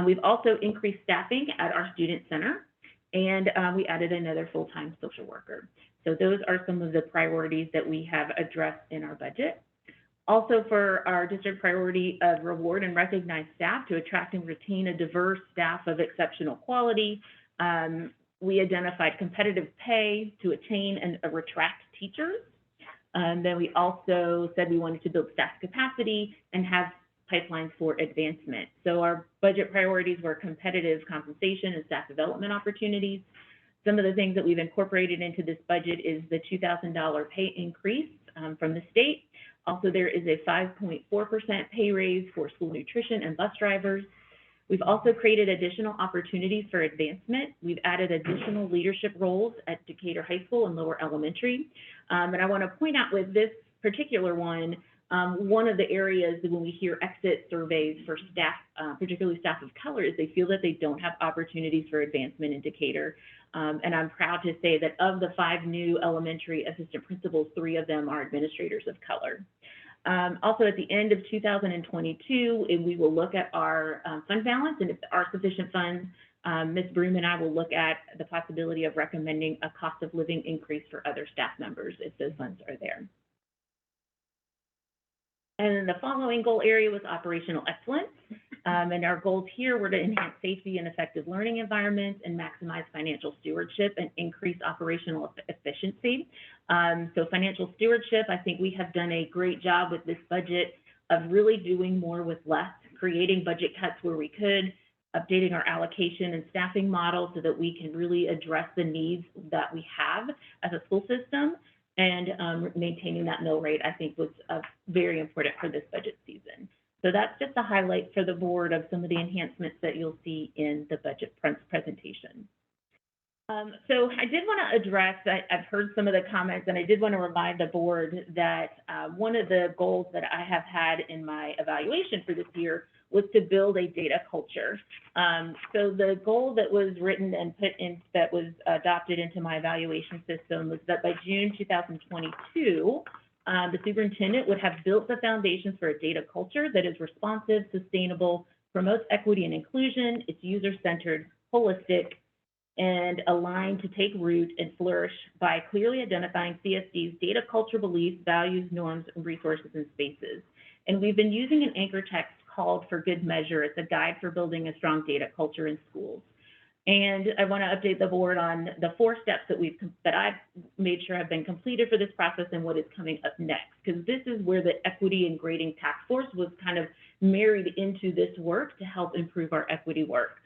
We've also increased staffing at our student center, and we added another full-time social worker. So those are some of the priorities that we have addressed in our budget. Also, for our district priority of reward and recognize staff to attract and retain a diverse staff of exceptional quality, we identified competitive pay to attain and attract teachers. Then we also said we wanted to build staff capacity and have pipelines for advancement. So our budget priorities were competitive compensation and staff development opportunities. Some of the things that we've incorporated into this budget is the $2,000 pay increase from the state. Also, there is a 5.4% pay raise for school nutrition and bus drivers. We've also created additional opportunities for advancement. We've added additional leadership roles at Decatur High School and Lower Elementary. And I want to point out with this particular one, One of the areas when we hear exit surveys for staff, particularly staff of color, is they feel that they don't have opportunities for advancement in Decatur. And I'm proud to say that of the 5 new elementary assistant principals, 3 of them are administrators of color. Also, at the end of 2022, we will look at our fund balance, and if there are sufficient funds, Ms. Broom and I will look at the possibility of recommending a cost of living increase for other staff members if those funds are there. And the following goal area was operational excellence. And our goals here were to enhance safety and effective learning environments and maximize financial stewardship and increase operational efficiency. So financial stewardship, I think we have done a great job with this budget of really doing more with less, creating budget cuts where we could, updating our allocation and staffing model so that we can really address the needs that we have as a school system. And maintaining that mill rate, I think, was very important for this budget season. So that's just a highlight for the board of some of the enhancements that you'll see in the budget presentation. So I did want to address, I've heard some of the comments, and I did want to remind the board that one of the goals that I have had in my evaluation for this year was to build a data culture. So the goal that was written and put in, that was adopted into my evaluation system, was that by June 2022, the superintendent would have built the foundations for a data culture that is responsive, sustainable, promotes equity and inclusion, it's user-centered, holistic, and aligned to take root and flourish by clearly identifying CSD's data culture beliefs, values, norms, and resources and spaces. And we've been using an anchor text called For Good Measure. It's a guide for building a strong data culture in schools. And I want to update the board on the 4 steps that I've made sure have been completed for this process and what is coming up next, because this is where the equity and grading task force was kind of married into this work to help improve our equity work.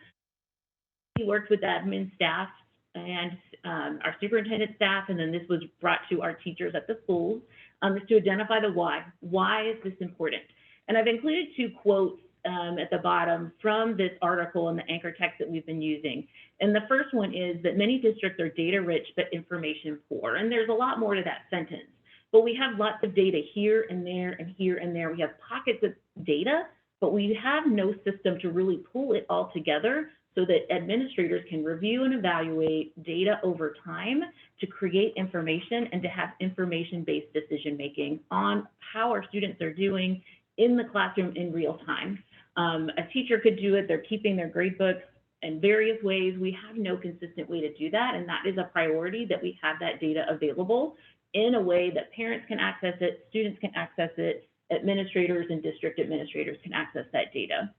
We worked with admin staff and our superintendent staff, and then this was brought to our teachers at the schools, is to identify the why. Why is this important? And I've included 2 quotes at the bottom from this article and the anchor text that we've been using. And the first one is that many districts are data rich but information poor. And there's a lot more to that sentence. But we have lots of data here and there and here and there. We have pockets of data, but we have no system to really pull it all together so that administrators can review and evaluate data over time to create information and to have information-based decision-making on how our students are doing in the classroom in real time. A teacher could do it. They're keeping their grade books in various ways. We have no consistent way to do that, and that is a priority, that we have that data available in a way that parents can access it, students can access it, administrators and district administrators can access that data.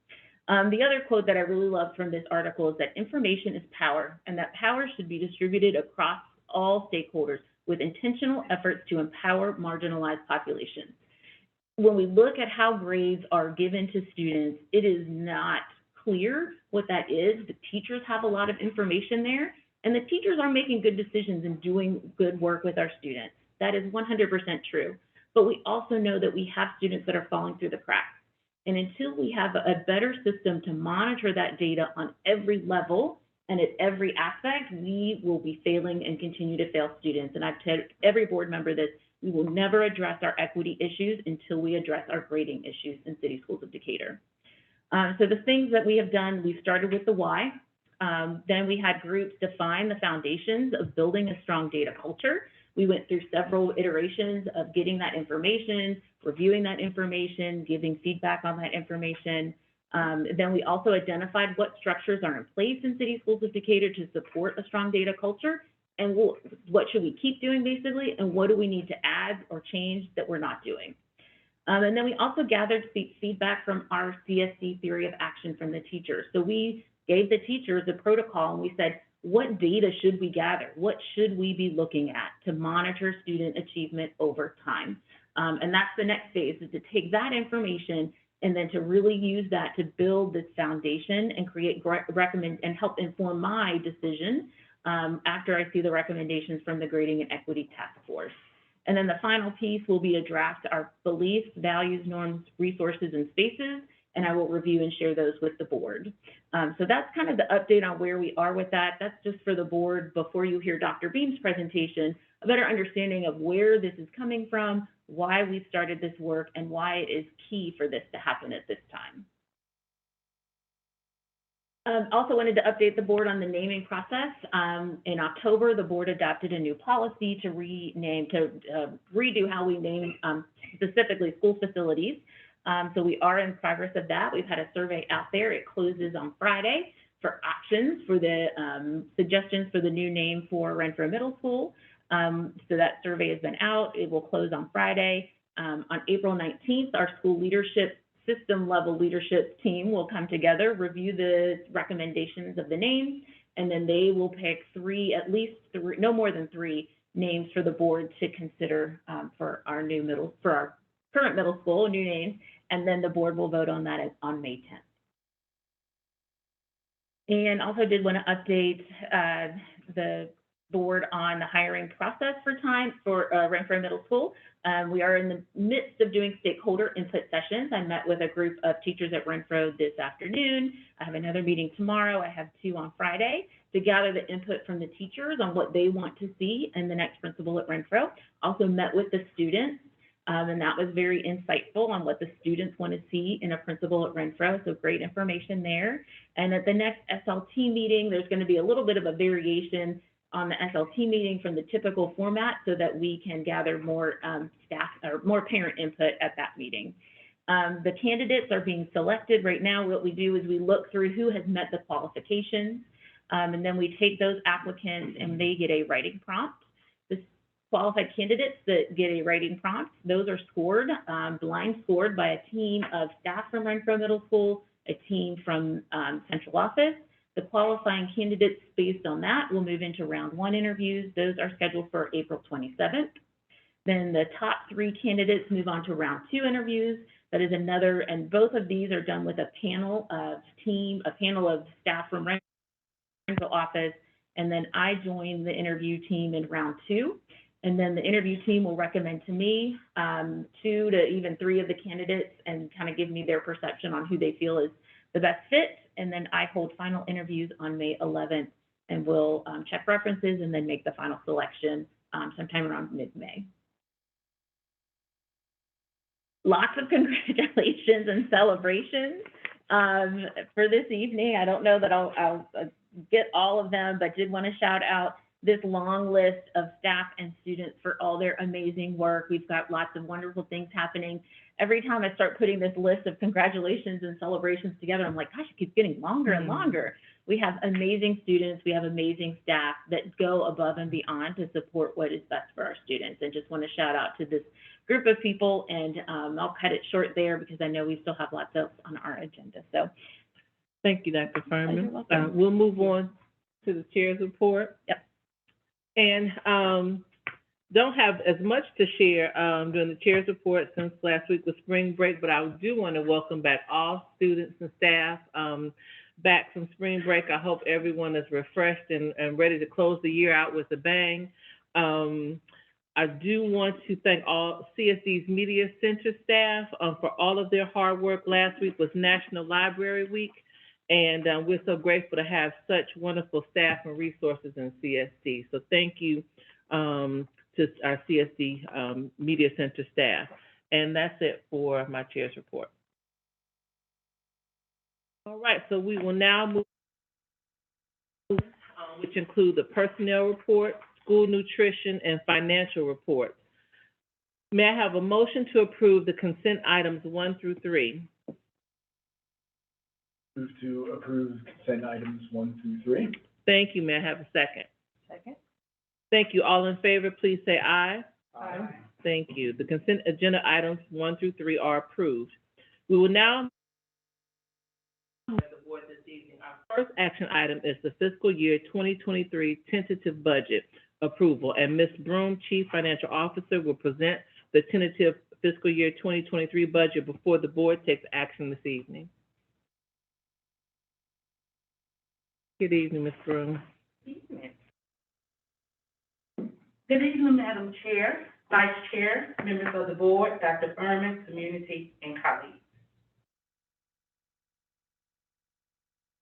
The other quote that I really love from this article is that information is power, and that power should be distributed across all stakeholders with intentional efforts to empower marginalized populations. When we look at how grades are given to students, it is not clear what that is. The teachers have a lot of information there, and the teachers are making good decisions and doing good work with our students. That is 100% true. But we also know that we have students that are falling through the cracks. And until we have a better system to monitor that data on every level and at every aspect, we will be failing and continue to fail students. And I've told every board member this: we will never address our equity issues until we address our grading issues in City Schools of Decatur. So the things that we have done, we started with the why. Then we had groups define the foundations of building a strong data culture. We went through several iterations of getting that information, reviewing that information, giving feedback on that information. Then we also identified what structures are in place in City Schools of Decatur to support a strong data culture, and what should we keep doing basically, and what do we need to add or change that we're not doing. And then we also gathered feedback from our CSD theory of action from the teachers. So we gave the teachers a protocol and we said, what data should we gather? What should we be looking at to monitor student achievement over time? And that's the next phase, is to take that information and then to really use that to build this foundation and create and help inform my decision after I see the recommendations from the Grading and Equity Task Force. And then the final piece will be to draft our beliefs, values, norms, resources, and spaces, and I will review and share those with the board. So that's kind of the update on where we are with that. That's just for the board before you hear Dr. Beam's presentation, a better understanding of where this is coming from, why we've started this work, and why it is key for this to happen at this time. Also wanted to update the board on the naming process. In October, the board adopted a new policy to redo how we name specifically school facilities. So we are in progress of that. We've had a survey out there. It closes on Friday for options for the suggestions for the new name for Renfro Middle School. So that survey has been out. It will close on Friday. On April 19th, our school leadership system level leadership team will come together, review the recommendations of the names, and then they will pick at least three, no more than 3 names for the board to consider for our current middle school, new names, and then the board will vote on that on May 10th. And also did want to update the board on the hiring process for Renfro Middle School. We are in the midst of doing stakeholder input sessions. I met with a group of teachers at Renfro this afternoon. I have another meeting tomorrow. I have 2 on Friday to gather the input from the teachers on what they want to see in the next principal at Renfro. Also met with the students, and that was very insightful on what the students want to see in a principal at Renfro, so great information there. And at the next SLT meeting, there's going to be a little bit of a variation on the SLT meeting from the typical format so that we can gather more staff or more parent input at that meeting. The candidates are being selected right now. What we do is we look through who has met the qualifications, and then we take those applicants and they get a writing prompt. The qualified candidates that get a writing prompt, those are scored, blind scored by a team of staff from Renfro Middle School, a team from central office. The qualifying candidates based on that will move into round 1 interviews. Those are scheduled for April 27th. Then the top 3 candidates move on to round 2 interviews. That is another, and both of these are done with a panel of staff from Renfro office, and then I join the interview team in round 2. And then the interview team will recommend to me 2 to even 3 of the candidates and kind of give me their perception on who they feel is the best fit. And then I hold final interviews on May 11th, and we'll check references and then make the final selection sometime around mid-May. Lots of congratulations and celebrations for this evening. I don't know that I'll get all of them, but did want to shout out this long list of staff and students for all their amazing work. We've got lots of wonderful things happening. Every time I start putting this list of congratulations and celebrations together, I'm like, gosh, it keeps getting longer and longer. We have amazing students. We have amazing staff that go above and beyond to support what is best for our students. And just want to shout out to this group of people. And I'll cut it short there because I know we still have lots else on our agenda. So thank you, Dr. Furman. We'll move on to the chair's report. Yep. And don't have as much to share during the chair's report since last week was spring break, but I do want to welcome back all students and staff back from spring break. I hope everyone is refreshed and ready to close the year out with a bang. I do want to thank all CSD's Media Center staff for all of their hard work. Last week was National Library Week, and we're so grateful to have such wonderful staff and resources in CSD. So thank you to our CSD Media Center staff. And that's it for my chair's report. All right, so we will now move, which include the personnel report, school nutrition, and financial reports. May I have a motion to approve the consent items 1 through 3? Move to approve consent items 1 through 3. Thank you. May I have a second? Second. Thank you. All in favor, please say aye. Aye. Thank you. The consent agenda items 1 through 3 are approved. We will now move to the board this evening. Our first action item is the fiscal year 2023 tentative budget approval, and Ms. Broom, Chief Financial Officer, will present the tentative fiscal year 2023 budget before the board takes action this evening. Good evening, Ms. Broom. Good evening, Madam Chair, Vice Chair, members of the board, Dr. Furman, community, and colleagues.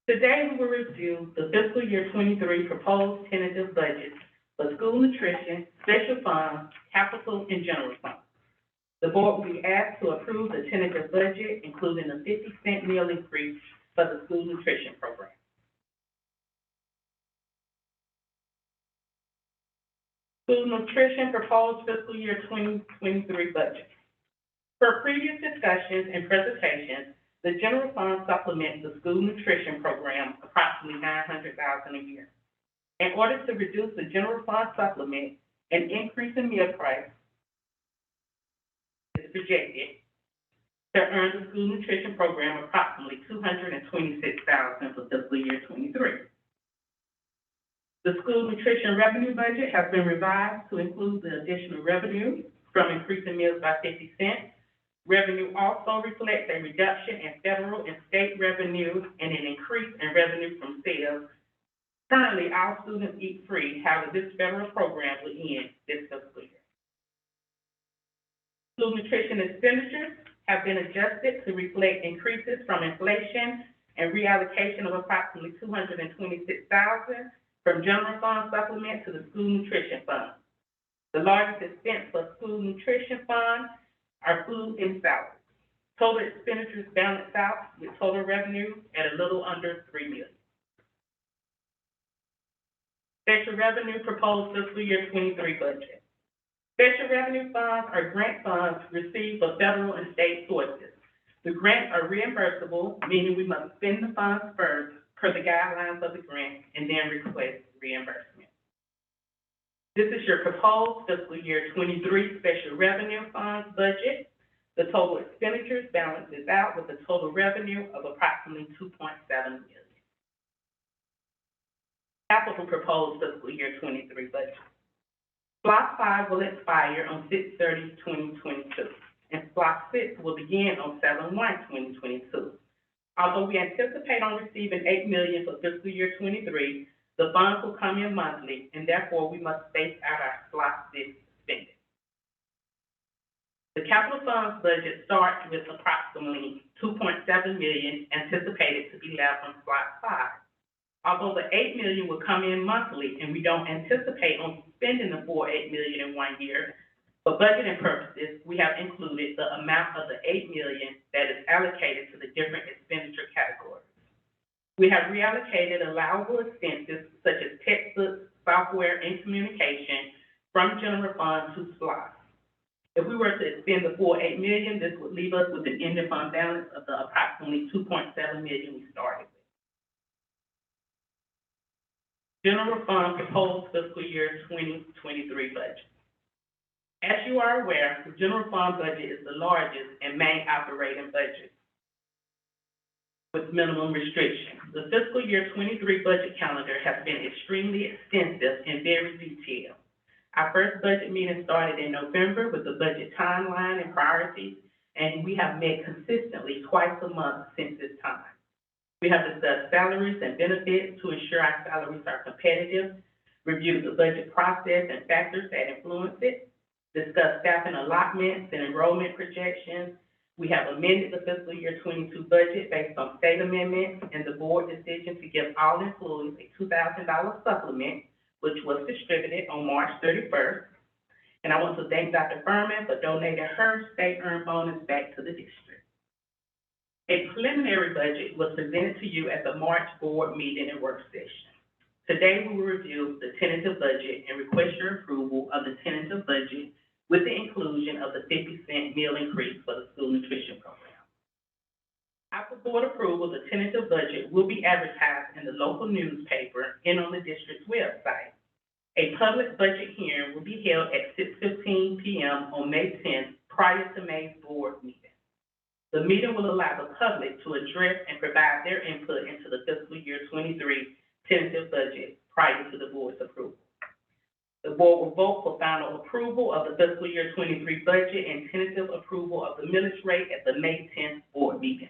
Today, we will review the fiscal year 23 proposed tentative budgets for school nutrition, special funds, capital, and general funds. The board will be asked to approve the tentative budget, including a 50-cent meal increase for the school nutrition program. School nutrition proposed fiscal year 2023 budget. Per previous discussions and presentations, the general fund supplements the school nutrition program approximately $900,000 a year. In order to reduce the general fund supplement, an increase in meal price is projected to earn the school nutrition program approximately $226,000 for fiscal year 23. The school nutrition revenue budget has been revised to include the additional revenue from increasing meals by 50 cents. Revenue also reflects a reduction in federal and state revenue and an increase in revenue from sales. Currently, all students eat free. However, this federal program will end this fiscal year. School nutrition expenditures have been adjusted to reflect increases from inflation and reallocation of approximately $226,000 from general fund supplement to the school nutrition fund. The largest expense for school nutrition fund are food and salaries. Total expenditures balance out with total revenue at a little under $3 million. Special revenue proposed fiscal year 23 budget. Special revenue funds are grant funds received for federal and state sources. The grants are reimbursable, meaning we must spend the funds first per the guidelines of the grant and then request reimbursement. This is your proposed fiscal year 23 special revenue funds budget. The total expenditures balances out with a total revenue of approximately $2.7 million. Capital proposed fiscal year 23 budget. Block 5 will expire on 6/30/2022, and Block 6 will begin on 7/1/2022. Although we anticipate on receiving $8 million for fiscal year 23, the funds will come in monthly, and therefore we must space out our Block 6 spending. The capital funds budget starts with approximately $2.7 million anticipated to be left on Block 5. Although the $8 million will come in monthly, and we don't anticipate on spending the full $8 million in 1 year, for budgeting purposes, we have included the amount of the $8 million that is allocated to the different expenditure categories. We have reallocated allowable expenses such as textbooks, software, and communication from general fund to SPLOST. If we were to expend the full $8 million, this would leave us with an ending fund balance of the approximately $2.7 million we started with. General fund proposed fiscal year 2023 budget. As you are aware, the general fund budget is the largest and main operating budget with minimum restrictions. The fiscal year 23 budget calendar has been extremely extensive and very detailed. Our first budget meeting started in November with the budget timeline and priorities, and we have met consistently twice a month since this time. We have discussed salaries and benefits to ensure our salaries are competitive, reviewed the budget process and factors that influence it, discussed staffing allotments and enrollment projections. We have amended the fiscal year 22 budget based on state amendments and the board decision to give all employees a $2,000 supplement, which was distributed on March 31st. And I want to thank Dr. Furman for donating her state-earned bonus back to the district. A preliminary budget was presented to you at the March board meeting and work session. Today, we will review the tentative budget and request your approval of the tentative budget with the inclusion of the 50-cent meal increase for the school nutrition program. After board approval, the tentative budget will be advertised in the local newspaper and on the district's website. A public budget hearing will be held at 6:15 p.m. on May 10th, prior to May's board meeting. The meeting will allow the public to address and provide their input into the fiscal year 23 tentative budget prior to the board's approval. The board will vote for final approval of the fiscal year 23 budget and tentative approval of the millage rate at the May 10th board meeting.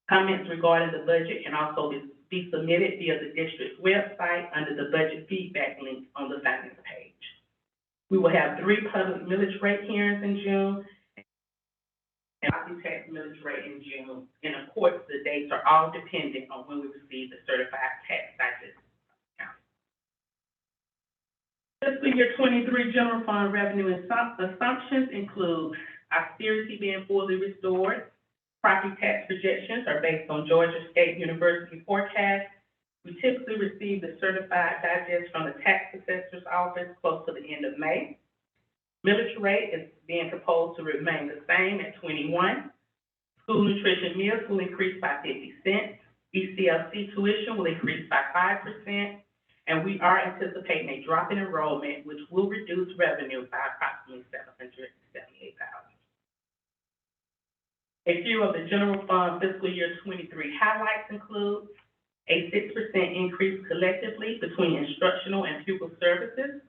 Comments regarding the budget can also be submitted via the district's website under the budget feedback link on the finance page. We will have 3 public millage rate hearings in June and property tax millage rate in June. And of course, the dates are all dependent on when we receive the certified tax digest. Fiscal year 23 general fund revenue assumptions include austerity being fully restored. Property tax projections are based on Georgia State University forecast. We typically receive the certified digest from the tax assessor's office close to the end of May. Millage rate is being proposed to remain the same at 21. School nutrition meals will increase by 50 cents. ECLC tuition will increase by 5%. And we are anticipating a drop in enrollment, which will reduce revenue by approximately $778,000. A few of the general fund fiscal year 23 highlights include a 6% increase collectively between instructional and pupil services,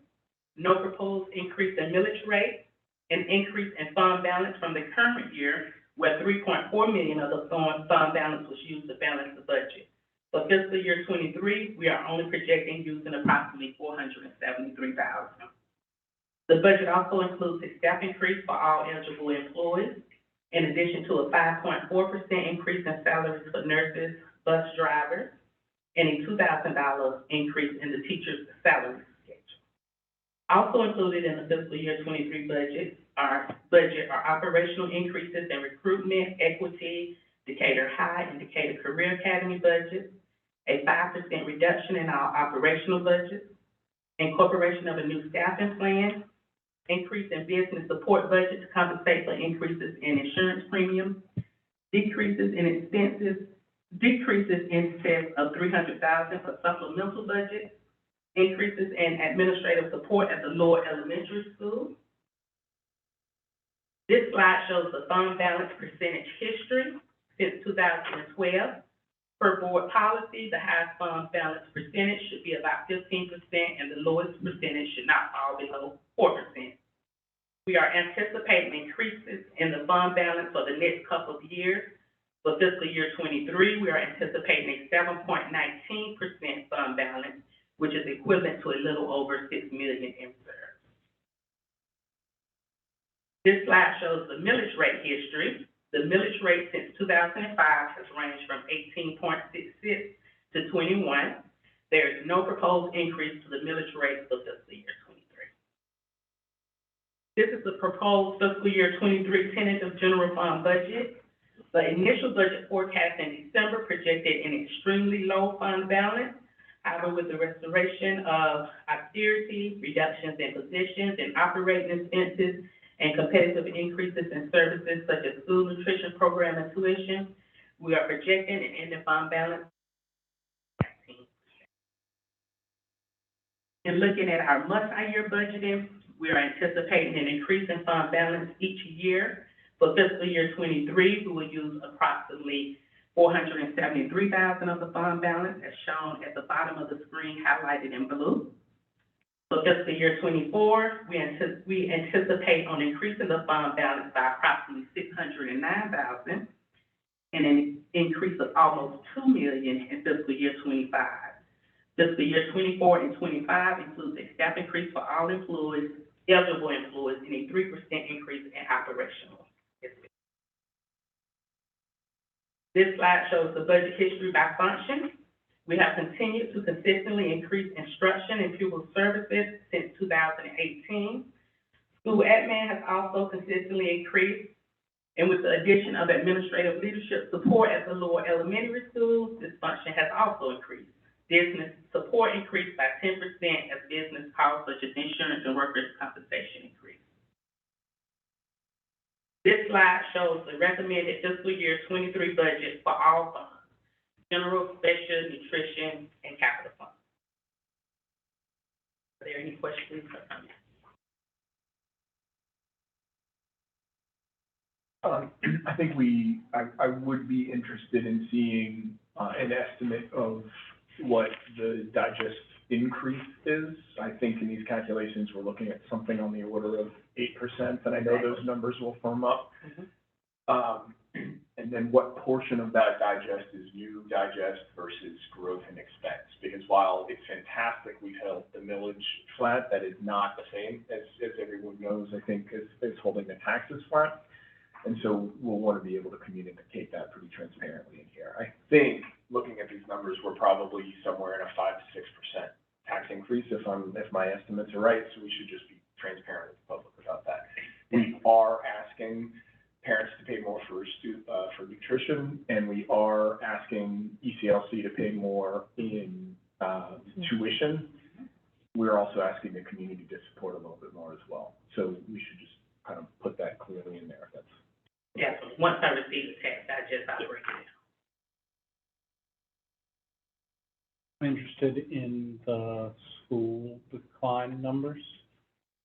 no proposed increase in millage rate, an increase in fund balance from the current year, where $3.4 million of the fund balance was used to balance the budget. For fiscal year 23, we are only projecting using approximately $473,000. The budget also includes a step increase for all eligible employees, in addition to a 5.4% increase in salaries for nurses, bus drivers, and a $2,000 increase in the teacher's salary schedule. Also included in the fiscal year 23 budget are operational increases in recruitment, equity, Decatur High and Decatur Career Academy budgets, a 5% reduction in our operational budget, incorporation of a new staffing plan, increase in business support budget to compensate for increases in insurance premiums, decreases in expenses of $300,000 for supplemental budget, increases in administrative support at the lower elementary school. This slide shows the fund balance percentage history since 2012. Per board policy, the highest fund balance percentage should be about 15%, and the lowest percentage should not fall below 4%. We are anticipating increases in the fund balance for the next couple of years. For fiscal year 23, we are anticipating a 7.19% fund balance, which is equivalent to a little over $6 million in reserves. This slide shows the millage rate history. The millage rate since 2005 has ranged from 18.66 to 21. There is no proposed increase to the millage rate for fiscal year 23. This is the proposed fiscal year 23 tentative general fund budget. The initial budget forecast in December projected an extremely low fund balance. However, with the restoration of austerity, reductions in positions and operating expenses, and competitive increases in services such as school nutrition program and tuition, we are projecting an ending fund balance. In looking at our multi-year budgeting, we are anticipating an increase in fund balance each year. For fiscal year 23, we will use approximately $473,000 of the fund balance, as shown at the bottom of the screen, highlighted in blue. For fiscal year 24, we anticipate on increasing the fund balance by approximately $609,000, and an increase of almost $2 million in fiscal year 25. Fiscal year 24 and 25 includes a step increase for all employees, eligible employees, and a 3% increase in operational expenses. This slide shows the budget history by function. We have continued to consistently increase instruction and pupil services since 2018. School admin has also consistently increased, and with the addition of administrative leadership support at the lower elementary schools, this function has also increased. Business support increased by 10% as business costs such as insurance and workers' compensation increased. This slide shows the recommended fiscal year 23 budget for all funds: general, special, nutrition, and capital funds. Are there any questions or comments? I think I would be interested in seeing an estimate of what the digest increase is. I think in these calculations, we're looking at something on the order of 8%, and I know those numbers will firm up. And then what portion of that digest is new digest versus growth and expense? Because while it's fantastic we held the millage flat, that is not the same, as everyone knows, I think, as holding the taxes flat. And so we'll want to be able to communicate that pretty transparently in here. I think, looking at these numbers, we're probably somewhere in a 5 to 6% tax increase if my estimates are right, so we should just be transparent with the public about that. We are asking parents to pay more for nutrition, and we are asking ECLC to pay more in tuition. We're also asking the community to support a little bit more as well. So we should just kind of put that clearly in there. That's Yeah, so once I receive the text, I just break it down. I'm interested in the school decline numbers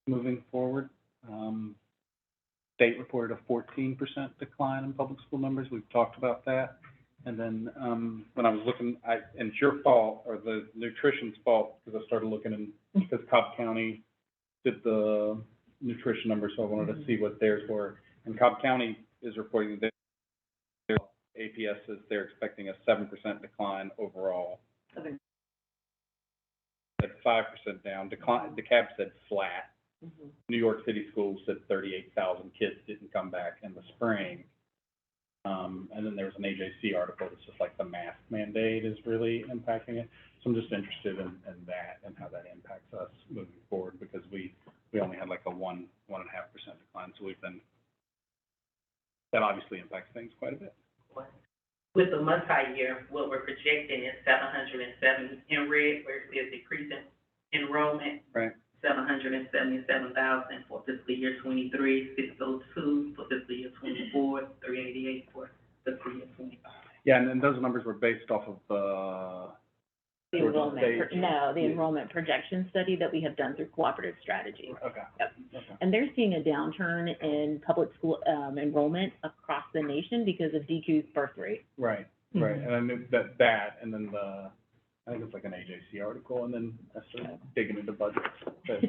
moving forward. State reported a 14% decline in public school numbers. We've talked about that. And then when I was looking, and it's your fault, or the nutrition's fault, because I started looking in, because Cobb County did the nutrition numbers, so I wanted to see what theirs were. And Cobb County is reporting that their APS says they're expecting a 7% decline overall. At 5% down. Decap said flat. New York City schools said 38,000 kids didn't come back in the spring. And then there was an AJC article that's just like the mask mandate is really impacting it. So I'm just interested in that and how that impacts us moving forward, because we only had like a 1.5% decline. So that obviously impacts things quite a bit. With the multi-year, what we're projecting is 707 in red, where it says decreasing enrollment. Right. 777,000 for fiscal year 23, 602 for fiscal year 24, 388 for fiscal year 25. Yeah, and then those numbers were based off of the enrollment projection study that we have done through Cooperative Strategy. Okay. Yep. Okay. And they're seeing a downturn in public school enrollment across the nation because of decreased birth rate. Right, right. And I knew that, and then I think it's like an AJC article, and then I started digging into budgets. But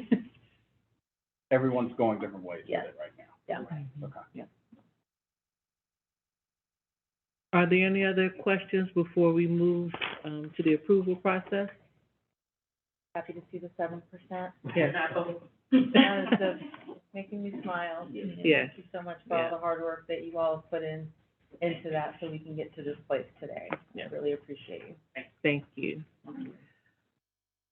everyone's going different ways with it right now. Yeah. Okay. Yeah. Are there any other questions before we move to the approval process? Happy to see the 7%. Yes. It's making me smile. Yes. Thank you so much for all the hard work that you all have put into that so we can get to this place today. I really appreciate you. Thank you.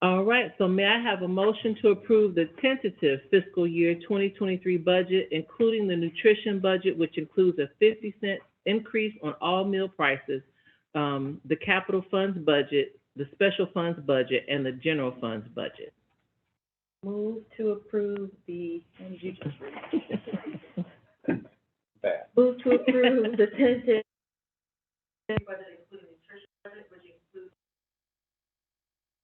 All right, so may I have a motion to approve the tentative fiscal year 2023 budget, including the nutrition budget, which includes a 50-cent increase on all meal prices, the capital funds budget, the special funds budget, and the general funds budget? Move to approve the, what did you just read? Move to approve the tentative budget, including nutrition budget, which includes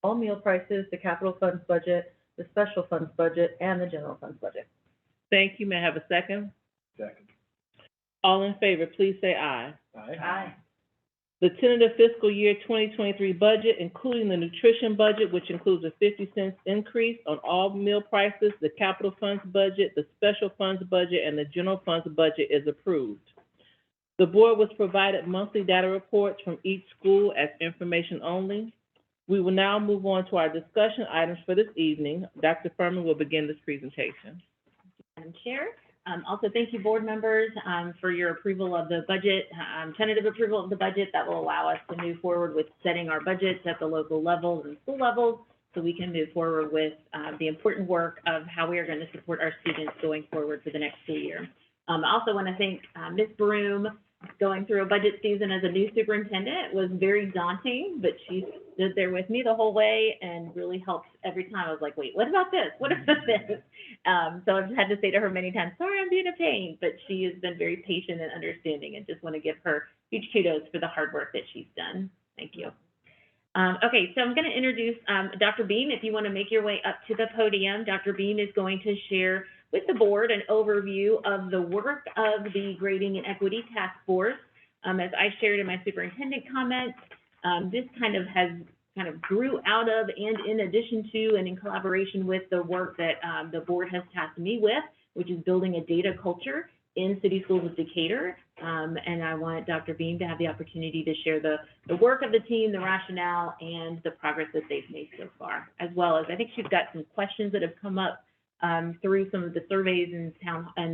all meal prices, the capital funds budget, the special funds budget, and the general funds budget. Thank you. May I have a second? Second. All in favor, please say aye. Aye. The tentative fiscal year 2023 budget, including the nutrition budget, which includes a 50-cent increase on all meal prices, the capital funds budget, the special funds budget, and the general funds budget, is approved. The board was provided monthly data reports from each school as information only. We will now move on to our discussion items for this evening. Dr. Furman will begin this presentation. Madam Chair. Also, thank you, board members, for your approval of the budget, tentative approval of the budget that will allow us to move forward with setting our budgets at the local levels and school levels, so we can move forward with the important work of how we are going to support our students going forward for the next school year. I also want to thank Ms. Broom. Going through a budget season as a new superintendent was very daunting, but she stood there with me the whole way and really helped every time. I was like, wait, what about this? What about this? So I've had to say to her many times, sorry, I'm being a pain, but she has been very patient and understanding, and just want to give her huge kudos for the hard work that she's done. Thank you. Okay, so I'm going to introduce Dr. Beam. If you want to make your way up to the podium, Dr. Beam is going to share with the board an overview of the work of the Grading and Equity Task Force. As I shared in my superintendent comments, this kind of grew out of and in addition to and in collaboration with the work that the board has tasked me with, which is building a data culture in City Schools of Decatur. And I want Dr. Beam to have the opportunity to share the work of the team, the rationale, and the progress that they've made so far, as well as I think she's got some questions that have come up through some of the surveys and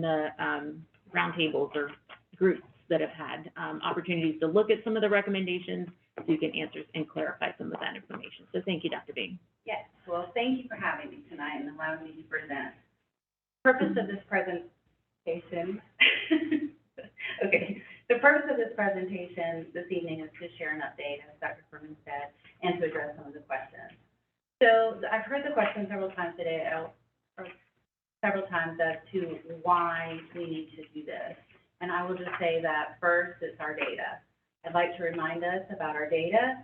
the roundtables or groups that have had opportunities to look at some of the recommendations so you can answer and clarify some of that information. So thank you, Dr. Bain. Yes, well, thank you for having me tonight and allowing me to present. Purpose of this presentation, okay, the purpose of this presentation this evening is to share an update, as Dr. Furman said, and to address some of the questions. So I've heard the question several times today, or several times as to why we need to do this. And I will just say that first, it's our data. I'd like to remind us about our data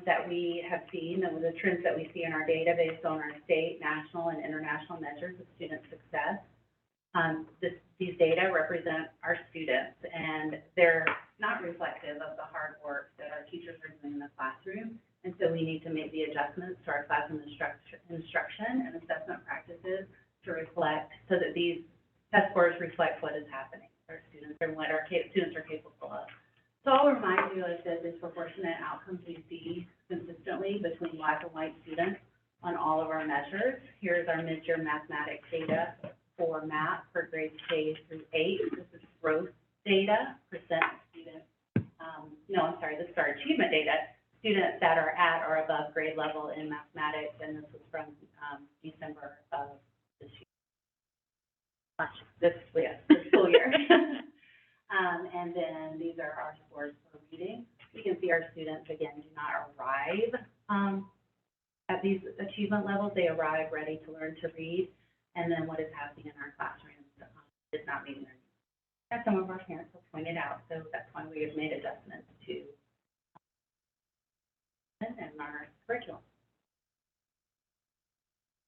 that we have seen, and the trends that we see in our data based on our state, national, and international measures of student success. These data represent our students, and they're not reflective of the hard work that our teachers are doing in the classroom. And so we need to make the adjustments to our classroom instruction and assessment practices to reflect, so that these test scores reflect what is happening with our students and what our students are capable of. So I'll remind you of the disproportionate outcomes we see consistently between Black and white students on all of our measures. Here's our mid-year mathematics data for math for grades K through 8. This is growth data, percent of students, this is our achievement data, students that are at or above grade level in mathematics, and this was from December of this year. This school year. And then these are our scores for reading. You can see our students, again, do not arrive at these achievement levels. They arrive ready to learn to read. And then what is happening in our classrooms is not meeting their needs. As some of our parents have pointed out, so that's why we have made adjustments to and our curriculum.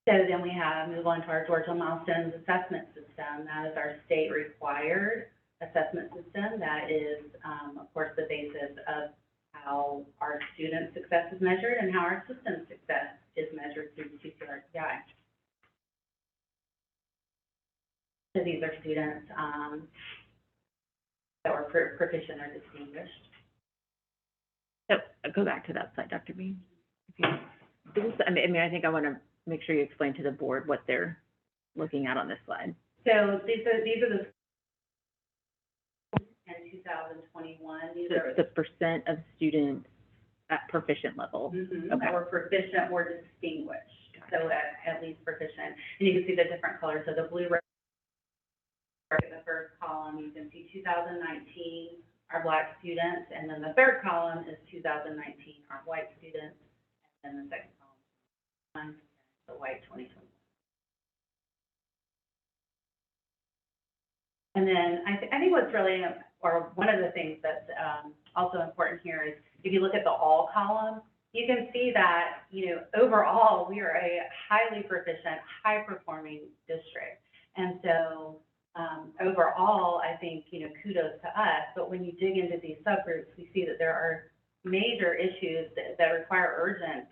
So then we move on to our Georgia Milestones assessment system. That is our state required assessment system. That is, of course, the basis of how our student success is measured and how our system success is measured through the QRTI. So these are students that were proficient or distinguished. So go back to that slide, Dr. Bean. I think I want to make sure you explain to the board what they're looking at on this slide. So these are the in 2021. The percent of students at proficient level. Mm-hmm. Okay. Or proficient or distinguished. So at least proficient. And you can see the different colors. So the blue, the first column, you can see 2019, our Black students, and then the third column is 2019, our white students, and then the second column, the white 2021. And then I think what's really, or one of the things that's also important here is if you look at the all column, you can see that, overall, we are a highly proficient, high-performing district. And so overall, I think, kudos to us, but when you dig into these subgroups, we see that there are major issues that require urgent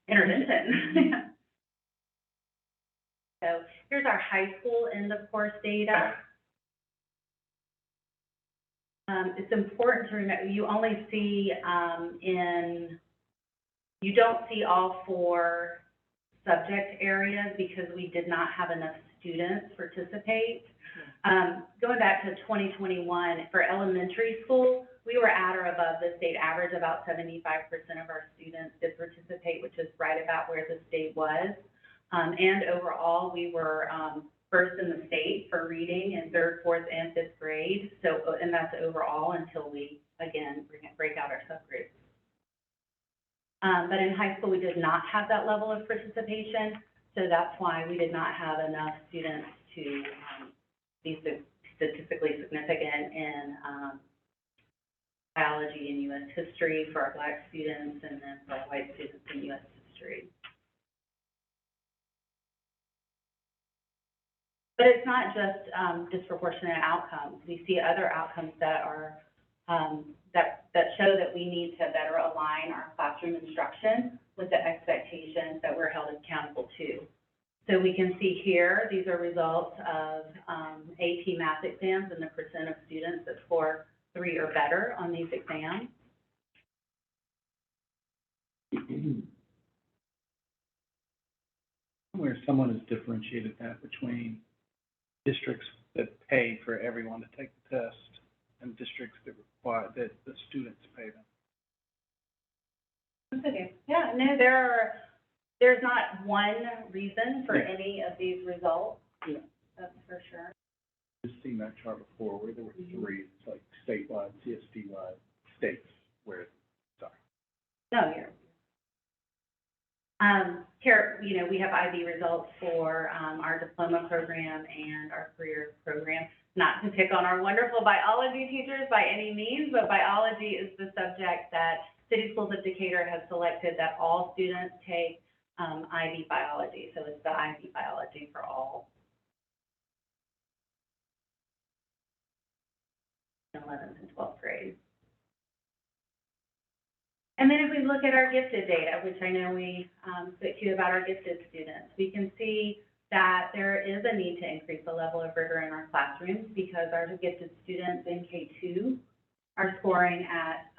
intervention. So here's our high school end of course data. It's important to remember, you only see you don't see all 4 subject areas because we did not have enough students participate. Going back to 2021, for elementary school, we were at or above the state average. About 75% of our students did participate, which is right about where the state was. And overall, we were first in the state for reading in 3rd, 4th, and 5th grade. So, and that's overall until we, again, break out our subgroups. But in high school, we did not have that level of participation, so that's why we did not have enough students to be statistically significant in biology and U.S. history for our Black students, and then for our white students in U.S. history. But it's not just disproportionate outcomes. We see other outcomes that are that show that we need to better align our classroom instruction with the expectations that we're held accountable to. So we can see here, these are results of AP math exams and the percent of students that score 3 or better on these exams. somewhere someone has differentiated that between districts that pay for everyone to take the test and districts that require, that the students pay them. Okay. Yeah, no, there's not one reason for any of these results. Yeah. That's for sure. I've seen that chart before where there were three, it's like statewide, CSD-wide, states, where, sorry. No, you're. Here, you know, we have IB results for our diploma program and our career program. Not to pick on our wonderful biology teachers by any means, but biology is the subject that City Schools of Decatur has selected that all students take IB biology. So it's the IB biology for all 11th and 12th grade. And then if we look at our gifted data, which I know we spoke to you about our gifted students, we can see that there is a need to increase the level of rigor in our classrooms because our gifted students in K2 are scoring at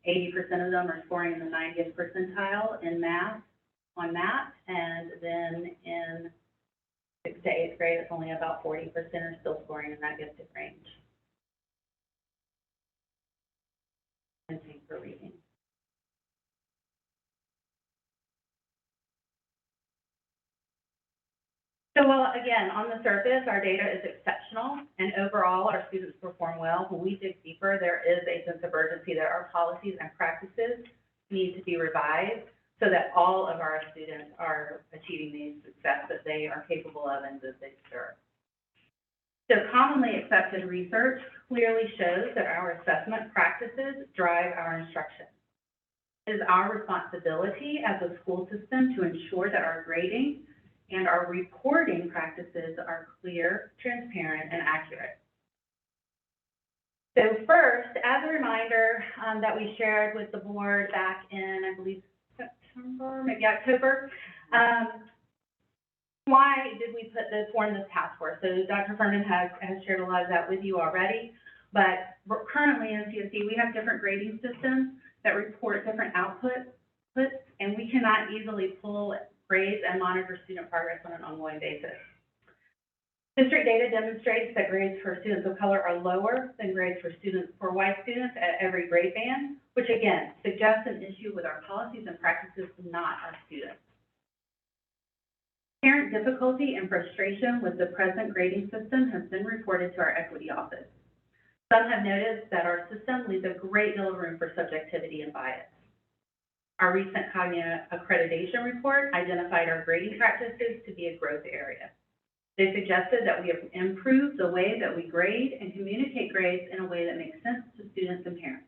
80% of them are scoring in the 90th percentile in math, on math, and then in 6th to 8th grade, it's only about 40% are still scoring in that gifted range. And same for reading. So while, again, on the surface, our data is exceptional, and overall, our students perform well, when we dig deeper, there is a sense of urgency that our policies and practices need to be revised so that all of our students are achieving the success that they are capable of and that they deserve. So commonly accepted research clearly shows that our assessment practices drive our instruction. It is our responsibility as a school system to ensure that our grading and our reporting practices are clear, transparent, and accurate. So first, as a reminder that we shared with the board back in, I believe, September, maybe October, why did we form this task force? So Dr. Furman has shared a lot of that with you already, but currently in CSD, we have different grading systems that report different outputs, and we cannot easily pull grades and monitor student progress on an ongoing basis. District data demonstrates that grades for students of color are lower than grades for white students at every grade band, which again suggests an issue with our policies and practices, not our students. Parent difficulty and frustration with the present grading system has been reported to our equity office. Some have noticed that our system leaves a great deal of room for subjectivity and bias. Our recent cognitive accreditation report identified our grading practices to be a growth area. They suggested that we have improved the way that we grade and communicate grades in a way that makes sense to students and parents.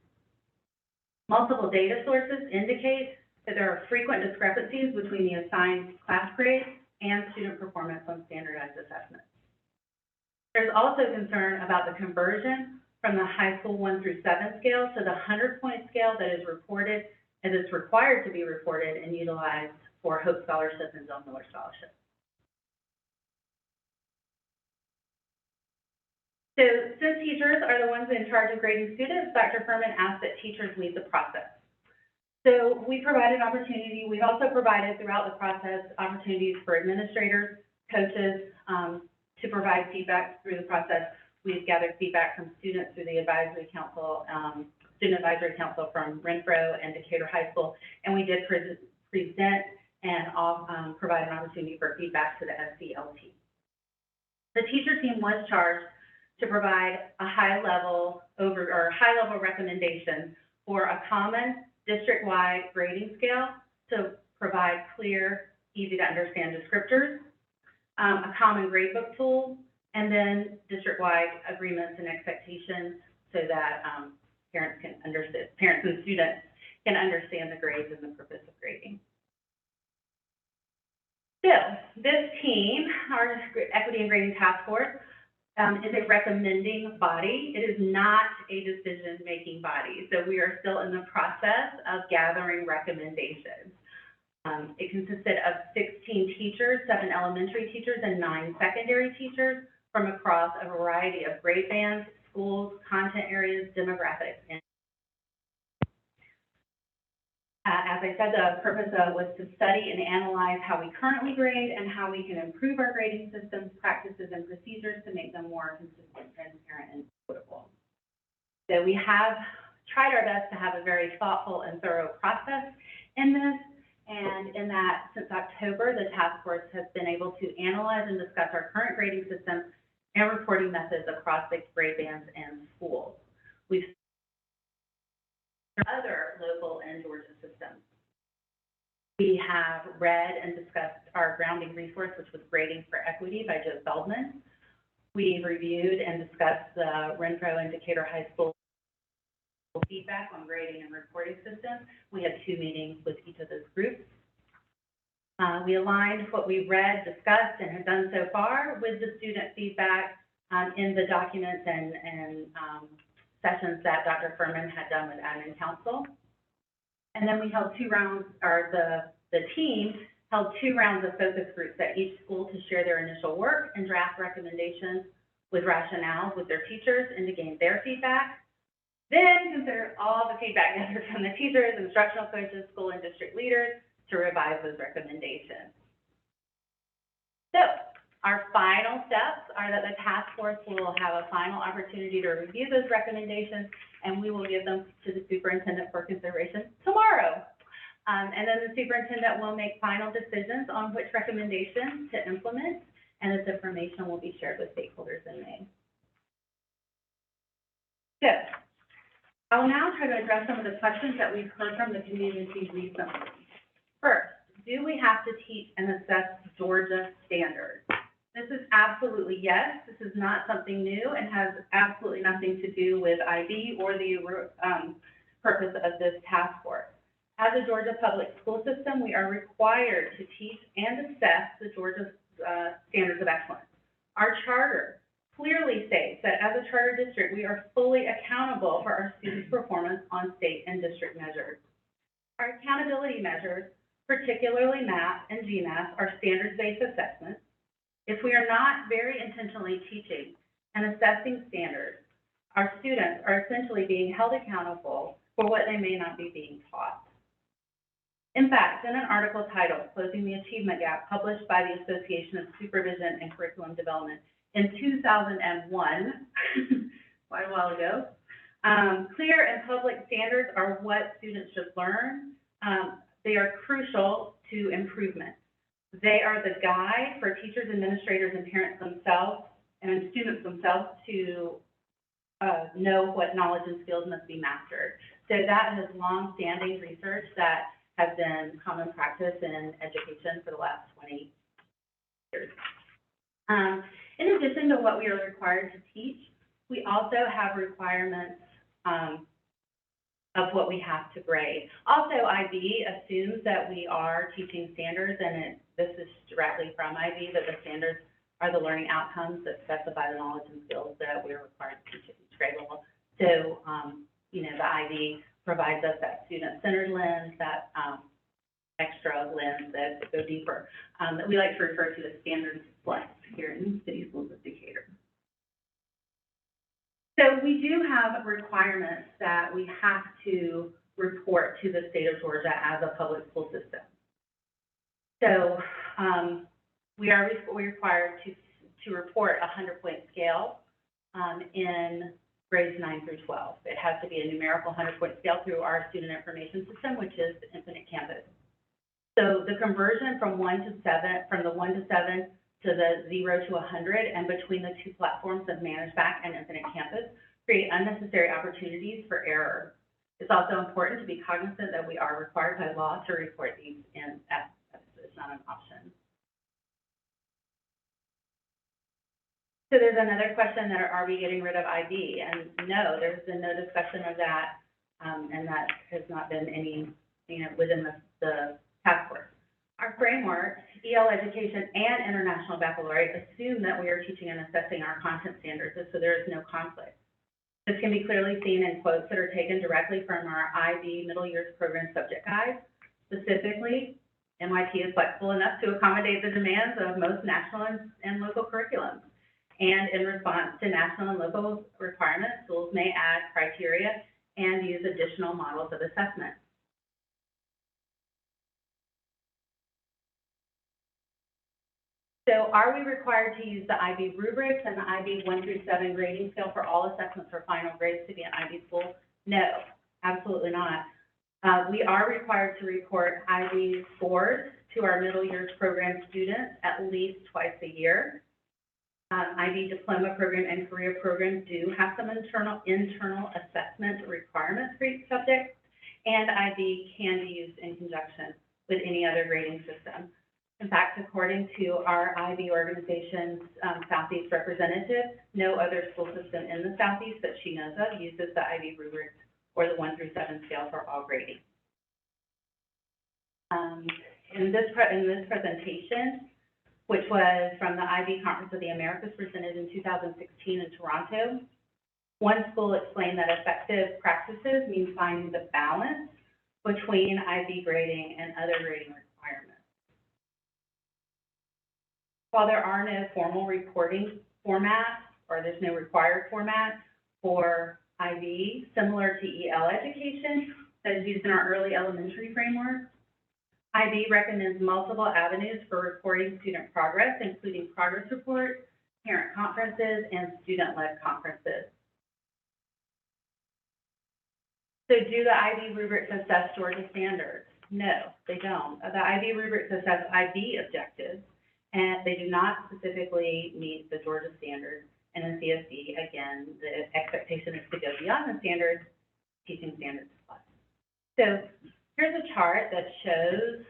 Multiple data sources indicate that there are frequent discrepancies between the assigned class grades and student performance on standardized assessments. There's also concern about the conversion from the high school 1 through 7 scale to the 100-point scale that is reported and is required to be reported and utilized for Hope Scholarship and Zell Miller Scholarship. So since teachers are the ones in charge of grading students, Dr. Furman asked that teachers lead the process. So we provided opportunity. We've also provided throughout the process opportunities for administrators, coaches, to provide feedback through the process. We've gathered feedback from students through the advisory council, Student Advisory Council from Renfro and Decatur High School, and we did present and provide an opportunity for feedback to the SCLT. The teacher team was charged to provide a high-level recommendation for a common district-wide grading scale to provide clear, easy-to-understand descriptors, a common gradebook tool, and then district-wide agreements and expectations so that parents and students can understand the grades and the purpose of grading. So this team, our Equity and Grading Task Force, is a recommending body. It is not a decision-making body. So we are still in the process of gathering recommendations. It consisted of 16 teachers, 7 elementary teachers, and 9 secondary teachers from across a variety of grade bands, schools, content areas, demographics, and As I said, the purpose was to study and analyze how we currently grade and how we can improve our grading systems, practices, and procedures to make them more consistent, transparent, and equitable. So we have tried our best to have a very thoughtful and thorough process in this, and in that, since October, the task force has been able to analyze and discuss our current grading system and reporting methods across the grade bands and schools. We've other local and Georgia systems. We have read and discussed our grounding resource, which was Grading for Equity by Joe Feldman. We've reviewed and discussed the Renfro and Decatur High School feedback on grading and reporting systems. We had 2 meetings with each of those groups. We aligned what we read, discussed, and have done so far with the student feedback in the documents and sessions that Dr. Furman had done with admin council. And then we held 2 rounds, or the team held 2 rounds of focus groups at each school to share their initial work and draft recommendations with rationales with their teachers and to gain their feedback. Then consider all the feedback gathered from the teachers, instructional coaches, school and district leaders to revise those recommendations. So, our final steps are that the task force will have a final opportunity to review those recommendations, and we will give them to the superintendent for consideration tomorrow. And then the superintendent will make final decisions on which recommendations to implement, and this information will be shared with stakeholders in May. So, I will now try to address some of the questions that we've heard from the community recently. First, do we have to teach and assess Georgia standards? This is absolutely yes. This is not something new and has absolutely nothing to do with IB or the purpose of this task force. As a Georgia public school system, we are required to teach and assess the Georgia standards of excellence. Our charter clearly states that as a charter district, we are fully accountable for our students' performance on state and district measures. Our accountability measures, particularly math and GMAT, are standards-based assessments. If we are not very intentionally teaching and assessing standards, our students are essentially being held accountable for what they may not be being taught. In fact, in an article titled "Closing the Achievement Gap," published by the Association of Supervision and Curriculum Development in 2001, quite a while ago, clear and public standards are what students should learn. They are crucial to improvement. They are the guide for teachers, administrators, and parents themselves and students themselves to know what knowledge and skills must be mastered. So that has long-standing research that has been common practice in education for the last 20 years. In addition to what we are required to teach, we also have requirements of what we have to grade. Also, IB assumes that we are teaching standards, and this is directly from IB, that the standards are the learning outcomes that specify the knowledge and skills that we're required to teach at each grade level. So, the IB provides us that student-centered lens, that extra lens that go deeper, that we like to refer to as standards plus here in City Schools of Decatur. So we do have requirements that we have to report to the state of Georgia as a public school system. So we are required to report a 100-point scale in grades 9 through 12. It has to be a numerical 100-point scale through our student information system, which is Infinite Campus. So the conversion from the 1 to 7 to the 0 to 100 and between the 2 platforms of ManageBack and Infinite Campus create unnecessary opportunities for error. It's also important to be cognizant that we are required by law to report these in it's not an option. So there's another question that are we getting rid of IB? And no, there's been no discussion of that, and that has not been any, within the task force. Our framework, EL education and international baccalaureate, assume that we are teaching and assessing our content standards, so there is no conflict. This can be clearly seen in quotes that are taken directly from our IB Middle Years Program subject guide. Specifically, MYP is flexible enough to accommodate the demands of most national and local curriculums. And in response to national and local requirements, schools may add criteria and use additional models of assessment. So are we required to use the IB rubrics and the IB 1 through 7 grading scale for all assessments or final grades to be an IB school? No, absolutely not. We are required to report IB scores to our middle years program students at least twice a year. IB diploma program and career program do have some internal assessment requirements for each subject, and IB can be used in conjunction with any other grading system. In fact, according to our IB organization's Southeast representative, no other school system in the Southeast that she knows of uses the IB rubrics or the 1 through 7 scale for all grading. In this presentation, which was from the IB Conference of the Americas presented in 2016 in Toronto, one school explained that effective practices means finding the balance between IB grading and other grading requirements. While there are no formal reporting formats, or there's no required format for IB, similar to EL education that is used in our early elementary framework, IB recommends multiple avenues for reporting student progress, including progress reports, parent conferences, and student-led conferences. So do the IB rubrics assess Georgia standards? No, they don't. The IB rubrics assess IB objectives, and they do not specifically meet the Georgia standards. And in CSD, again, the expectation is to go beyond the standards, teaching standards plus. So here's a chart that shows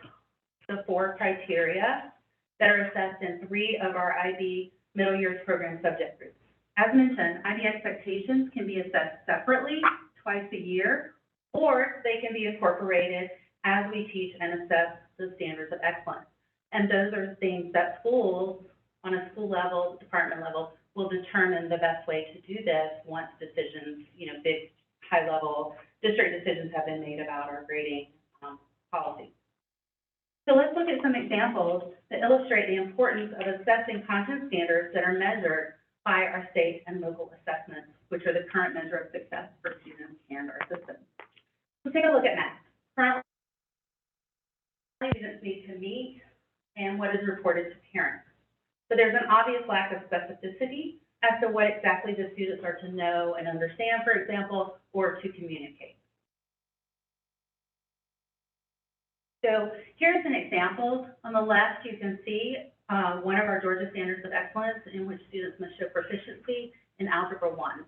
the 4 criteria that are assessed in 3 of our IB middle years program subject groups. As mentioned, IB expectations can be assessed separately twice a year, or they can be incorporated as we teach and assess the standards of excellence. And those are things that schools, on a school level, department level, will determine the best way to do this once decisions, big, high-level district decisions have been made about our grading policy. So let's look at some examples that illustrate the importance of assessing content standards that are measured by our state and local assessments, which are the current measure of success for students and our systems. Let's take a look at math. Currently, students need to meet and what is reported to parents. But there's an obvious lack of specificity as to what exactly the students are to know and understand, for example, or to communicate. So here's an example. On the left, you can see one of our Georgia Standards of Excellence in which students must show proficiency in Algebra 1.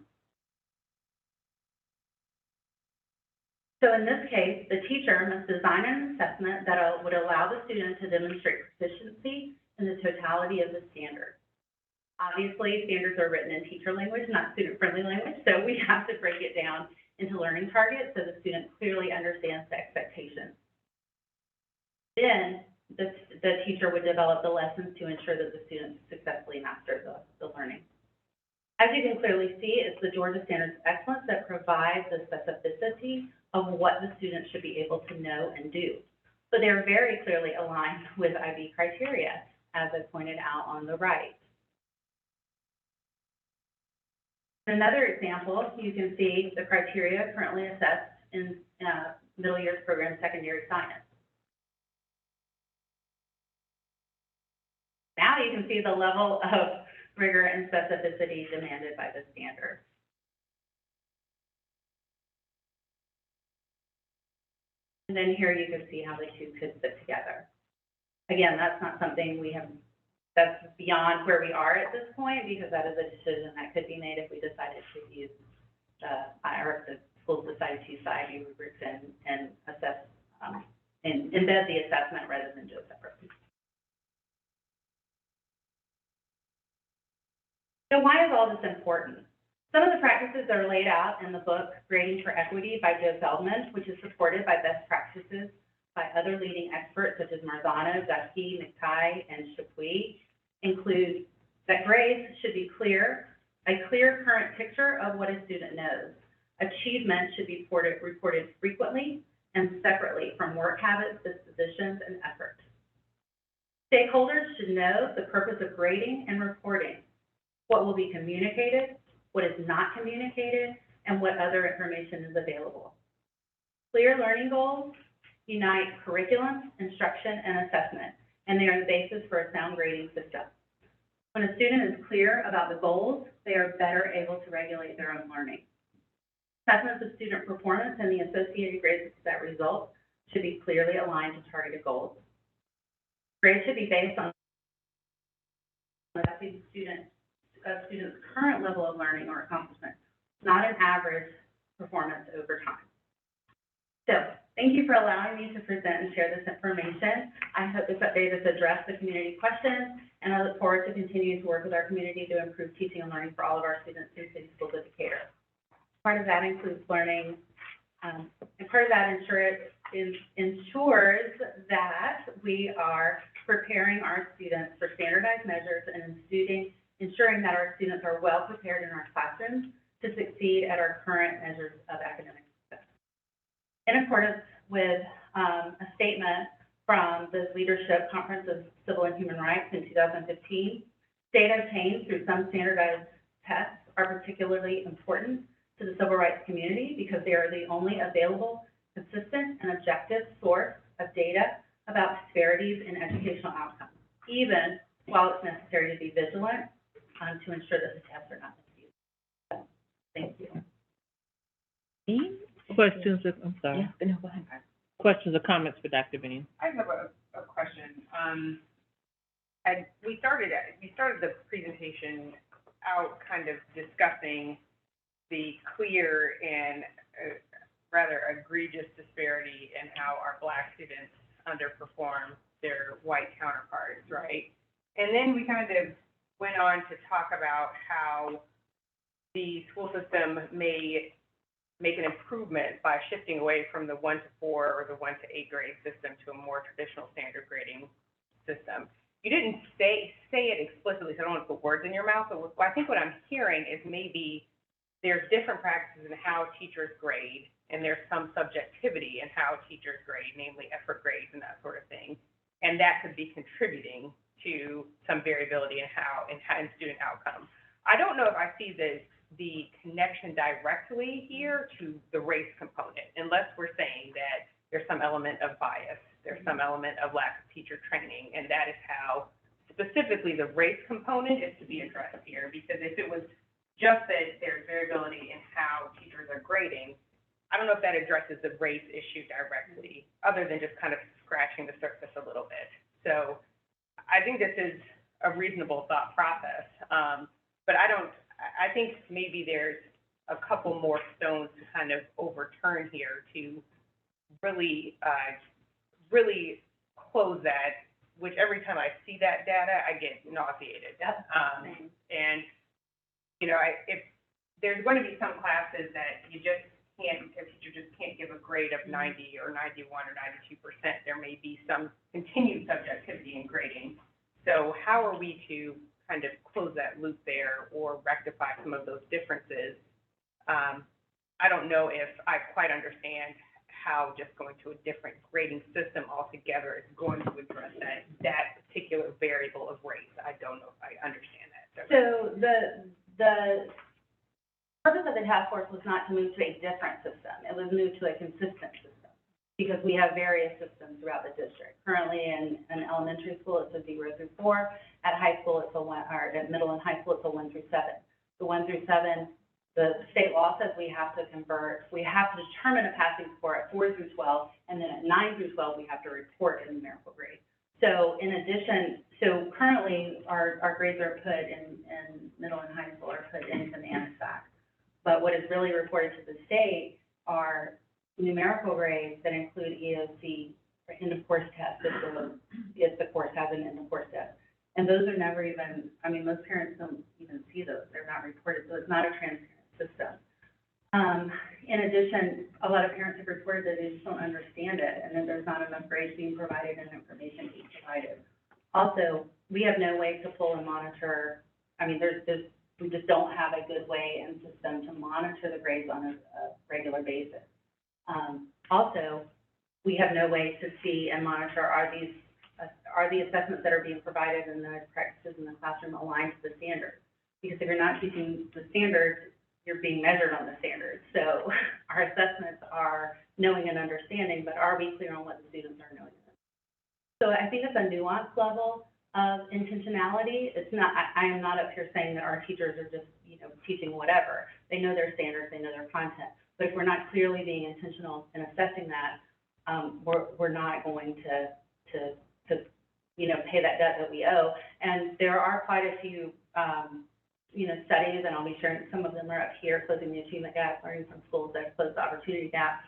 So in this case, the teacher must design an assessment that would allow the student to demonstrate proficiency in the totality of the standard. Obviously, standards are written in teacher language, not student-friendly language, so we have to break it down into learning targets so the student clearly understands the expectations. Then the teacher would develop the lessons to ensure that the students successfully master the learning. As you can clearly see, it's the Georgia Standards of Excellence that provides the specificity of what the students should be able to know and do. But they're very clearly aligned with IB criteria, as I pointed out on the right. Another example, you can see the criteria currently assessed in middle years program secondary science. Now you can see the level of rigor and specificity demanded by the standard. And then here you can see how the two could fit together. Again, that's not something that's beyond where we are at this point, because that is a decision that could be made if we decided to use or if the schools decided to use the IB rubrics and assess and embed the assessment rather than do it separately. So why is all this important? Some of the practices are laid out in the book, Grading for Equity by Joe Feldman, which is supported by best practices by other leading experts such as Marzano, Dusky, McTighe, and Chapuis, include that grades should be clear, a clear current picture of what a student knows. Achievement should be reported frequently and separately from work habits, dispositions, and effort. Stakeholders should know the purpose of grading and reporting, what will be communicated, what is not communicated, and what other information is available. Clear learning goals unite curriculum, instruction, and assessment, and they are the basis for a sound grading system. When a student is clear about the goals, they are better able to regulate their own learning. Assessments of student performance and the associated grades that result should be clearly aligned to targeted goals. Grades should be based on assessing a student's current level of learning or accomplishment, not an average performance over time. So, thank you for allowing me to present and share this information. I hope this update has addressed the community questions, and I look forward to continuing to work with our community to improve teaching and learning for all of our students in City Schools of Decatur. Part of that includes learning, and part of that ensures that we are preparing our students for standardized measures and ensuring that our students are well prepared in our classrooms to succeed at our current measures of academic success. In accordance with a statement from the Leadership Conference of Civil and Human Rights in 2015, data obtained through some standardized tests are particularly important to the civil rights community because they are the only available, consistent, and objective source of data about disparities in educational outcomes, even while it's necessary to be vigilant to ensure that the tests are not misused. So, thank you. Questions, I'm sorry. Yeah, no, go ahead. Questions or comments for Dr. Bean? I have a question. And we started the presentation out kind of discussing the clear and rather egregious disparity in how our Black students underperform their white counterparts, right? And then we kind of went on to talk about how the school system may make an improvement by shifting away from the 1 to 4 or the 1 to 8 grade system to a more traditional standard grading system. You didn't say it explicitly, so I don't want to put words in your mouth, but I think what I'm hearing is maybe there's different practices in how teachers grade, and there's some subjectivity in how teachers grade, namely effort grades and that sort of thing, and that could be contributing to some variability in student outcome. I don't know if I see the connection directly here to the race component, unless we're saying that there's some element of bias, there's some element of lack of teacher training, and that is how specifically the race component is to be addressed here, because if it was just that there's variability in how teachers are grading, I don't know if that addresses the race issue directly, other than just kind of scratching the surface a little bit. So I think this is a reasonable thought process, but I think maybe there's a couple more stones to kind of overturn here to really close that, which every time I see that data, I get nauseated. And, you know, if there's going to be some classes that a teacher just can't give a grade of 90 or 91 or 92%. There may be some continued subjectivity in grading. So how are we to kind of close that loop there or rectify some of those differences? I don't know if I quite understand how just going to a different grading system altogether is going to address that particular variable of race. I don't know if I understand that. So the purpose of the task force was not to move to a different system. It was moved to a consistent system because we have various systems throughout the district. Currently in elementary school, it's a 0 through 4. At high school, it's at middle and high school, it's a 1 through 7. The 1 through 7, the state law says we have to determine a passing score at 4 through 12, and then at 9 through 12, we have to report a numerical grade. So in addition, currently our grades are put in middle and high school are put into NANSAC. But what is really reported to the state are numerical grades that include EOC or end-of-course tests, if the course has an end-of-course test. And those are never even, most parents don't even see those. They're not reported, so it's not a transparent system. In addition, a lot of parents have reported that they just don't understand it, and that there's not enough grades being provided and information being provided. Also, we have no way to pull and monitor, we just don't have a good way and system to monitor the grades on a regular basis. Also, we have no way to see and monitor are the assessments that are being provided and the practices in the classroom aligned to the standards? Because if you're not teaching the standards, you're being measured on the standards. So our assessments are knowing and understanding, but are we clear on what the students are knowing? So I think it's a nuanced level. of intentionality. It's not, I am not up here saying that our teachers are just, teaching whatever. They know their standards, they know their content. But if we're not clearly being intentional in assessing that, we're not going to pay that debt that we owe. And there are quite a few, studies, and I'll be sharing, some of them are up here, closing the achievement gap, learning from schools that have closed the opportunity gap,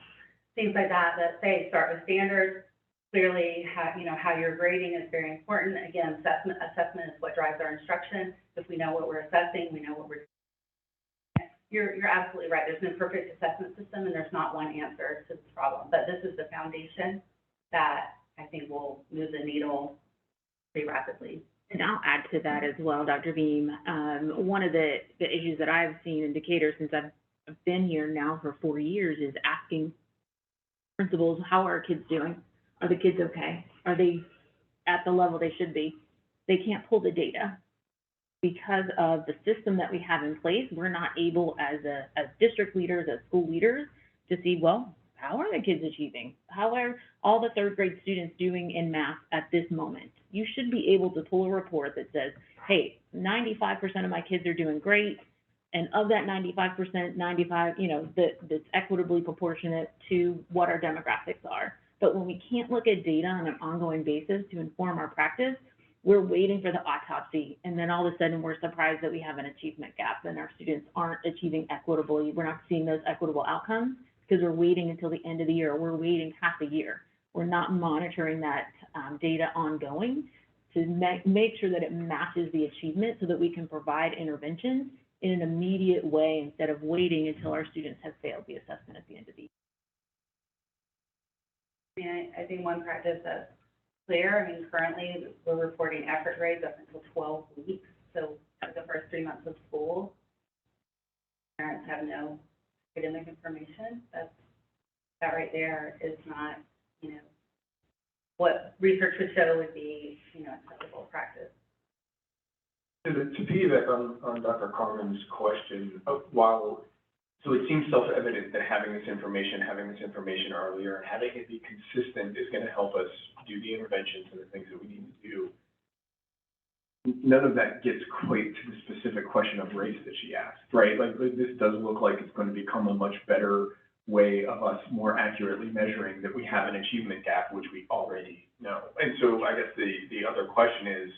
things like that, that say start with standards. Clearly, how you're grading is very important. Again, assessment is what drives our instruction. If we know what we're assessing, we know what we're doing. You're absolutely right. There's no perfect assessment system, and there's not one answer to this problem. But this is the foundation that I think will move the needle pretty rapidly. And I'll add to that as well, Dr. Beam. One of the issues that I've seen in Decatur since I've been here now for 4 years is asking principals, how are our kids doing? Are the kids okay? Are they at the level they should be? They can't pull the data. Because of the system that we have in place, we're not able as district leaders, as school leaders, to see, well, how are the kids achieving? How are all the third grade students doing in math at this moment? You should be able to pull a report that says, hey, 95% of my kids are doing great. And of that 95%, that's equitably proportionate to what our demographics are. But when we can't look at data on an ongoing basis to inform our practice, we're waiting for the autopsy. And then all of a sudden we're surprised that we have an achievement gap and our students aren't achieving equitably. We're not seeing those equitable outcomes because we're waiting until the end of the year. We're waiting half a year. We're not monitoring that data ongoing to make sure that it matches the achievement so that we can provide interventions in an immediate way instead of waiting until our students have failed the assessment at the end of the year. I think one practice that's clear, currently we're reporting effort grades up until 12 weeks. So for the first 3 months of school, parents have no academic information. That right there is not, what research would show would be, acceptable practice. To piggyback on Dr. Carmen's question, so it seems self-evident that having this information earlier, and having it be consistent is going to help us do the interventions and the things that we need to do. None of that gets quite to the specific question of race that she asked, right? Like this does look like it's going to become a much better way of us more accurately measuring that we have an achievement gap, which we already know. And so I guess the other question is,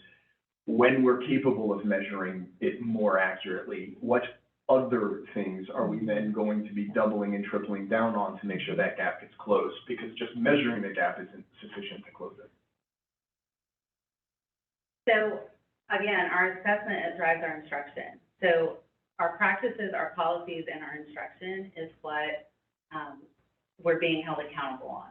when we're capable of measuring it more accurately, what other things are we then going to be doubling and tripling down on to make sure that gap gets closed? Because just measuring the gap isn't sufficient to close it. So again, our assessment drives our instruction. So our practices, our policies, and our instruction is what we're being held accountable on.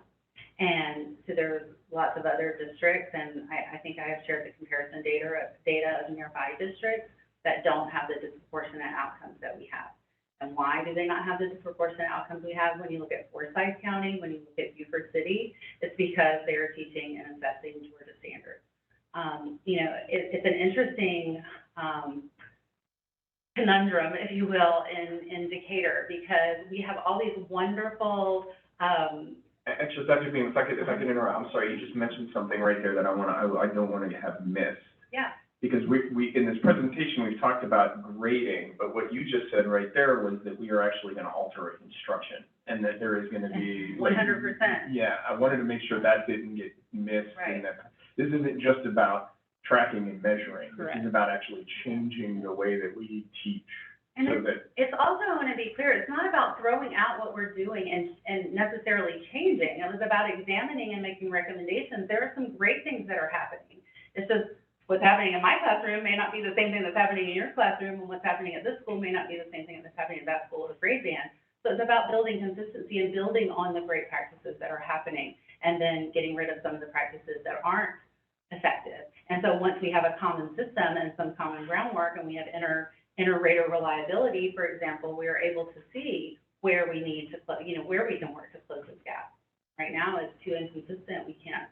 And so there's lots of other districts, and I think I have shared the comparison data of nearby districts that don't have the disproportionate outcomes that we have. And why do they not have the disproportionate outcomes we have? When you look at Forsyth County, when you look at Beaufort City, it's because they are teaching and assessing Georgia standards. It's an interesting conundrum, if you will, in Decatur, because we have all these wonderful. Actually, Dr. Beam, if I could interrupt, I'm sorry, you just mentioned something right there that I don't want to have missed. Yeah. Because we in this presentation, we've talked about grading, but what you just said right there was that we are actually going to alter instruction, and that there is going to be 100%. Yeah, I wanted to make sure that didn't get missed. Right. And that this isn't just about tracking and measuring. Correct. This is about actually changing the way that we teach. And so it's also, I want to be clear, it's not about throwing out what we're doing and necessarily changing. It was about examining and making recommendations. There are some great things that are happening. It's just what's happening in my classroom may not be the same thing that's happening in your classroom, and what's happening at this school may not be the same thing that's happening at that school with grade band. So it's about building consistency and building on the great practices that are happening, and then getting rid of some of the practices that aren't effective. And so once we have a common system and some common groundwork, and we have inter-rater reliability, for example, we are able to see where we need to, where we can work to close this gap. Right now, it's too inconsistent. We can't,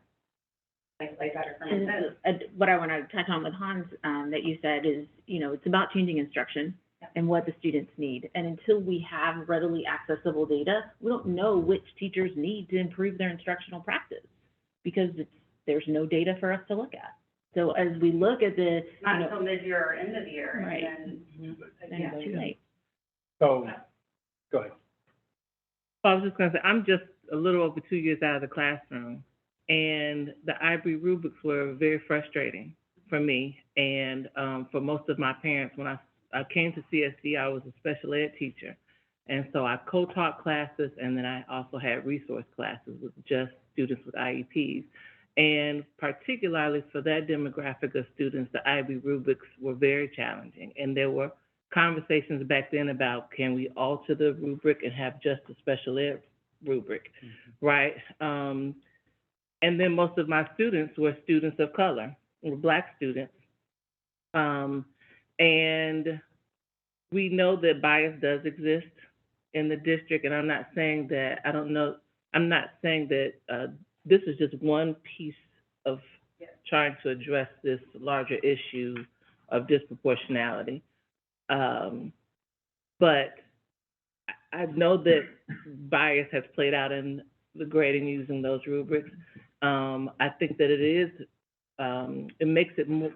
like Dr. Furman said. What I want to touch on with Hans that you said is, it's about changing instruction and what the students need. And until we have readily accessible data, we don't know which teachers need to improve their instructional practice because there's no data for us to look at So as we look at the, Not until mid-year or end of the year, Right. and then it's too late. So, go ahead. I was just gonna say, I'm just a little over 2 years out of the classroom, and the IB rubrics were very frustrating for me and for most of my parents. When I came to CSD, I was a special ed teacher, and so I co-taught classes, and then I also had resource classes with just students with IEPs. And particularly for that demographic of students, the IB rubrics were very challenging, and there were conversations back then about, can we alter the rubric and have just a special ed rubric, right? And then most of my students were students of color, were Black students. And we know that bias does exist in the district, and I'm not saying that, I'm not saying that this is just one piece of trying to address this larger issue of disproportionality. But I know that bias has played out in the grading using those rubrics. I think that it makes it more,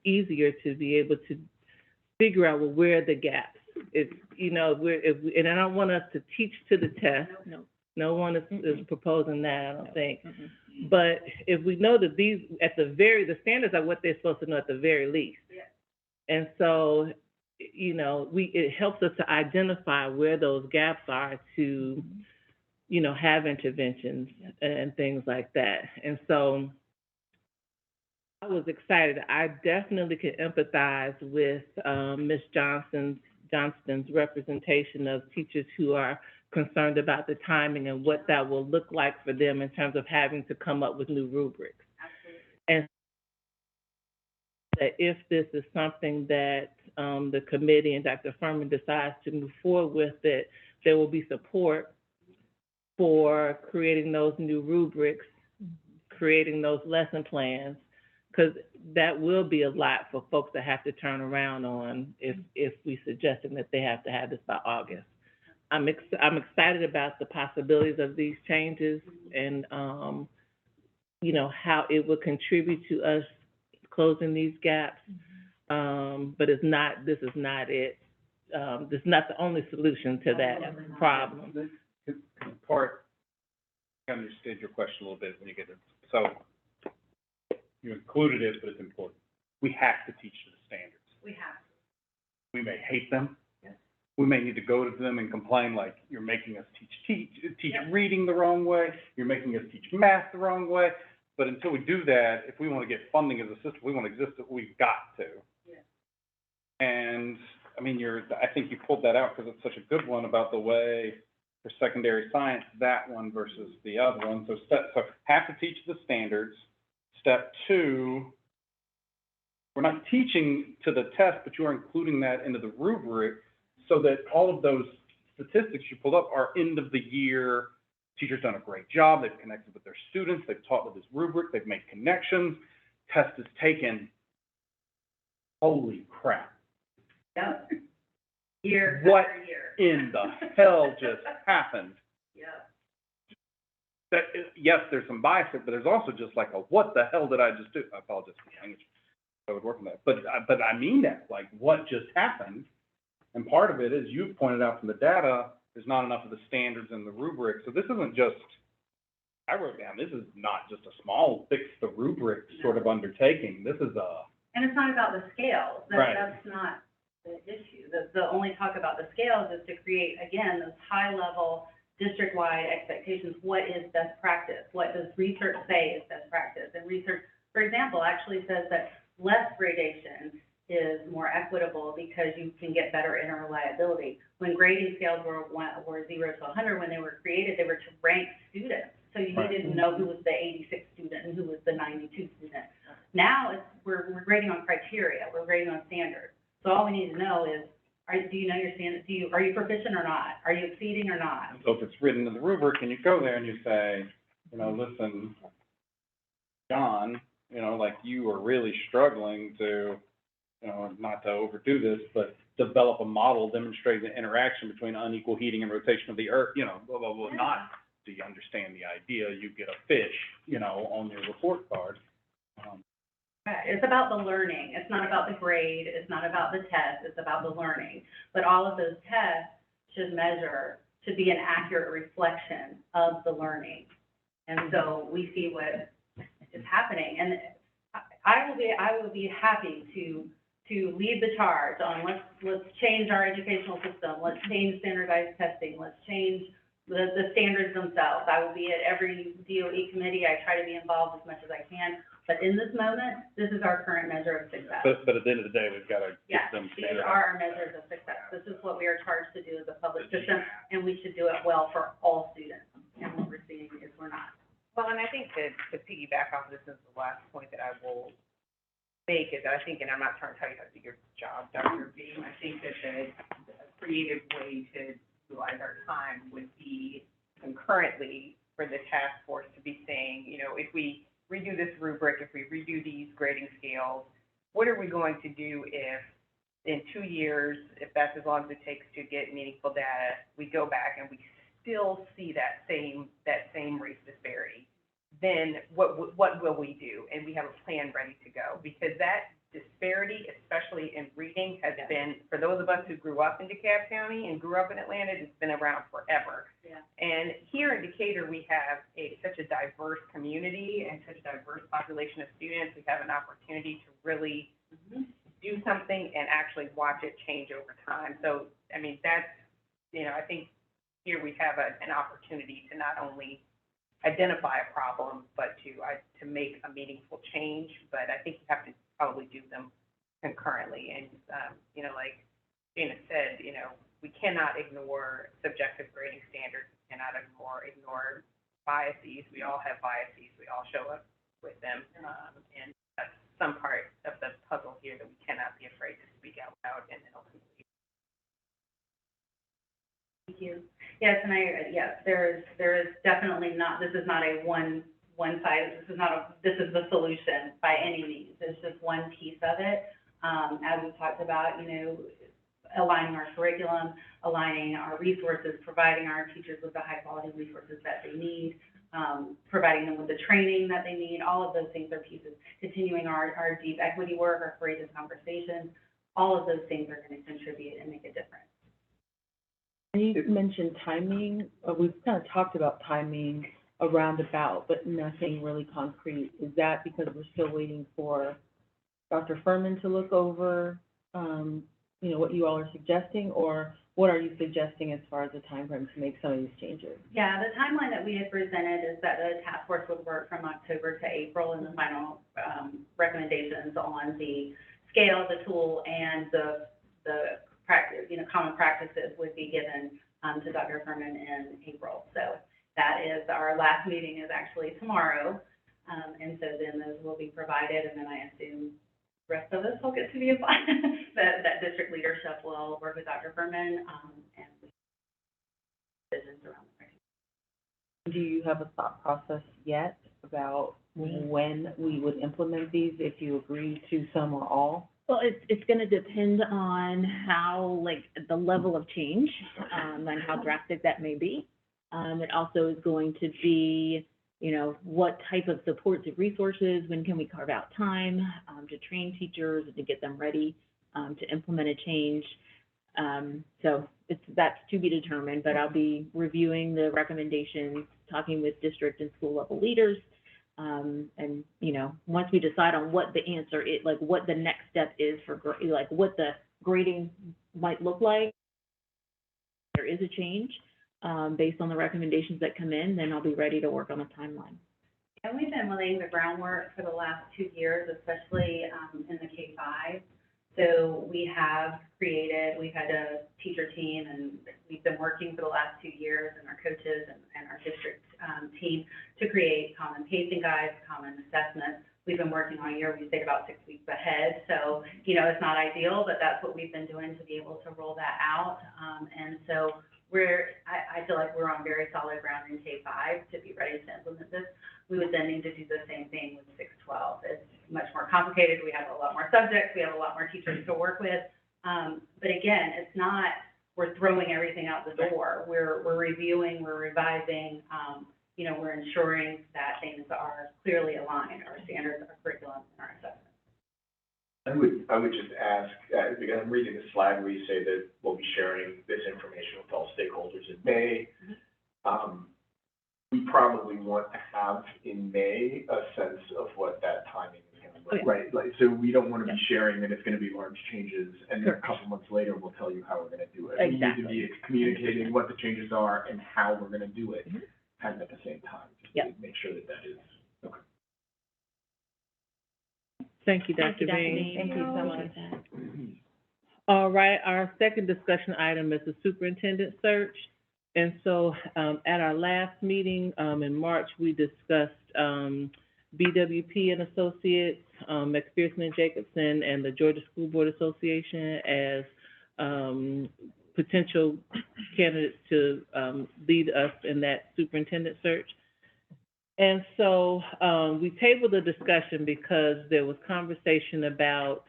easier to be able to figure out, well, where are the gaps? If, and I don't want us to teach to the test. No one is proposing that, I don't think. But if we know that these, the standards are what they're supposed to know at the very least. And so, it helps us to identify where those gaps are to, have interventions and things like that. And so I was excited. I definitely could empathize with Ms. Johnston's representation of teachers who are concerned about the timing and what that will look like for them in terms of having to come up with new rubrics. And that if this is something that the committee and Dr. Furman decides to move forward with, that there will be support for creating those new rubrics, creating those lesson plans, because that will be a lot for folks that have to turn around on if we suggesting that they have to have this by August. I'm excited about the possibilities of these changes and, how it will contribute to us closing these gaps. But this is not it. This is not the only solution to that problem. I understood your question a little bit when you get it. So you included it, but it's important. We have to teach to the standards. we have. We may hate them. We may need to go to them and complain like, you're making us teach reading the wrong way, you're making us teach math the wrong way. But until we do that, if we want to get funding as a system, we want to exist, we've got to. And I mean, I think you pulled that out because it's such a good one about the way for secondary science, that one versus the other one. So have to teach the standards. Step two, we're not teaching to the test, but you are including that into the rubric so that all of those statistics you pulled up are end of the year. Teachers done a great job. They've connected with their students. They've taught with this rubric. They've made connections. Test is taken. Holy crap. Yep. Year What after year. in the hell just happened? That yes, there's some bias, but there's also just like a what the hell did I just do? I apologize for the language. I would work on that. But I mean that, like what just happened? And part of it is you've pointed out from the data, there's not enough of the standards in the rubric. So this isn't just, I wrote down, this is not just a small fix the rubric sort of undertaking. This is a... And it's not about the scales. That's not the issue. The only talk about the scales is to create, again, those high-level, district-wide expectations. What is best practice? What does research say is best practice? And research, for example, actually says that less gradation is more equitable because you can get better interreliability. When grading scales were 0 to 100, when they were created, they were to rank students. So you needed to know who was the 86 student and who was the 92 student. Now we're grading on criteria. We're grading on standards. So all we need to know is, do you know your standards? Are you proficient or not? Are you exceeding or not? So if it's written in the rubric and you go there and you say, listen, John, like you are really struggling to, not to overdo this, but develop a model demonstrating the interaction between unequal heating and rotation of the earth, blah, blah, blah. Not, do you understand the idea? You get a fish, on your report card. Right. It's about the learning. It's not about the grade. It's not about the test. It's about the learning. But all of those tests should be an accurate reflection of the learning. And so we see what is happening. And I will be happy to lead the charge on let's change our educational system. Let's change standardized testing. Let's change the standards themselves. I will be at every DOE committee. I try to be involved as much as I can. But in this moment, this is our current measure of success. But at the end of the day, we've got to get them These figured are out. our measures of success. This is what we are charged to do as a public system, and we should do it well for all students. And what we're seeing is we're not. Well, and I think that to piggyback off this is the last point that I will make is that I think, and I'm not trying to tell you how to do your job, Dr. Beam, I think that a creative way to utilize our time would be concurrently for the task force to be saying, you know, if we redo this rubric, if we redo these grading scales, what are we going to do if in 2 years, if that's as long as it takes to get meaningful data, we go back and we still see that same race disparity? Then what will we do? And we have a plan ready to go, because that disparity, especially in reading, has been, for those of us who grew up in Decap County and grew up in Atlanta, it's been around forever. Yeah. And here in Decatur, we have such a diverse community and such a diverse population of students. We have an opportunity to really do something and actually watch it change over time. So, I mean, that's, you know, I think here we have an opportunity to not only identify a problem, but to make a meaningful change. But I think you have to probably do them concurrently. And, you know, like Gina said, you know, we cannot ignore subjective grading standards. We cannot ignore biases. We all have biases. We all show up with them. And that's some part of the puzzle here that we cannot be afraid to speak out loud and ultimately. Thank you. Yes, and there is definitely not, this is not a one size, this is the solution by any means. It's just one piece of it. As we talked about, you know, aligning our curriculum, aligning our resources, providing our teachers with the high quality resources that they need, providing them with the training that they need. All of those things are pieces. Continuing our deep equity work, our courageous conversations, all of those things are going to contribute and make a difference. You mentioned timing. We've kind of talked about timing around about, but nothing really concrete. Is that because we're still waiting for Dr. Furman to look over, you know, what you all are suggesting, or what are you suggesting as far as the timeframe to make some of these changes? Yeah, the timeline that we had presented is that the task force would work from October to April, and the final recommendations on the scale, the tool, and the practice, you know, common practices would be given to Dr. Furman in April. So that is, our last meeting is actually tomorrow, and so then those will be provided, and then I assume the rest of us will get to be applied. that district leadership will work with Dr. Furman and decisions around the. Do you have a thought process yet about when we would implement these, if you agree to some or all? Well, it's going to depend on how, like, the level of change, and how drastic that may be. It also is going to be, you know, what type of supports and resources, when can we carve out time to train teachers and to get them ready to implement a change. So that's to be determined, but I'll be reviewing the recommendations, talking with district and school level leaders. And, you know, once we decide on what the answer is, like what the next step is for, like what the grading might look like, there is a change based on the recommendations that come in, then I'll be ready to work on a timeline. And we've been laying the groundwork for the last 2 years, especially in the K-5. So we've had a teacher team, and we've been working for the last 2 years, and our coaches and our district team to create common pacing guides, common assessments. We've been working on a year, we say about 6 weeks ahead. So, you know, it's not ideal, but that's what we've been doing to be able to roll that out. And so I feel like we're on very solid ground in K-5 to be ready to implement this. We would then need to do the same thing with 6-12. It's much more complicated. We have a lot more subjects. We have a lot more teachers to work with. But again, it's not, we're throwing everything out the door. We're reviewing, we're revising, you know, we're ensuring that things are clearly aligned, our standards, our curriculum, and our assessments. I would just ask, because I'm reading the slide where you say that we'll be sharing this information with all stakeholders in May. We probably want to have in May a sense of what that timing is going to look like, right? Like, so we don't want to be sharing that it's going to be large changes, and then a couple months later, we'll tell you how we're going to do it. Exactly. We need to be communicating what the changes are and how we're going to do it, kind of at the same time, just to make sure that that is, okay. Thank you, Dr. Bean. Thank you so much. All right, our second discussion item is the superintendent search. And so, at our last meeting, in March, we discussed, BWP and Associates, McPherson and Jacobson, and the Georgia School Board Association as, potential candidates to, lead us in that superintendent search. And so, we tabled the discussion because there was conversation about,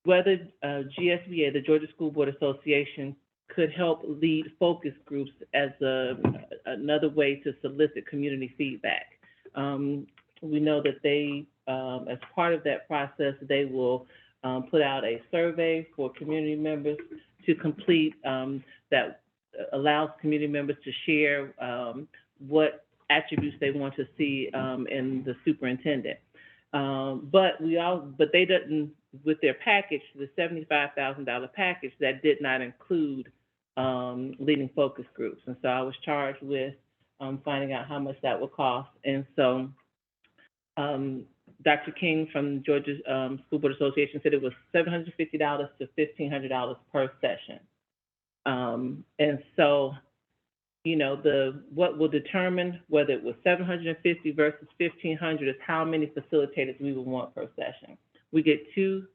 whether, GSBA, the Georgia School Board Association, could help lead focus groups as another way to solicit community feedback. We know that they, as part of that process, they will put out a survey for community members to complete that allows community members to share what attributes they want to see in the superintendent. But they didn't, with their package, the $75,000 package, that did not include leading focus groups. And so I was charged with finding out how much that would cost. And so Dr. King from Georgia School Board Association said it was $750 to $1,500 per session. And so, you know, what will determine whether it was $750 versus $1,500 is how many facilitators we would want per session. We get 2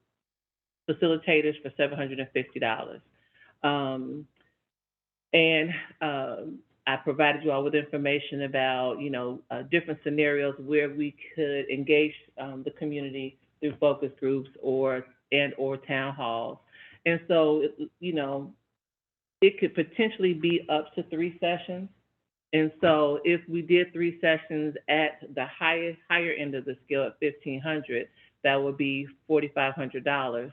facilitators for $750. I provided you all with information about, you know, different scenarios where we could engage the community through focus groups or town halls. And so, you know, it could potentially be up to 3 sessions. And so if we did 3 sessions at the higher end of the scale at $1,500, that would be $4,500.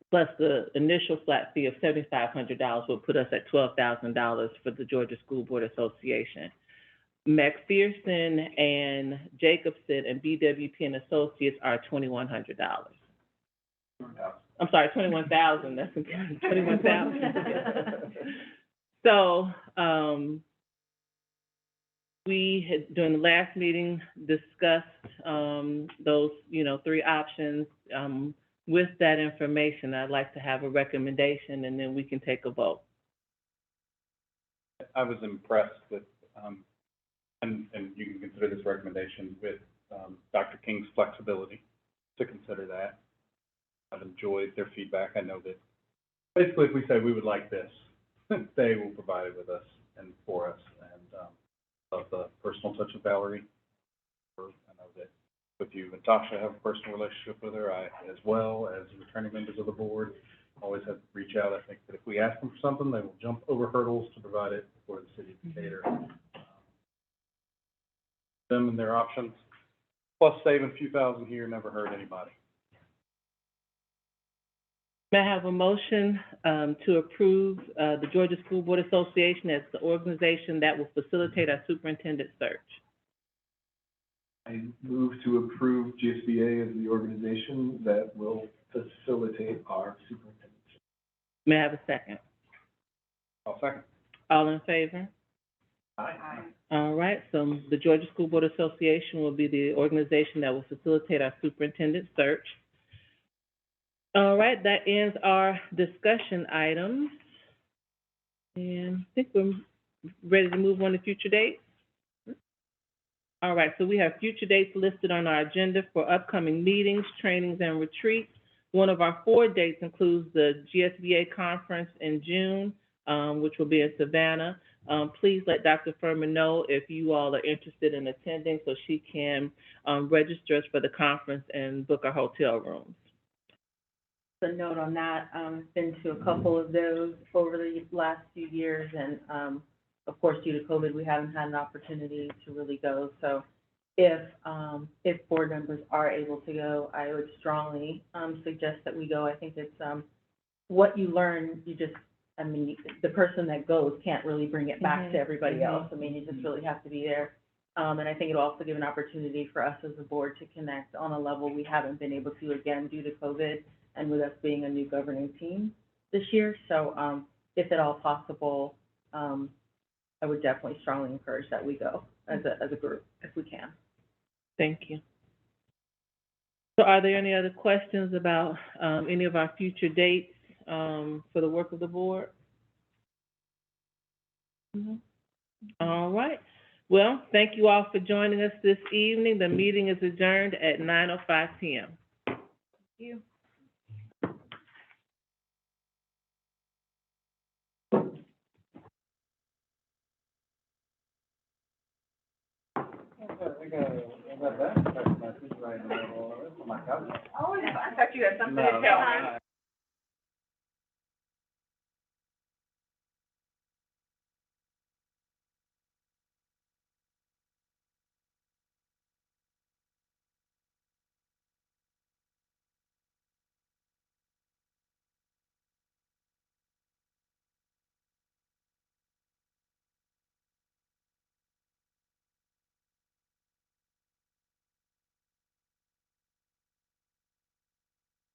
Plus the initial flat fee of $7,500 would put us at $12,000 for the Georgia School Board Association. McPherson and Jacobson and BWP and Associates are $2,100. I'm sorry, $21,000. That's $21,000. So we had, during the last meeting, discussed those, you know, 3 options. With that information, I'd like to have a recommendation, and then we can take a vote. I was impressed with, and you can consider this recommendation, with Dr. King's flexibility to consider that. I've enjoyed their feedback. I know that basically if we say we would like this, they will provide it with us and for us. And love the personal touch of Valerie. I know that with you and Tasha, I have a personal relationship with her. I, as well as returning members of the board, always have to reach out. I think that if we ask them for something, they will jump over hurdles to provide it for the city of Decatur. Them and their options, plus saving a few thousand here never hurt anybody. May I have a motion to approve the Georgia School Board Association as the organization that will facilitate our superintendent search? I move to approve GSBA as the organization that will facilitate our superintendent search. May I have a second? I'll second. All in favor? Aye. All right, so the Georgia School Board Association will be the organization that will facilitate our superintendent search. All right, that ends our discussion items. And I think we're ready to move on to future dates. All right, so we have future dates listed on our agenda for upcoming meetings, trainings, and retreats. One of our 4 dates includes the GSBA conference in June, which will be in Savannah. Please let Dr. Furman know if you all are interested in attending so she can register us for the conference and book our hotel rooms. A note on that, I've been to a couple of those over the last few years, and of course, due to COVID, we haven't had an opportunity to really go. So if board members are able to go, I would strongly, suggest that we go. I think it's, what you learn, I mean, the person that goes can't really bring it back to everybody else. I mean, you just really have to be there. And I think it'll also give an opportunity for us as a board to connect on a level we haven't been able to, again, due to COVID and with us being a new governing team this year. So, if at all possible, I would definitely strongly encourage that we go as a group, if we can. Thank you. So are there any other questions about, any of our future dates, for the work of the board? All right. Well, thank you all for joining us this evening. The meeting is adjourned at 9:05 p.m. Thank you. I got that text message right in the middle of it from my cousin. Oh, I thought you had something to tell me.